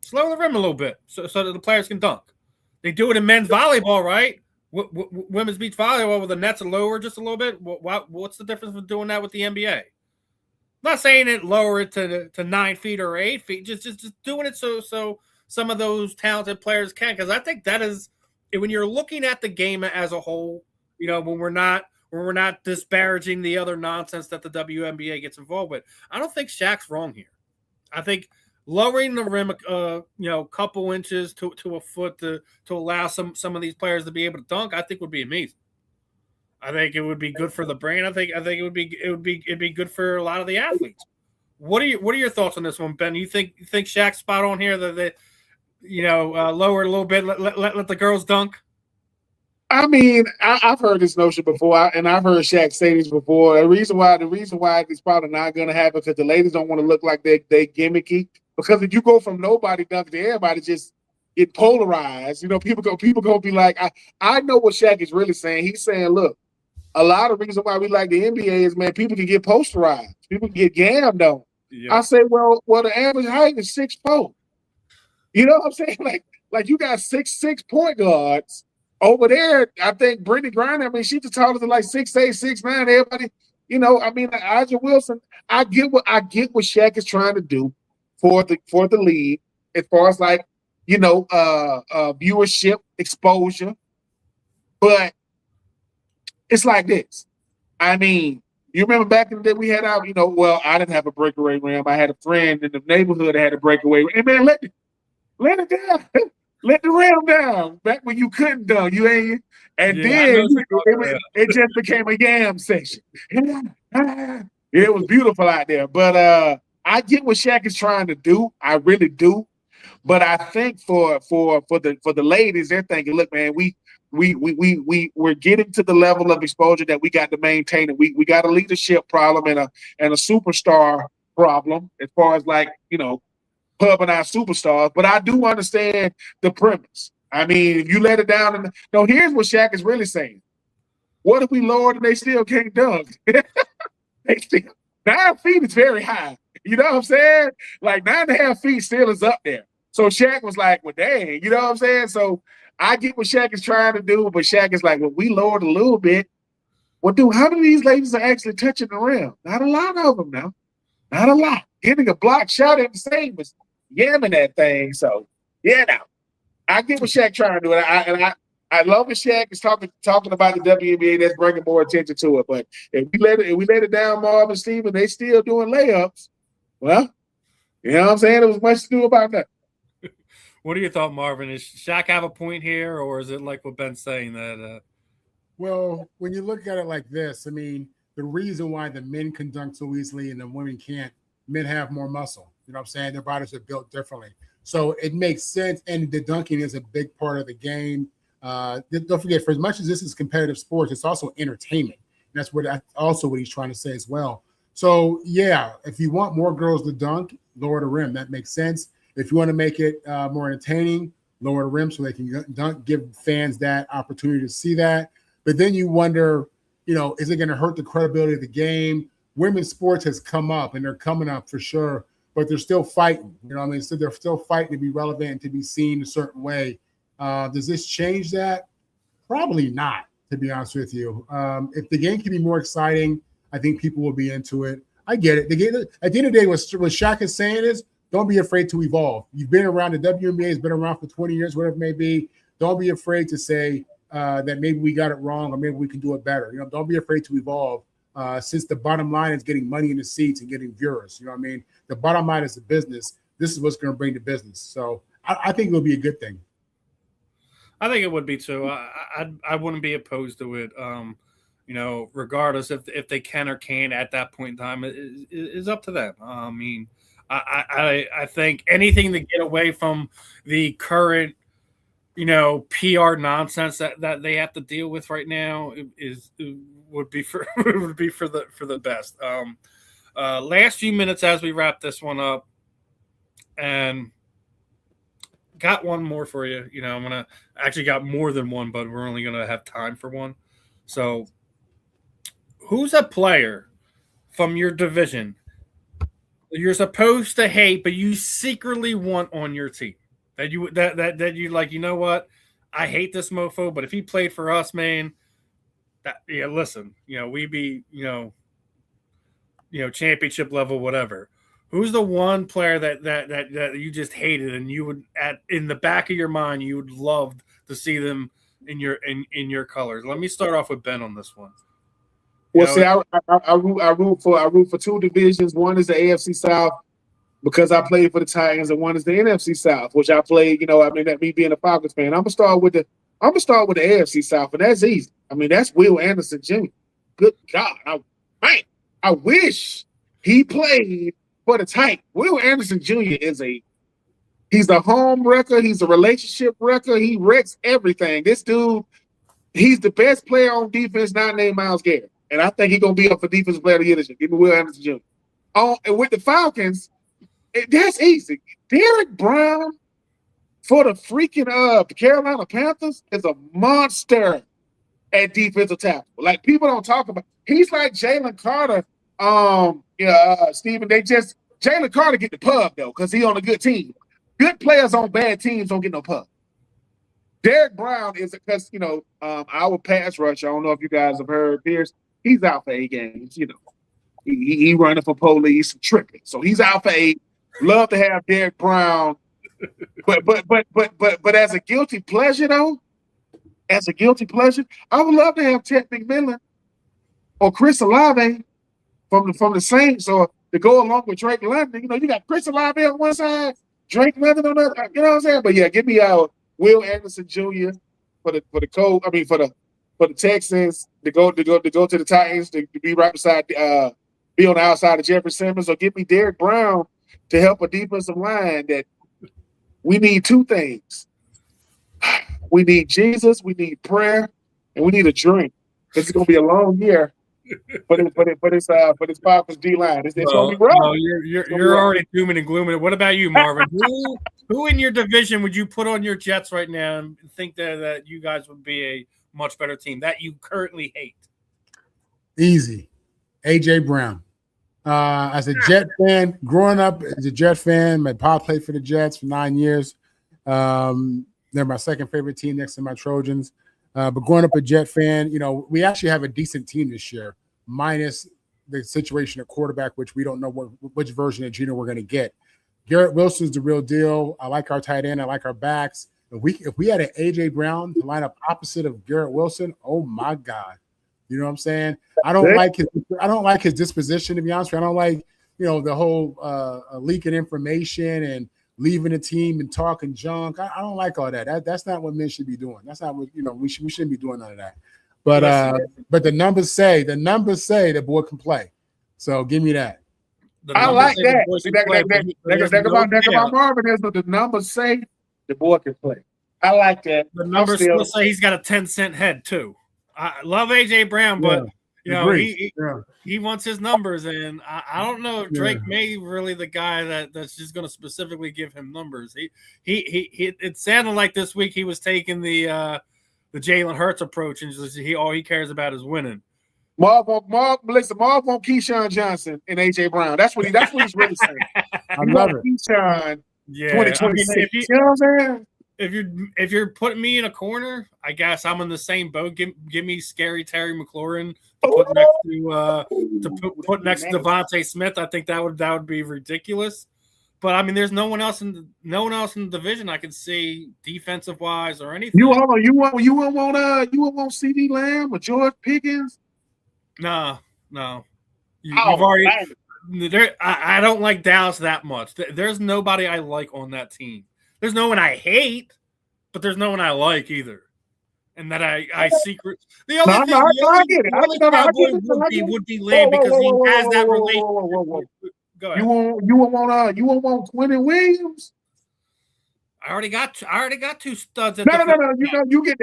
Just lower the rim a little bit so that the players can dunk. They do it in men's volleyball, right? Women's beach volleyball where the nets are lower just a little bit. What's the difference with doing that with the NBA? I'm not saying it lower it to 9 feet or 8 feet. Just doing it so some of those talented players can, because I think that is – when you're looking at the game as a whole, when we're not disparaging the other nonsense that the WNBA gets involved with, I don't think Shaq's wrong here. I think lowering the rim, couple inches to a foot to allow some of these players to be able to dunk, I think would be amazing. I think it would be good for the brain. I think it'd be good for a lot of the athletes. What are your thoughts on this one, Ben? You think Shaq's spot on here that they lower a little bit, let the girls dunk? I mean, I've heard this notion before, and I've heard Shaq say this before. The reason why it's probably not going to happen because the ladies don't want to look like they gimmicky. Because if you go from nobody dunking to everybody, just get polarized. People gonna be like, I know what Shaq is really saying. He's saying, look, a lot of reason why we like the NBA is, man, people can get posterized, people can get gammed on. Yeah. I say, well, the average height is 6'4". You know what I'm saying? Like you got 6'6" point guards over there. I think Brittany Griner, she's the tallest of like 6'8", 6'9". Everybody, Iger Wilson. I get what Shaq is trying to do for the league as far as viewership, exposure. But it's like this. You remember back in the day we had our, I didn't have a breakaway rim. I had a friend in the neighborhood that had a breakaway rim. And man, let it down. Let the rim down. Back when you couldn't dunk, then it just became a yam session. It was beautiful out there. But I get what Shaq is trying to do. I really do. But I think for the ladies, they're thinking, look, man, we're getting to the level of exposure that we got to maintain it. We got a leadership problem and a superstar problem as far as pubbing our superstars, but I do understand the premise. If you let it down, here's what Shaq is really saying. What if we lower it and they still can't dunk? They still 9 feet is very high. You know what I'm saying? Like 9.5 feet still is up there. So Shaq was like, well, dang, you know what I'm saying? So I get what Shaq is trying to do, but Shaq is like, well, we lowered a little bit. Well, dude, how many of these ladies are actually touching the rim? Not a lot of them now. Not a lot. Getting a block shot at the same as yamming that thing. So, yeah, now I get what Shaq trying to do, and I love what Shaq is talking about the WNBA. That's bringing more attention to it. But if we let it down, Marvin, Steven, they still doing layups. Well, you know what I'm saying? There was much to do about that. What do you thought, Marvin? Is Shaq have a point here, or is it like what Ben's saying that? Well, when you look at it like this, I mean, the reason why the men can dunk so easily and the women can't, men have more muscle. You know what I'm saying? Their bodies are built differently. So it makes sense. And the dunking is a big part of the game. Don't forget, for as much as this is competitive sports, it's also entertainment. And that's what he's trying to say as well. So, yeah, if you want more girls to dunk, lower the rim. That makes sense. If you want to make it more entertaining, lower the rim so they can dunk, give fans that opportunity to see that. But then you wonder, is it going to hurt the credibility of the game? Women's sports has come up, and they're coming up for sure, but they're still fighting. So they're still fighting to be relevant and to be seen a certain way. Does this change that? Probably not, to be honest with you. If the game can be more exciting, I think people will be into it. I get it. At the end of the day, what Shaq is saying is, don't be afraid to evolve. You've been around. The WNBA has been around for 20 years, whatever it may be. Don't be afraid to say that maybe we got it wrong or maybe we can do it better. Don't be afraid to evolve since the bottom line is getting money in the seats and getting viewers. You know what I mean? The bottom line is the business. This is what's going to bring the business. So I think it'll be a good thing. I think it would be too. I wouldn't be opposed to it. Regardless if they can or can't at that point in time is up to them. I mean, I think anything to get away from the current, PR nonsense that they have to deal with right now would be for the best. Last few minutes as we wrap this one up, and got one more for you. I'm gonna actually got more than one, but we're only gonna have time for one. So, who's a player from your division you're supposed to hate, but you secretly want on your team? That you like, you know what? I hate this mofo, but if he played for us, man, listen, we'd be, championship level, whatever. Who's the one player that you just hated and you would in the back of your mind you would love to see them in your colors? Let me start off with Ben on this one. Well, see, I root for two divisions. One is the AFC South because I played for the Titans, and one is the NFC South, which I played. That me being a Falcons fan, I'm gonna start with the AFC South, and that's easy. I mean, that's Will Anderson Jr. Good God, I wish he played for the Titans. Will Anderson Jr. he's a home wrecker. He's a relationship wrecker. He wrecks everything. This dude, he's the best player on defense, not named Myles Garrett. And I think he's going to be up for Defensive Player of the Year this year. Give me Will Anderson Jr. And with the Falcons, that's easy. Derrick Brown for the freaking Carolina Panthers is a monster at defensive tackle. Like, people don't talk about. He's like Jalen Carter. Steven, Jalen Carter get the pub, though, because he's on a good team. Good players on bad teams don't get no pub. Derrick Brown is because, our pass rush, I don't know if you guys have heard Pierce, he's out for 8 games, He running for police and tripping. So he's out for 8. Love to have Derrick Brown. But as a guilty pleasure, though, I would love to have Ted McMillan or Chris Olave from the Saints, or to go along with Drake London. You got Chris Olave on one side, Drake London on the other. You know what I'm saying? But yeah, give me Will Anderson Jr. for the Texans to go to the Titans to be right beside be on the outside of Jeffrey Simmons, or give me Derrick Brown to help a defensive line that we need 2 things. We need Jesus, we need prayer, and we need a drink. It's going to be a long year, but it's Falcons D line. It's going to be rough. No, you're already dooming and glooming. What about you, Marvin? who in your division would you put on your Jets right now and think that you guys would be a much better team that you currently hate? Easy. AJ Brown. As a Jet fan, growing up as a Jet fan, my pop played for the Jets for 9 years. The They're my second favorite team next to my Trojans. But growing up a Jet fan, we actually have a decent team this year, minus the situation at quarterback, which we don't know which version of Geno we're going to get. Garrett Wilson's the real deal. I like our tight end. I like our backs. If we had an A.J. Brown to line up opposite of Garrett Wilson, oh my God. You know what I'm saying? I don't like his disposition, to be honest with you. I don't like, the whole leaking information and leaving the team and talking junk. I don't like all that. That's not what men should be doing. That's not what, we shouldn't be doing none of that. But the numbers say the boy can play. So give me that. I like that. See, that about Marvin is the numbers say the boy can play. I like that. The numbers still say he's got a 10-cent head too. I love AJ Brown, but he wants his numbers, and I don't know if Drake May really the guy that's just going to specifically give him numbers. He it sounded like this week he was taking the Jalen Hurts approach, and all he cares about is winning. Marv won't Keyshawn Johnson and AJ Brown. That's what he's really saying. I love it. Keyshawn 2026. You know what I'm saying? If you're putting me in a corner, I guess I'm in the same boat. Give me scary Terry McLaurin to put next to Devontae Smith. I think that would be ridiculous. But I mean, there's no one else in the division I can see defensive wise or anything. You won't want CD Lamb or George Pickens? No. You've already. I don't like Dallas that much. There's nobody I like on that team. There's no one I hate, but there's no one I like either. And that I secret. The only thing I get it. Would be Lamb because he has that relationship. Go ahead. You won't want Quentin Williams. I already got two studs. No. You get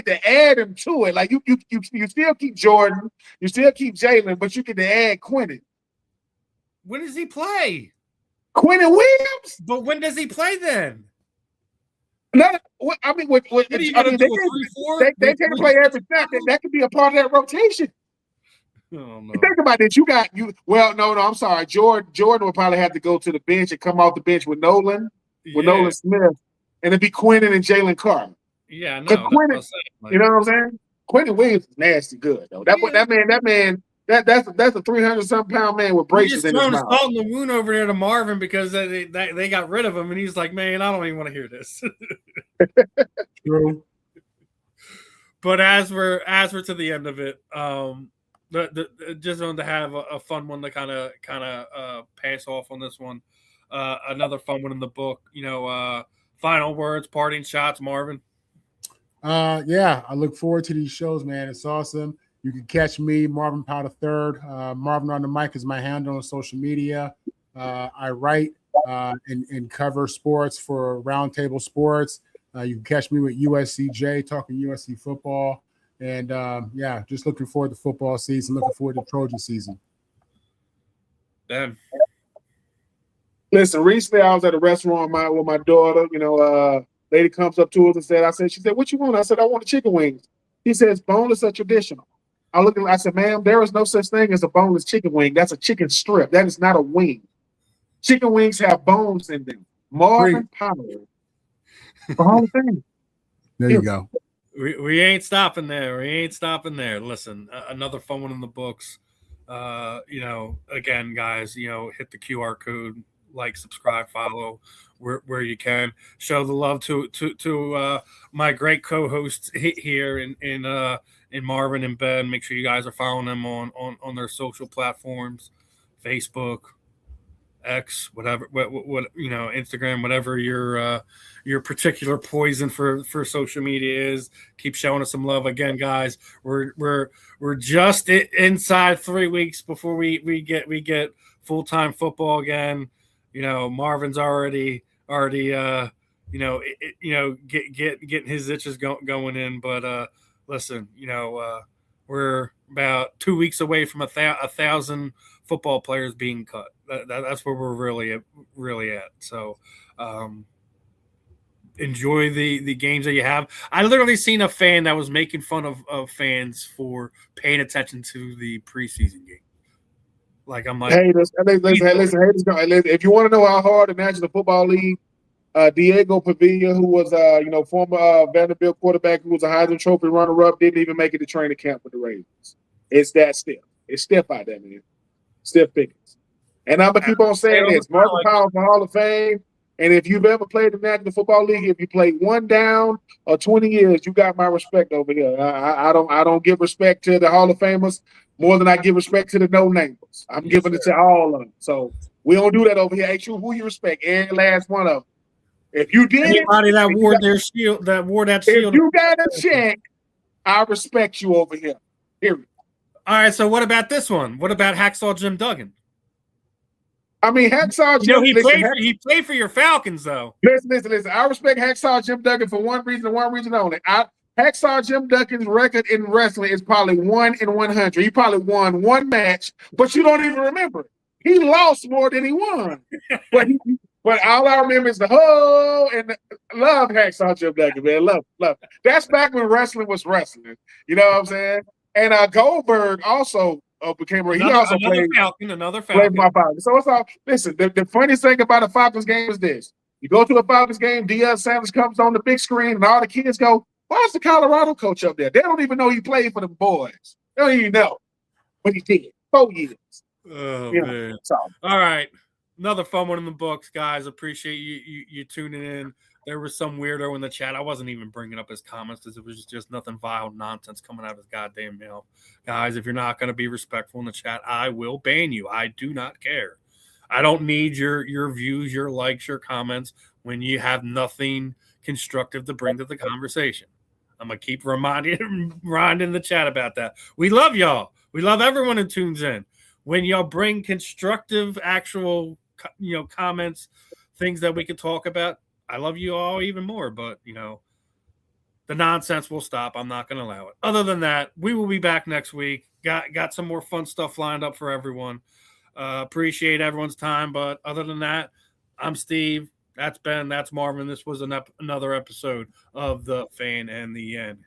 to add him to it. Like you still keep Jordan, you still keep Jalen, but you get to add Quentin. When does he play? Quentin Williams. But when does he play then? No, I mean, they can't play every snap. That could be a part of that rotation. Oh, no. Think about it. No. I'm sorry. Jordan will probably have to go to the bench and come off the bench with Nolan Smith, and it'd be Quentin and Jalen Carter. Yeah, no. Quentin, you know what I'm saying? Quentin Williams is nasty good though. That man. That's a 300-something pound man with braces in his mouth. He's throwing the wound over there to Marvin because they got rid of him, and he's like, man, I don't even want to hear this. True. But as we're to the end of it, just wanted to have a fun one to kind of pass off on this one. Another fun one in the book. Final words, parting shots, Marvin. I look forward to these shows, man. It's awesome. You can catch me, Marvin Powell III. Marvin on the mic is my handle on social media. I write and cover sports for Roundtable Sports. You can catch me with USCJ, talking USC football. And, just looking forward to football season, looking forward to Trojan season. Ben. Listen, recently I was at a restaurant with my daughter. Lady comes up to us and she said, what you want? I said, I want chicken wings. He says, boneless or traditional? I said, ma'am, there is no such thing as a boneless chicken wing. That's a chicken strip. That is not a wing. Chicken wings have bones in them. Marvin Powell. The whole thing. There you go. We ain't stopping there. Listen, another fun one in the books. Again, guys, hit the QR code, like, subscribe, follow where you can. Show the love to my great co-hosts here in Marvin and Ben. Make sure you guys are following them on their social platforms, Facebook, X, whatever, Instagram, whatever your particular poison for social media is. Keep showing us some love. Again, guys, we're just inside 3 weeks before we get full-time football again. Marvin's already getting his itches going in, but listen, we're about 2 weeks away from 1,000 football players being cut. That's where we're really at. So enjoy the games that you have. I literally seen a fan that was making fun of fans for paying attention to the preseason game. Like, I'm like, listen, if you want to know how hard the National Football League Diego Pavilla, who was former Vanderbilt quarterback, who was a Heisman Trophy runner-up, didn't even make it to training camp with the Ravens. It's that stiff. It's stiff out there, man. Stiff pickings. And I'm gonna keep on saying this: Marvin Powell for Hall of Fame. And if you've ever played in the National Football League, if you played 1 down or 20 years, you got my respect over here. I don't give respect to the Hall of Famers more than I give respect to the no-namers. I'm giving it to all of them. So we don't do that over here. Hey, true, who you respect? Every last one of them. If you did anybody that wore their shield, that shield. If you got a check, I respect you over here. Period. All right. So what about this one? What about Hacksaw Jim Duggan? I mean, Hacksaw Jim. He played for your Falcons, though. Listen. I respect Hacksaw Jim Duggan for one reason and one reason only. Hacksaw Jim Duggan's record in wrestling is probably 1 in 100. He probably won 1 match, but you don't even remember it. He lost more than he won. But all I remember is the and love Hacksaw Jim Duggan, man. Love. That's back when wrestling was wrestling. You know what I'm saying? And Goldberg also became he also played another Falcon. Played my Falcons. So it's all listen. The funniest thing about a Falcons game is this: you go to a Falcons game, Deion Sanders comes on the big screen, and all the kids go, "Why's the Colorado coach up there?" They don't even know he played for the boys. They don't even know, but he did 4 years. Oh man! So. All right, another fun one in the books, guys. Appreciate you tuning in. There was some weirdo in the chat. I wasn't even bringing up his comments because it was just nothing vile nonsense coming out of his goddamn mouth. Guys, if you're not going to be respectful in the chat, I will ban you. I do not care. I don't need your views, your likes, your comments when you have nothing constructive to bring to the conversation. I'm going to keep reminding the chat about that. We love y'all. We love everyone who tunes in. When y'all bring constructive, actual, comments, things that we could talk about, I love you all even more, but, the nonsense will stop. I'm not going to allow it. Other than that, we will be back next week. Got some more fun stuff lined up for everyone. Appreciate everyone's time, but other than that, I'm Steve. That's Ben. That's Marvin. This was another episode of The Fan and the End.